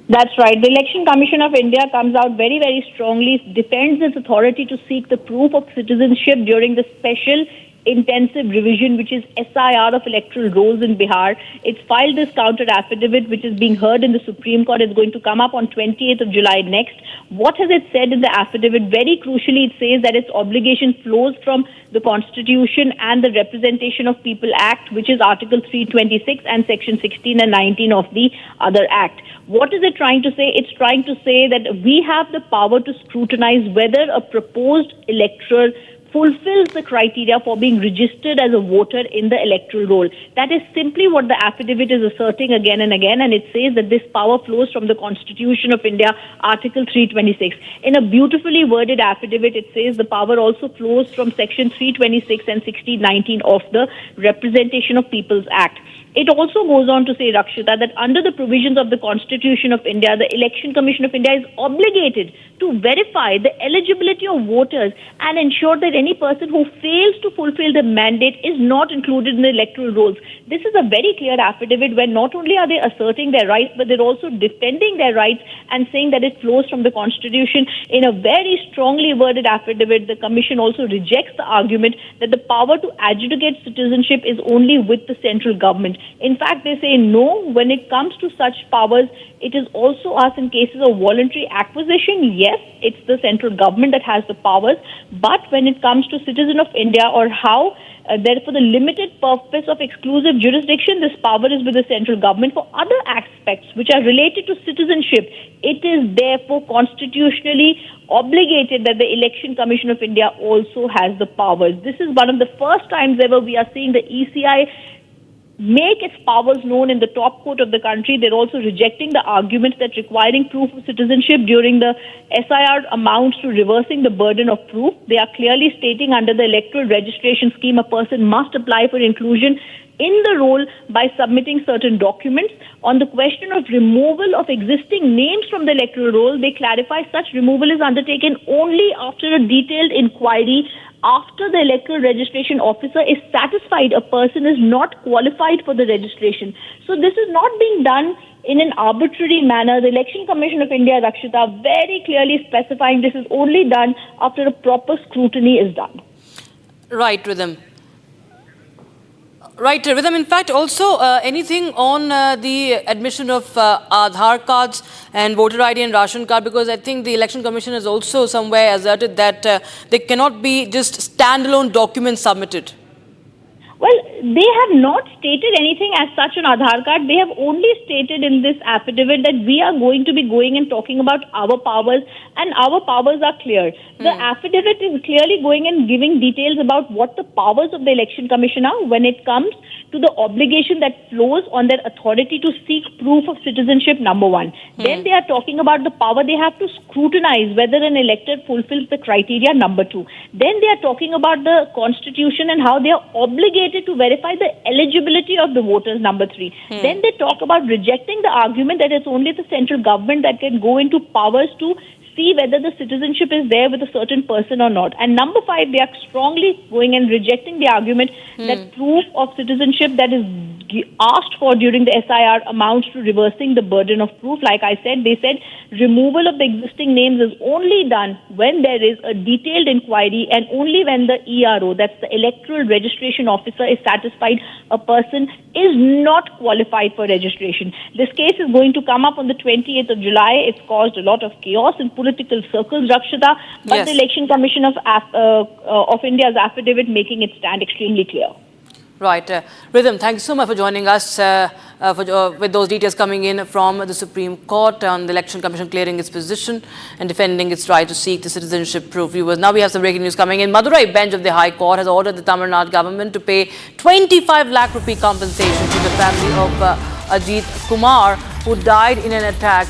That's right. The Election Commission of India comes out very, very strongly, defends its authority to seek the proof of citizenship during the special intensive revision, which is SIR of electoral rolls in Bihar. It's filed this counter affidavit, which is being heard in the Supreme Court. It's going to come up on 28th of July next. What has it said in the affidavit? Very crucially, it says that its obligation flows from the Constitution and the Representation of People Act, which is Article 326 and Section 16 and 19 of the other Act. What is it trying to say? It's trying to say that we have the power to scrutinize whether a proposed electoral fulfills the criteria for being registered as a voter in the electoral roll. That is simply what the affidavit is asserting again and again, and it says that this power flows from the Constitution of India, Article 326. In a beautifully worded affidavit, it says the power also flows from Section 326 and 1619 of the Representation of People's Act. It also goes on to say, Rakshita, that under the provisions of the Constitution of India, the Election Commission of India is obligated to to verify the eligibility of voters and ensure that any person who fails to fulfill the mandate is not included in the electoral rolls. This is a very clear affidavit where not only are they asserting their rights, but they're also defending their rights and saying that it flows from the Constitution. In a very strongly worded affidavit, the Commission also rejects the argument that the power to adjudicate citizenship is only with the central government. In fact, they say no, when it comes to such powers, it is also us in cases of voluntary acquisition. Yes, it's the central government that has the powers, but when it comes to citizen of India or how, therefore, the limited purpose of exclusive jurisdiction, this power is with the central government. For other aspects which are related to citizenship, it is therefore constitutionally obligated that the Election Commission of India also has the powers. This is one of the first times ever we are seeing the ECI make its powers known in the top court of the country. They're also rejecting the argument that requiring proof of citizenship during the SIR amounts to reversing the burden of proof. They are clearly stating under the electoral registration scheme, a person must apply for inclusion in the roll by submitting certain documents. On the question of removal of existing names from the electoral roll, they clarify such removal is undertaken only after a detailed inquiry, after the electoral registration officer is satisfied a person is not qualified for the registration. So this is not being done in an arbitrary manner. The Election Commission of India, Rakshita, very clearly specifying this is only done after a proper scrutiny is done.
Right, Rhythm. Right, Rhythm. In fact, also anything on the admission of Aadhaar cards and voter ID and ration card, because I think the Election Commission has also somewhere asserted that they cannot be just standalone documents submitted.
Well, they have not stated anything as such on Aadhaar card. They have only stated in this affidavit that we are going to be going and talking about our powers, and our powers are clear. The affidavit is clearly going and giving details about what the powers of the Election Commission are when it comes to the obligation that flows on their authority to seek proof of citizenship, number one. Then they are talking about the power they have to scrutinize whether an elected fulfills the criteria, number two. Then they are talking about the Constitution and how they are obligated to verify the eligibility of the voters, number three. Then they talk about rejecting the argument that it's only the central government that can go into powers to see whether the citizenship is there with a certain person or not. And number five, they are strongly going and rejecting the argument that proof of citizenship that is asked for during the SIR amounts to reversing the burden of proof. Like I said, they said removal of the existing names is only done when there is a detailed inquiry and only when the ERO, that's the Electoral Registration Officer, is satisfied a person is not qualified for registration. This case is going to come up on the 28th of July. It's caused a lot of chaos in political circles, Rakshita, but the Election Commission of India's affidavit making it stand extremely clear.
Right. Rhythm, thank you so much for joining us with those details coming in from the Supreme Court on the Election Commission clearing its position and defending its right to seek the citizenship proof. Viewers, now we have some breaking news coming in. Madurai bench of the High Court has ordered the Tamil Nadu government to pay 25 lakh rupee compensation to the family of Ajit Kumar, who died in an attack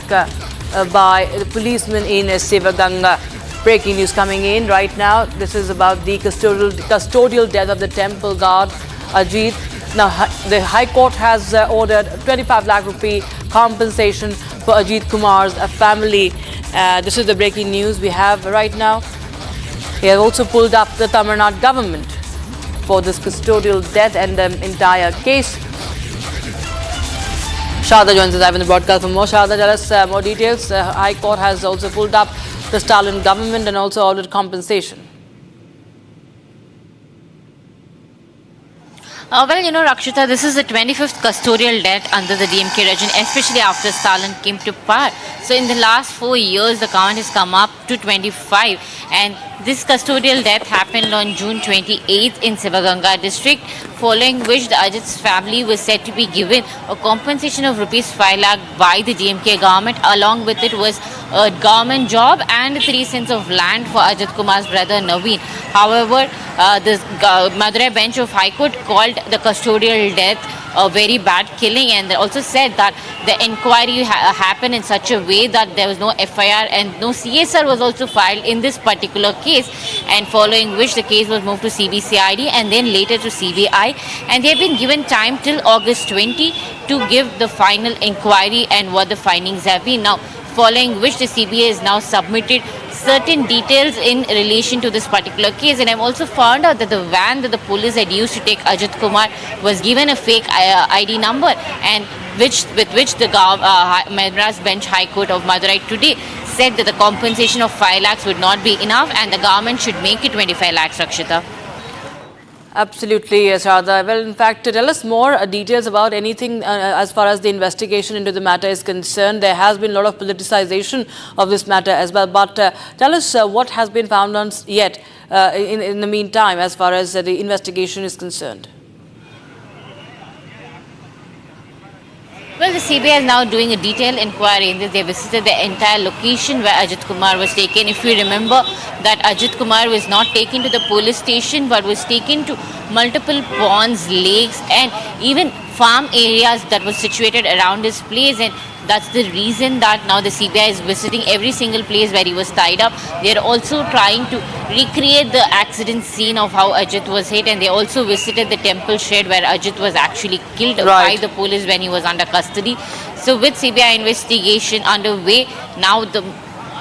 by the policemen in Sivaganga. Breaking news coming in right now. This is about the custodial death of the temple guard Ajit. Now, the High Court has ordered 25 lakh rupee compensation for Ajit Kumar's family. This is the breaking news we have right now. He has also pulled up the Tamil Nadu government for this custodial death and the entire case. Shada joins us live in the broadcast for more. Shada, tell us more details. High Court has also pulled up the Stalin government and also ordered compensation.
Well, you know, Rakshita, this is the 25th custodial death under the DMK regime, especially after Stalin came to power. So in the last 4 years, the count has come up to 25. And this custodial death happened on June 28th in Sivaganga district, following which the Ajit's family was said to be given a compensation of rupees 5 lakh by the DMK government. Along with it was a government job and 3 cents of land for Ajit Kumar's brother Naveen. However, the Madurai bench of High Court called the custodial death a very bad killing, and they also said that the inquiry happened in such a way that there was no FIR and no CSR was also filed in this particular case, and following which the case was moved to CBCID and then later to CBI, and they have been given time till August 20 to give the final inquiry and what the findings have been. Now, following which the CBI has now submitted certain details in relation to this particular case. And I've also found out that the van that the police had used to take Ajit Kumar was given a fake ID number, and with which the Madras Bench High Court of Madurai today said that the compensation of 5 lakhs would not be enough and the government should make it 25 lakhs, Rakshita.
Absolutely, yes, Radha. Well, in fact, tell us more details about anything as far as the investigation into the matter is concerned. There has been a lot of politicization of this matter as well. But tell us what has been found on yet in the meantime as far as the investigation is concerned.
Well, the CBI is now doing a detailed inquiry in this. They visited the entire location where Ajit Kumar was taken. If you remember that Ajit Kumar was not taken to the police station but was taken to multiple ponds, lakes and even farm areas that was situated around his place, and that's the reason that now the CBI is visiting every single place where he was tied up. They are also trying to recreate the accident scene of how Ajit was hit, and they also visited the temple shed where Ajit was actually killed by the police when he was under custody. So with CBI investigation underway now,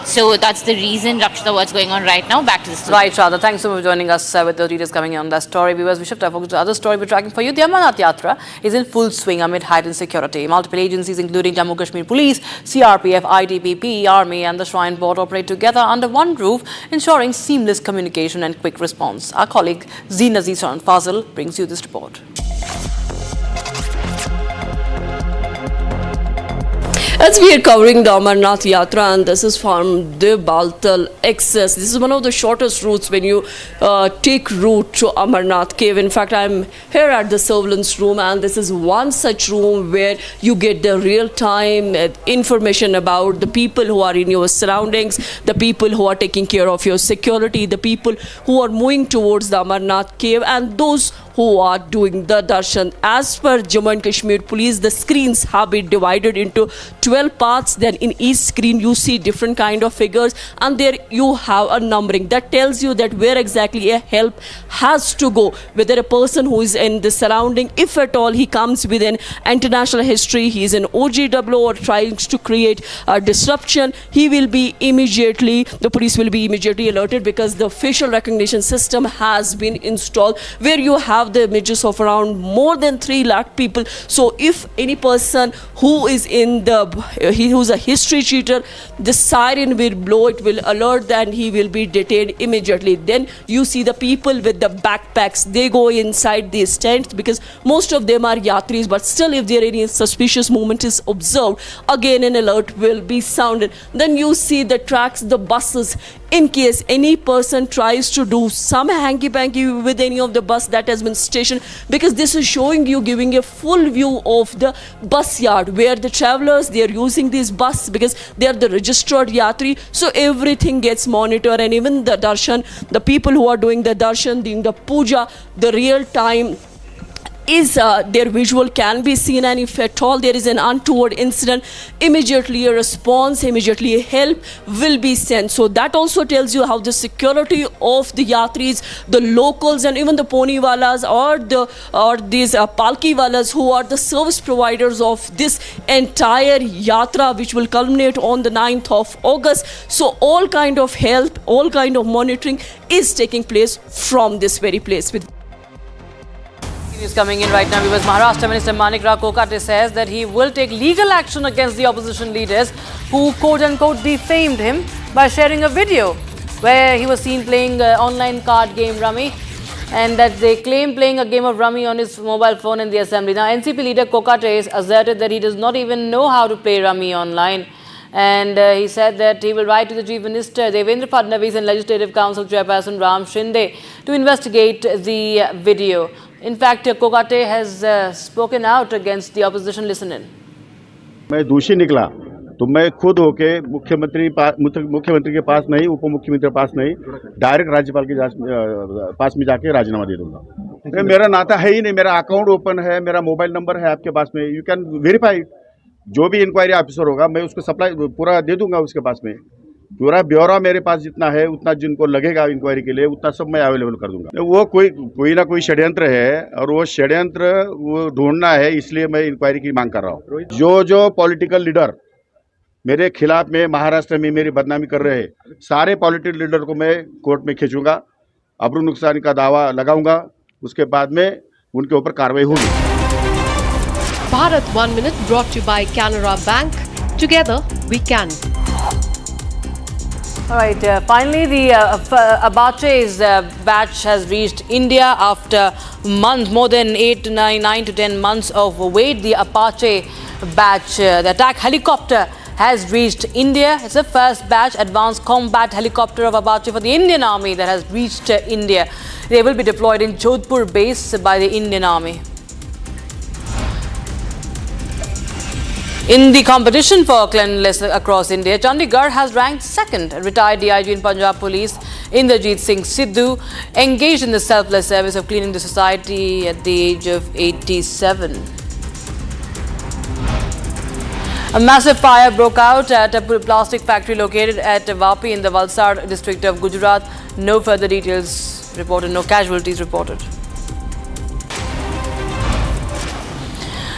so that's the reason, Rakshita, what's going on right now. Back to the studio.
Right, Radha. Thanks so much for joining us with the details coming in on that story. Viewers, we shift our focus to other story we're tracking for you. The Amarnath Yatra is in full swing amid heightened security. Multiple agencies, including Jammu Kashmir Police, CRPF, ITBP, Army and the Shrine Board operate together under one roof, ensuring seamless communication and quick response. Our colleague Zeen Aziz Fazil brings you this report.
As we are covering the Amarnath Yatra, and this is from the Baltal Excess. This is one of the shortest routes when you take route to Amarnath Cave. In fact, I'm here at the surveillance room, and this is one such room where you get the real-time information about the people who are in your surroundings, the people who are taking care of your security, the people who are moving towards the Amarnath Cave, and those who are doing the darshan. As per Jammu and Kashmir Police, the screens have been divided into 12 parts. Then in each screen you see different kind of figures, and there you have a numbering that tells you that where exactly a help has to go, whether a person who is in the surrounding, if at all he comes with an international history, he is an OGW or trying to create a disruption, he will be immediately, the police will be immediately alerted, because the facial recognition system has been installed where you have the images of around more than 3 lakh people. So if any person who is in the, who's a history cheater, the siren will blow, it will alert, and he will be detained immediately. Then you see the people with the backpacks, they go inside these tents, because most of them are yatris, but still if there any suspicious movement is observed, again an alert will be sounded. Then you see the tracks, the buses, in case any person tries to do some hanky-panky with any of the bus that has been stationed, because this is showing you, giving a full view of the bus yard where the travelers, they are using this bus because they are the registered yatri. So everything gets monitored, and even the darshan, the people who are doing the darshan, doing the puja, the real time is their visual can be seen, and if at all there is an untoward incident, immediately a response, immediately a help will be sent. So that also tells you how the security of the yatris, the locals, and even the poniwalas or these palkiwalas, who are the service providers of this entire yatra, which will culminate on the 9th of August. So all kind of help, all kind of monitoring is taking place from this very place. With
News coming in right now, because Maharashtra Minister Manik Rao Kokate says that he will take legal action against the opposition leaders who quote-unquote defamed him by sharing a video where he was seen playing online card game Rummy, and that they claim playing a game of Rummy on his mobile phone in the assembly. Now, NCP leader Kokate asserted that he does not even know how to play Rummy online. And he said that he will write to the Chief Minister Devendra Fadnavis and Legislative Council Chairperson Ram Shinde to investigate the video. In fact, Kokate has spoken out against the opposition. Listen in.
मैं दोषी निकला तो मैं खुद होके मुख्यमंत्री के पास नहीं, उप मुख्यमंत्री के पास नहीं, डायरेक्ट राज्यपाल के पास में जाके राजीनामा दे दूंगा। मेरा नाता है ही नहीं, मेरा अकाउंट ओपन है, मेरा मोबाइल नंबर है आपके पास में, यू कैन वेरीफाई। जो भी इंक्वायरी ऑफिसर होगा मैं उसको सप्लाई पूरा दे दूंगा उसके पास में, पूरा ब्यौरा मेरे पास जितना है, उतना जिनको लगेगा इंक्वायरी के लिए उतना सब मैं अवेलेबल कर दूंगा। वो कोई ना कोई षड्यंत्र है, और वो षड्यंत्र वो ढूंढना है, इसलिए मैं इंक्वायरी की मांग कर रहा हूँ। जो पॉलिटिकल लीडर मेरे खिलाफ में महाराष्ट्र में मेरी बदनामी कर रहे हैं सारे पॉलिटिकल लीडर को मैं कोर्ट में खींचूंगा, अब्रू नुकसान का दावा लगाऊंगा, उसके बाद में उनके ऊपर कार्रवाई होगी।
Bharat 1 Minute brought to you by Canara Bank. Together we can.
All right, finally the Apache's batch has reached India after months, more than 9 to 10 months of wait. The Apache batch, the attack helicopter, has reached India. It's the first batch advanced combat helicopter of Apache for the Indian Army that has reached India. They will be deployed in Jodhpur base by the Indian Army. In the competition for cleanliness across India, Chandigarh has ranked second. Retired DIG in Punjab Police Inderjeet Singh Sidhu engaged in the selfless service of cleaning the society at the age of 87. A massive fire broke out at a plastic factory located at Vapi in the Valsad district of Gujarat. No further details reported, no casualties reported.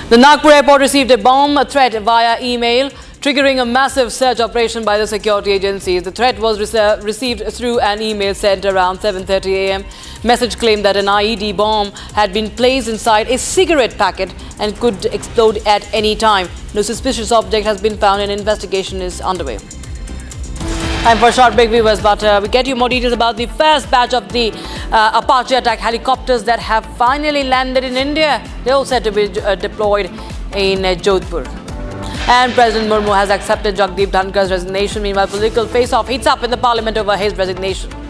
The Nagpur airport received a bomb threat via email, triggering a massive search operation by the security agencies. The threat was received through an email sent around 7:30 a.m. Message claimed that an IED bomb had been placed inside a cigarette packet and could explode at any time. No suspicious object has been found and investigation is underway. Time for a short break, viewers, but we get you more details about the first batch of the Apache attack helicopters that have finally landed in India. They're all set to be deployed in Jodhpur. And President Murmu has accepted Jagdeep Dhankhar's resignation. Meanwhile, political face-off heats up in the parliament over his resignation.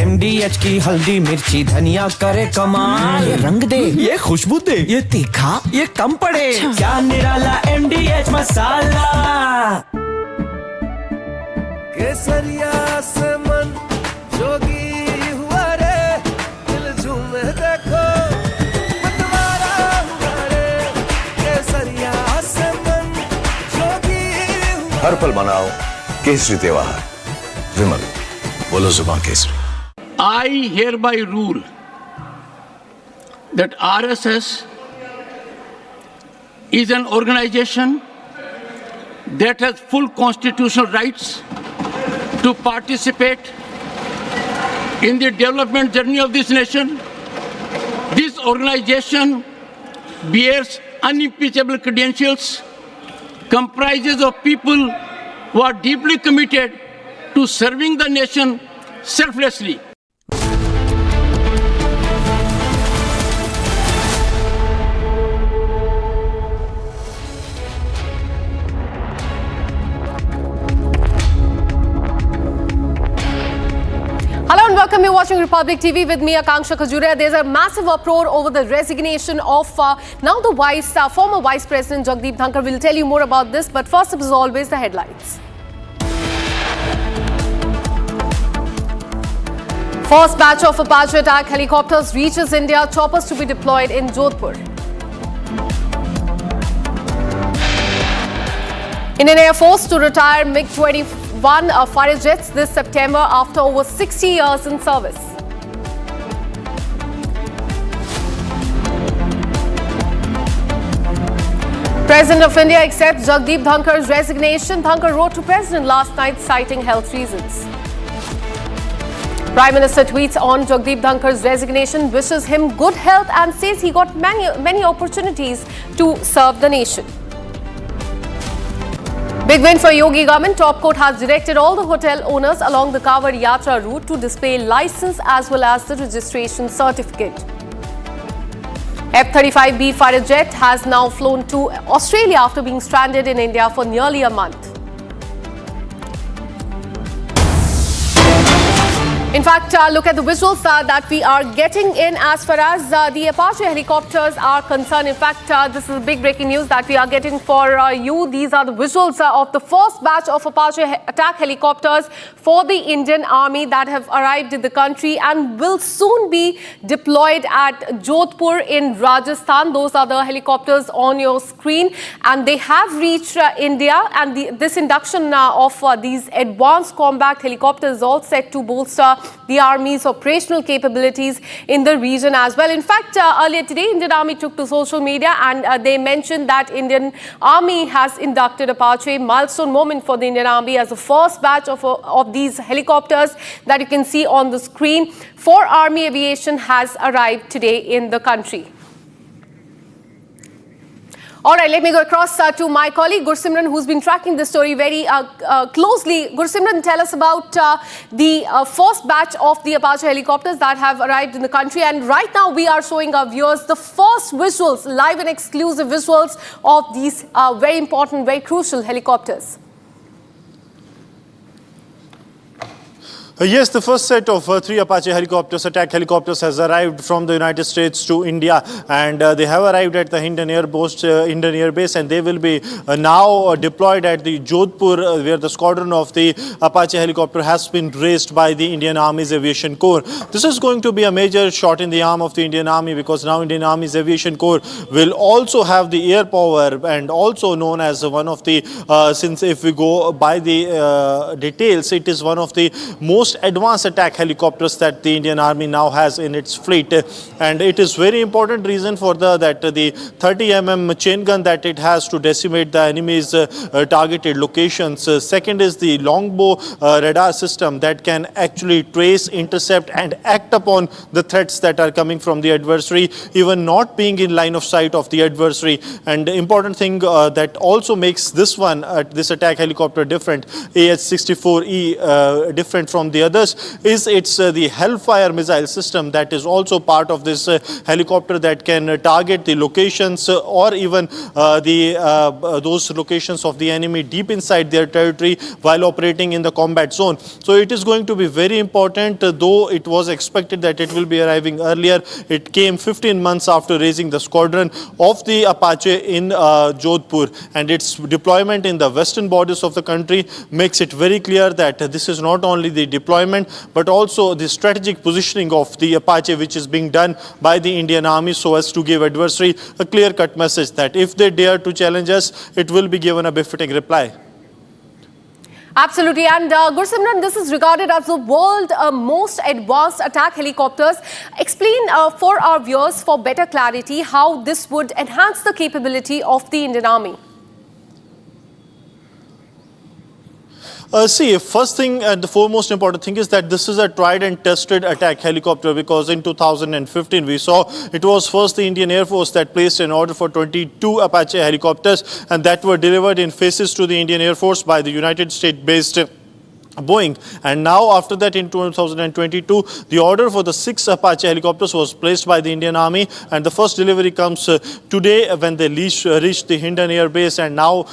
MDH की हल्दी मिर्ची धनिया करे कमाल, ये रंग दे, ये खुशबू दे, ये तीखा, ये कम पड़े, क्या निराला MDH मसाला।
केसरिया से मन जोगी हुआ रे, दिल झूमे देखो मतवारा हुआ रे, केसरिया से मन जोगी हुआ।
हर पल मनाओ केसरी त्योहार। विमल, बोलो जुबान Kesari.
I hereby rule that RSS is an organization that has full constitutional rights to participate in the development journey of this nation. This organization bears unimpeachable credentials, comprises of people who are deeply committed to serving the nation selflessly.
Hello and welcome. You're watching Republic TV with me, Akanksha Khajuria. There's a massive uproar over the resignation of now the former Vice President Jagdeep Dhankhar. We'll tell you more about this, but first, as always, the headlines. First batch of Apache attack helicopters reaches India, choppers to be deployed in Jodhpur. Indian Air Force to retire MiG-21 fighter jets this September after over 60 years in service. President of India accepts Jagdeep Dhankhar's resignation. Dhankhar wrote to President last night citing health reasons. Prime Minister tweets on Jagdeep Dhankhar's resignation, wishes him good health and says he got many opportunities to serve the nation. Big win for Yogi government. Top court has directed all the hotel owners along the Dhankhar Yatra route to display license as well as the registration certificate. F-35B fighter jet has now flown to Australia after being stranded in India for nearly a month. In fact, look at the visuals that we are getting in as far as the Apache helicopters are concerned. In fact, this is big breaking news that we are getting for you. These are the visuals of the first batch of Apache attack helicopters for the Indian Army that have arrived in the country and will soon be deployed at Jodhpur in Rajasthan. Those are the helicopters on your screen, and they have reached India. And this induction of these advanced combat helicopters is all set to bolster the Army's operational capabilities in the region as well. In fact, earlier today, Indian Army took to social media and they mentioned that Indian Army has inducted Apache, milestone moment for the Indian Army, as the first batch of these helicopters that you can see on the screen for Army aviation has arrived today in the country. All right, let me go across to my colleague Gursimran, who's been tracking this story very closely. Gursimran, tell us about the first batch of the Apache helicopters that have arrived in the country. And right now we are showing our viewers the first visuals, live and exclusive visuals of these very important, very crucial helicopters.
Yes, the first set of 3 Apache helicopters, attack helicopters, has arrived from the United States to India, and they have arrived at the Indian Air Base, and they will be now deployed at the Jodhpur, where the squadron of the Apache helicopter has been raised by the Indian Army's Aviation Corps. This is going to be a major shot in the arm of the Indian Army, because now Indian Army's Aviation Corps will also have the air power, and also known as one of the, since if we go by the details, it is one of the most advanced attack helicopters that the Indian Army now has in its fleet, and it is very important reason for the 30 mm chain gun that it has to decimate the enemy's targeted locations. Second is the longbow radar system that can actually trace, intercept and act upon the threats that are coming from the adversary, even not being in line of sight of the adversary. And the important thing that also makes this one, this attack helicopter different, AH-64E different from the others, is it's the Hellfire missile system that is also part of this helicopter that can target the locations or even those locations of the enemy deep inside their territory while operating in the combat zone. So it is going to be very important, though it was expected that it will be arriving earlier. It came 15 months after raising the squadron of the Apache in Jodhpur, and its deployment in the western borders of the country makes it very clear that this is not only the deployment but also the strategic positioning of the Apache, which is being done by the Indian Army so as to give adversary a clear-cut message that if they dare to challenge us, it will be given a befitting reply.
Absolutely. And Gursimran, this is regarded as the world's most advanced attack helicopters. Explain for our viewers, for better clarity, how this would enhance the capability of the Indian Army.
See, first thing and the foremost important thing is that this is a tried and tested attack helicopter, because in 2015 we saw it was first the Indian Air Force that placed an order for 22 Apache helicopters, and that were delivered in phases to the Indian Air Force by the United States-based Boeing. And now after that in 2022 the order for the 6 Apache helicopters was placed by the Indian Army, and the first delivery comes today when they reach the Hindon Air Base, and now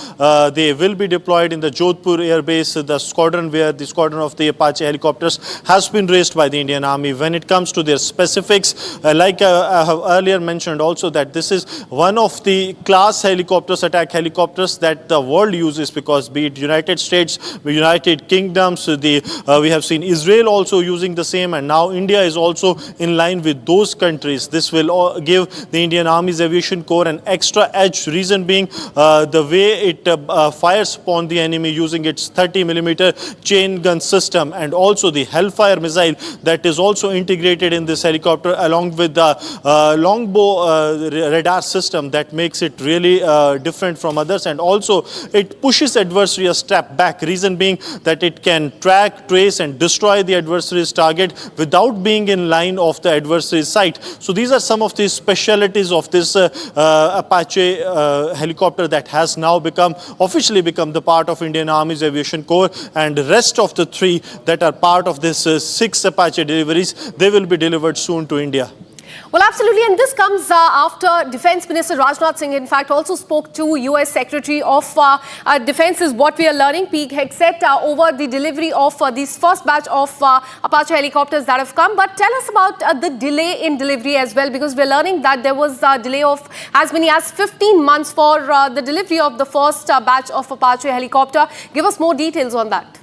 they will be deployed in the Jodhpur Air Base, the squadron where the squadron of the Apache helicopters has been raised by the Indian Army. When it comes to their specifics, like I have earlier mentioned also, that this is one of the class helicopters, attack helicopters, that the world uses, because be it United States, United Kingdom, we have seen Israel also using the same, and now India is also in line with those countries. This will give the Indian Army's Aviation Corps an extra edge, reason being the way it fires upon the enemy using its 30mm chain gun system, and also the Hellfire missile that is also integrated in this helicopter, along with the longbow radar system that makes it really different from others, and also it pushes adversary a step back, reason being that it can track, trace and destroy the adversary's target without being in line of the adversary's sight. So these are some of the specialities of this Apache helicopter that has now officially become the part of Indian Army's Aviation Corps, and the rest of the 3 that are part of this 6 Apache deliveries, they will be delivered soon to India.
Well, absolutely. And this comes after Defense Minister Rajnath Singh, in fact, also spoke to US Secretary of Defense, is what we are learning, Peak Hexet, over the delivery of this first batch of Apache helicopters that have come. But tell us about the delay in delivery as well, because we're learning that there was a delay of as many as 15 months for the delivery of the first batch of Apache helicopter. Give us more details on that.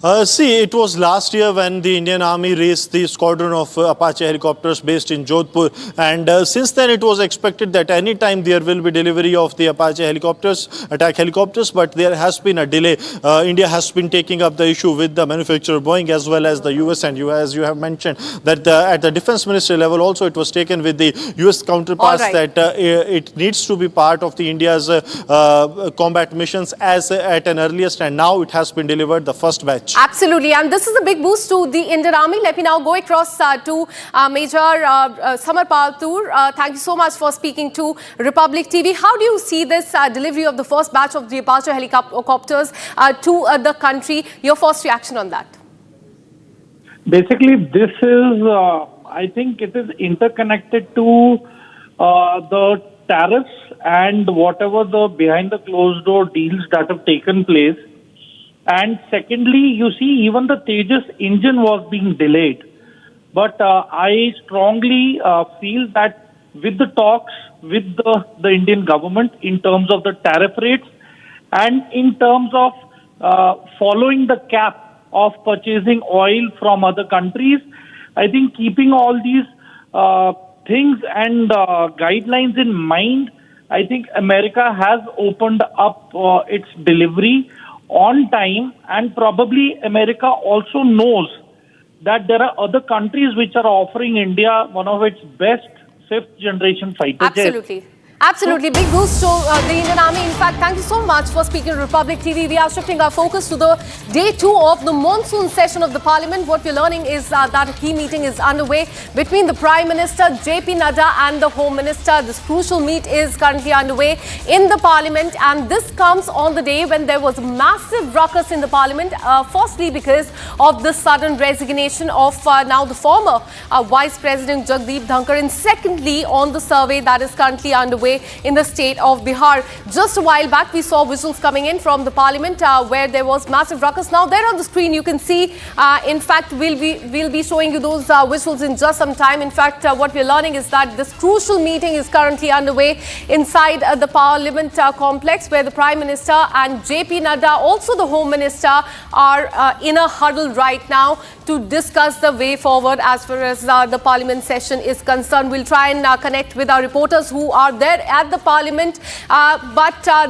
See, it was last year when the Indian Army raised the squadron of Apache helicopters based in Jodhpur, and since then it was expected that any time there will be delivery of the Apache helicopters, attack helicopters, but there has been a delay. India has been taking up the issue with the manufacturer Boeing as well as the US, and as you have mentioned that at the defense ministry level also it was taken with the US counterparts that it needs to be part of the India's combat missions as at an earliest, and now it has been delivered, the first batch.
Absolutely, and this is a big boost to the Indian Army. Let me now go across to Major Samar Paltur. Thank you so much for speaking to Republic TV. How do you see this delivery of the first batch of the Apache helicopters to the country? Your first reaction on that?
Basically, this is, I think it is interconnected to the tariffs and whatever the behind the closed door deals that have taken place. And secondly, you see, even the Tejas engine was being delayed. But I strongly feel that with the talks with the Indian government in terms of the tariff rates and in terms of following the cap of purchasing oil from other countries, I think keeping all these things and guidelines in mind, I think America has opened up its delivery on time, and probably America also knows that there are other countries which are offering India one of its best fifth generation fighter jets.
Absolutely. Absolutely. Big boost to the Indian Army. In fact, thank you so much for speaking to Republic TV. We are shifting our focus to the day 2 of the monsoon session of the Parliament. What we're learning is that a key meeting is underway between the Prime Minister, JP Nadda, and the Home Minister. This crucial meet is currently underway in the Parliament, and this comes on the day when there was massive ruckus in the Parliament. Firstly, because of the sudden resignation of now the former Vice President Jagdeep Dhankhar, and secondly, on the survey that is currently underway in the state of Bihar. Just a while back, we saw visuals coming in from the Parliament where there was massive ruckus. Now, there on the screen, you can see, in fact, we'll be showing you those visuals in just some time. In fact, what we're learning is that this crucial meeting is currently underway inside the Parliament complex, where the Prime Minister and JP Nadda, also the Home Minister, are in a huddle right now to discuss the way forward as far as the Parliament session is concerned. We'll try and connect with our reporters who are there at the Parliament.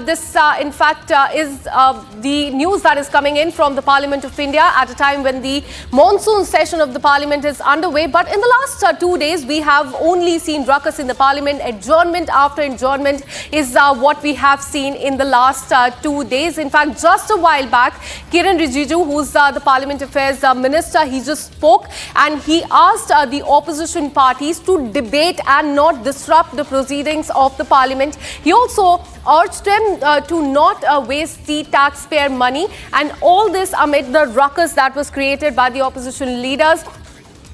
This, in fact, is the news that is coming in from the Parliament of India at a time when the monsoon session of the Parliament is underway. But in the last 2 days, we have only seen ruckus in the Parliament. Adjournment after adjournment is what we have seen in the last 2 days. In fact, just a while back, Kiren Rijiju, who's the Parliament Affairs Minister, he just spoke and he asked the opposition parties to debate and not disrupt the proceedings of the Parliament. He also urged them to not waste the taxpayer money, and all this amid the ruckus that was created by the opposition leaders.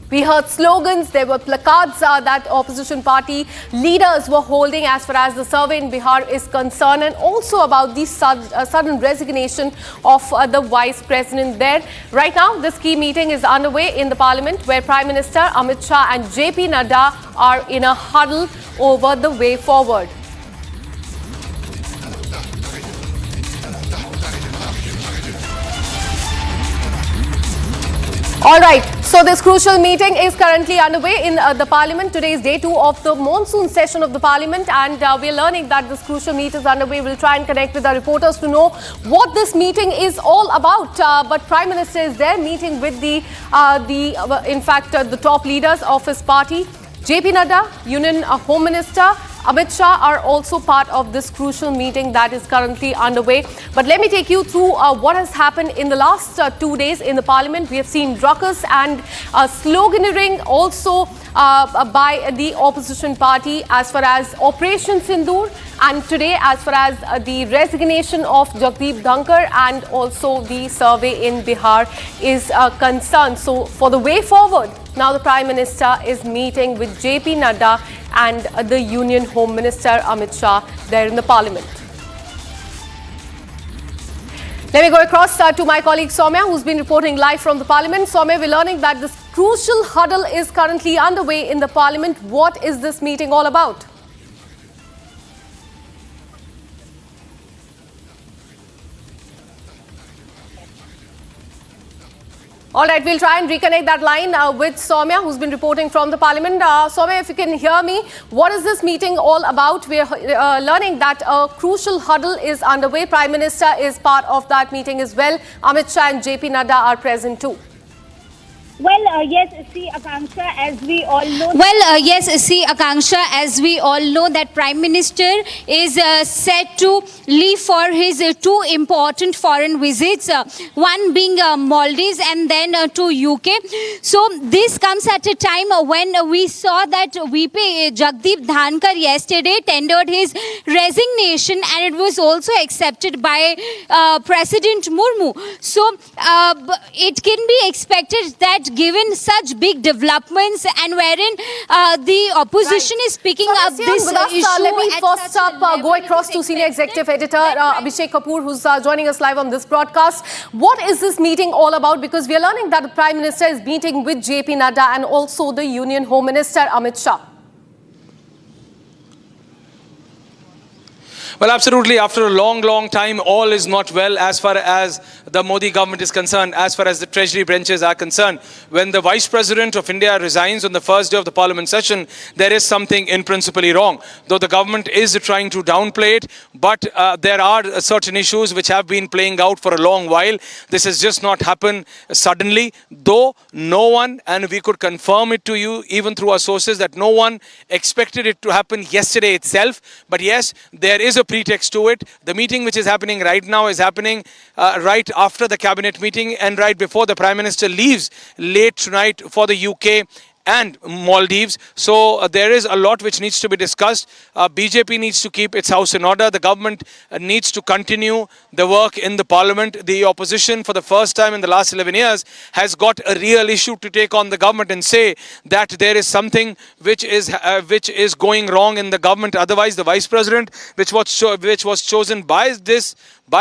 We heard slogans, there were placards that opposition party leaders were holding as far as the survey in Bihar is concerned, and also about the sudden resignation of the Vice President there. Right now, this key meeting is underway in the Parliament, where Prime Minister Amit Shah and JP Nadda are in a huddle over the way forward. All right, so this crucial meeting is currently underway in the Parliament. Today is day 2 of the monsoon session of the Parliament, and we're learning that this crucial meet is underway. We'll try and connect with our reporters to know what this meeting is all about. But Prime Minister is there meeting with the top leaders of his party. JP Nadda, Union Home Minister, Amit Shah are also part of this crucial meeting that is currently underway. But let me take you through what has happened in the last 2 days in the Parliament. We have seen ruckus and sloganeering also by the opposition party as far as Operation Sindoor, and today as far as the resignation of Jagdeep Dhankhar and also the survey in Bihar is concerned. So for the way forward, now the Prime Minister is meeting with JP Nadda and the Union Home Minister Amit Shah there in the Parliament. Let me go across to my colleague Soumya, who's been reporting live from the Parliament. Soumya, we're learning that this crucial huddle is currently underway in the Parliament. What is this meeting all about? All right, we'll try and reconnect that line with Soumya, who's been reporting from the Parliament. Soumya, if you can hear me, what is this meeting all about? We're learning that a crucial huddle is underway. Prime Minister is part of that meeting as well. Amit Shah and JP Nadda are present too.
Well, yes, see, Akanksha, as we all know...
as we all know that Prime Minister is set to leave for his two important foreign visits, one being Maldives and then to UK. So this comes at a time when we saw that VP Jagdeep Dhankhar yesterday tendered his resignation, and it was also accepted by President Murmu. So it can be expected that given such big developments and wherein the opposition is picking up this issue.
Let me first go across to Senior Executive Editor Abhishek Kapoor, who's joining us live on this broadcast. What is this meeting all about? Because we are learning that the Prime Minister is meeting with JP Nadda and also the Union Home Minister Amit Shah.
Well, absolutely. After a long time, all is not well as far as the Modi government is concerned, as far as the Treasury benches are concerned. When the Vice President of India resigns on the first day of the Parliament session, there is something in principle wrong. Though the government is trying to downplay it, but there are certain issues which have been playing out for a long while. This has just not happened suddenly, though no one, and we could confirm it to you even through our sources, that no one expected it to happen yesterday itself. But yes, there is a pretext to it. The meeting which is happening right now is happening right after the cabinet meeting and right before the Prime Minister leaves late tonight for the UK and Maldives. So there is a lot which needs to be discussed. BJP needs to keep its house in order. The government needs to continue the work in the Parliament. The opposition, for the first time in the last 11 years, has got a real issue to take on the government and say that there is something which is going wrong in the government. Otherwise, the Vice President, which was chosen by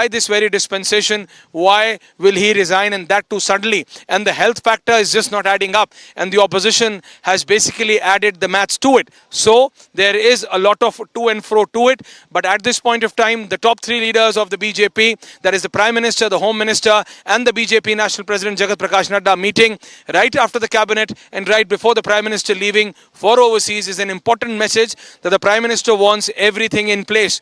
this very dispensation, why will he resign, and that too suddenly? And the health factor is just not adding up, and the opposition has basically added the maths to it. So there is a lot of to and fro to it, but at this point of time, the top three leaders of the BJP, that is the Prime Minister, the Home Minister and the BJP National President Jagat Prakash Nadda, meeting right after the cabinet and right before the Prime Minister leaving for overseas is an important message that the Prime Minister wants everything in place.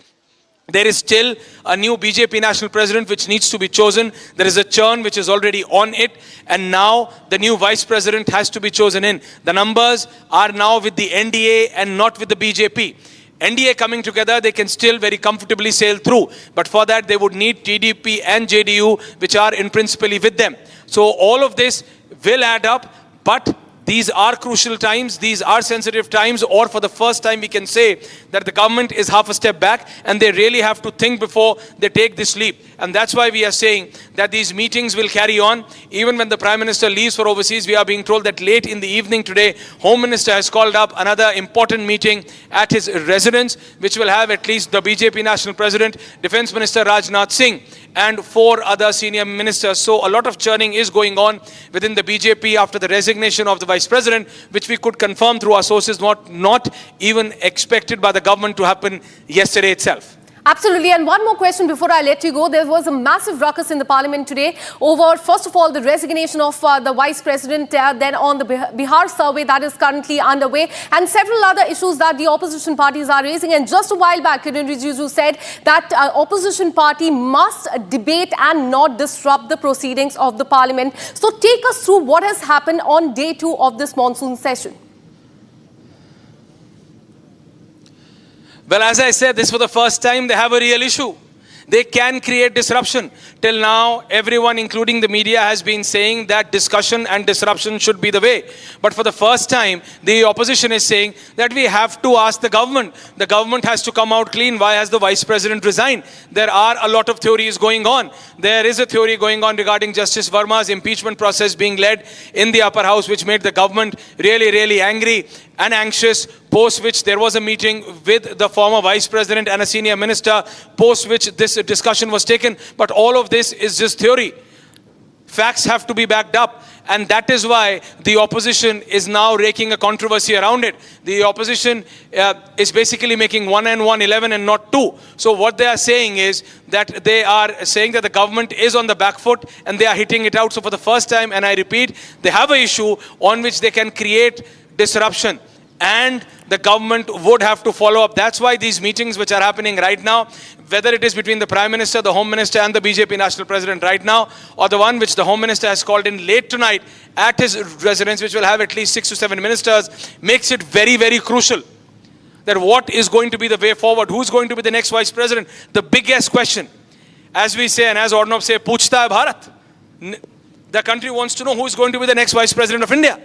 There is still a new BJP national president which needs to be chosen. There is a churn which is already on it, and now the new vice president has to be chosen in. The numbers are now with the NDA and not with the BJP. NDA coming together, they can still very comfortably sail through. But for that, they would need TDP and JDU, which are in principle with them. So all of this will add up, but these are crucial times, these are sensitive times, or for the first time we can say that the government is half a step back and they really have to think before they take this leap. And that's why we are saying that these meetings will carry on. Even when the Prime Minister leaves for overseas, we are being told that late in the evening today, Home Minister has called up another important meeting at his residence, which will have at least the BJP National President, Defence Minister Rajnath Singh, and 4 other senior ministers. So a lot of churning is going on within the BJP after the resignation of the Vice President, which we could confirm through our sources, not even expected by the government to happen yesterday itself.
Absolutely. And one more question before I let you go. There was a massive ruckus in the Parliament today over, first of all, the resignation of the Vice President, then on the Bihar survey that is currently underway, and several other issues that the opposition parties are raising. And just a while back, Kiran Rijiju said that opposition party must debate and not disrupt the proceedings of the Parliament. So take us through what has happened on day 2 of this monsoon session.
Well, as I said, this for the first time they have a real issue. They can create disruption. Till now, everyone, including the media, has been saying that discussion and disruption should be the way. But for the first time, the opposition is saying that we have to ask the government. The government has to come out clean. Why has the Vice President resigned? There are a lot of theories going on. There is a theory going on regarding Justice Verma's impeachment process being led in the upper house, which made the government really angry and anxious, post which there was a meeting with the former Vice President and a senior minister, post which this discussion was taken. But all of this is just theory. Facts have to be backed up. And that is why the opposition is now raking a controversy around it. The opposition is basically making 1 and 1 11 and not 2. So what they are saying is that they are saying that the government is on the back foot and they are hitting it out. So for the first time, and I repeat, they have an issue on which they can create disruption. And the government would have to follow up. That's why these meetings which are happening right now, whether it is between the Prime Minister, the Home Minister and the BJP National President right now, or the one which the Home Minister has called in late tonight at his residence, which will have at least 6 to 7 ministers, makes it very, very crucial that what is going to be the way forward, who's going to be the next Vice President. The biggest question, as we say and as Arnab say, Puchta hai Bharat. The country wants to know who is going to be the next Vice President of India.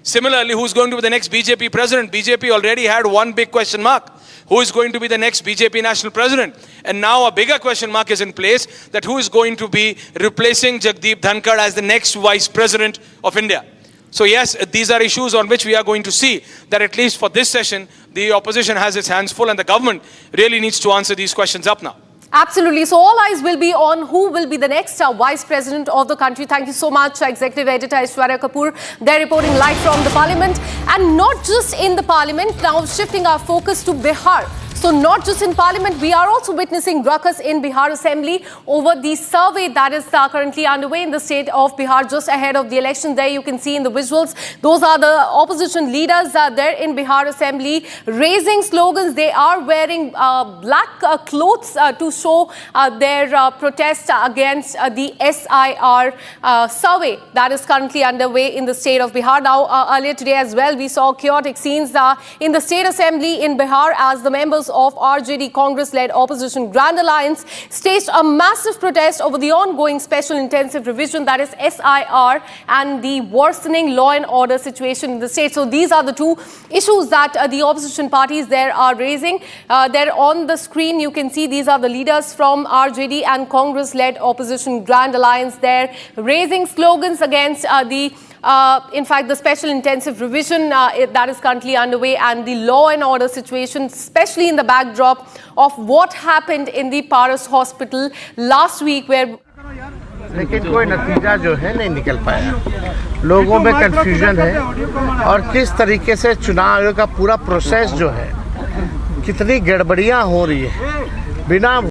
Similarly, who's going to be the next BJP president? BJP already had one big question mark. Who is going to be the next BJP national president? And now a bigger question mark is in place that who is going to be replacing Jagdeep Dhankhar as the next Vice President of India. So yes, these are issues on which we are going to see that at least for this session, the opposition has its hands full and the government really needs to answer these questions up now.
Absolutely. So all eyes will be on who will be the next Vice President of the country. Thank you so much, Executive Editor Aishwarya Kapoor. They're reporting live from the Parliament. And not just in the Parliament, now shifting our focus to Bihar. So not just in Parliament, we are also witnessing ruckus in Bihar Assembly over the survey that is currently underway in the state of Bihar just ahead of the election. There you can see in the visuals, those are the opposition leaders there in Bihar Assembly raising slogans. They are wearing black clothes to show their protest against the SIR survey that is currently underway in the state of Bihar. Now, earlier today as well, we saw chaotic scenes in the State Assembly in Bihar as the members of RJD Congress-led opposition Grand Alliance staged a massive protest over the ongoing special intensive revision, that is SIR, and the worsening law and order situation in the state. So these are the two issues that the opposition parties there are raising. There on the screen, you can see these are the leaders from RJD and Congress-led opposition Grand Alliance there raising slogans against in fact, the special intensive revision that is currently underway and the law and order situation, especially in the backdrop of what happened in the Paras Hospital last week where...
लेकिन कोई नतीजा जो है नहीं निकल पाया, लोगों में कंफ्यूजन है और किस तरीके से चुनाव आयोग का पूरा प्रोसेस जो है कितनी गड़बड़ियां हो रही है बिना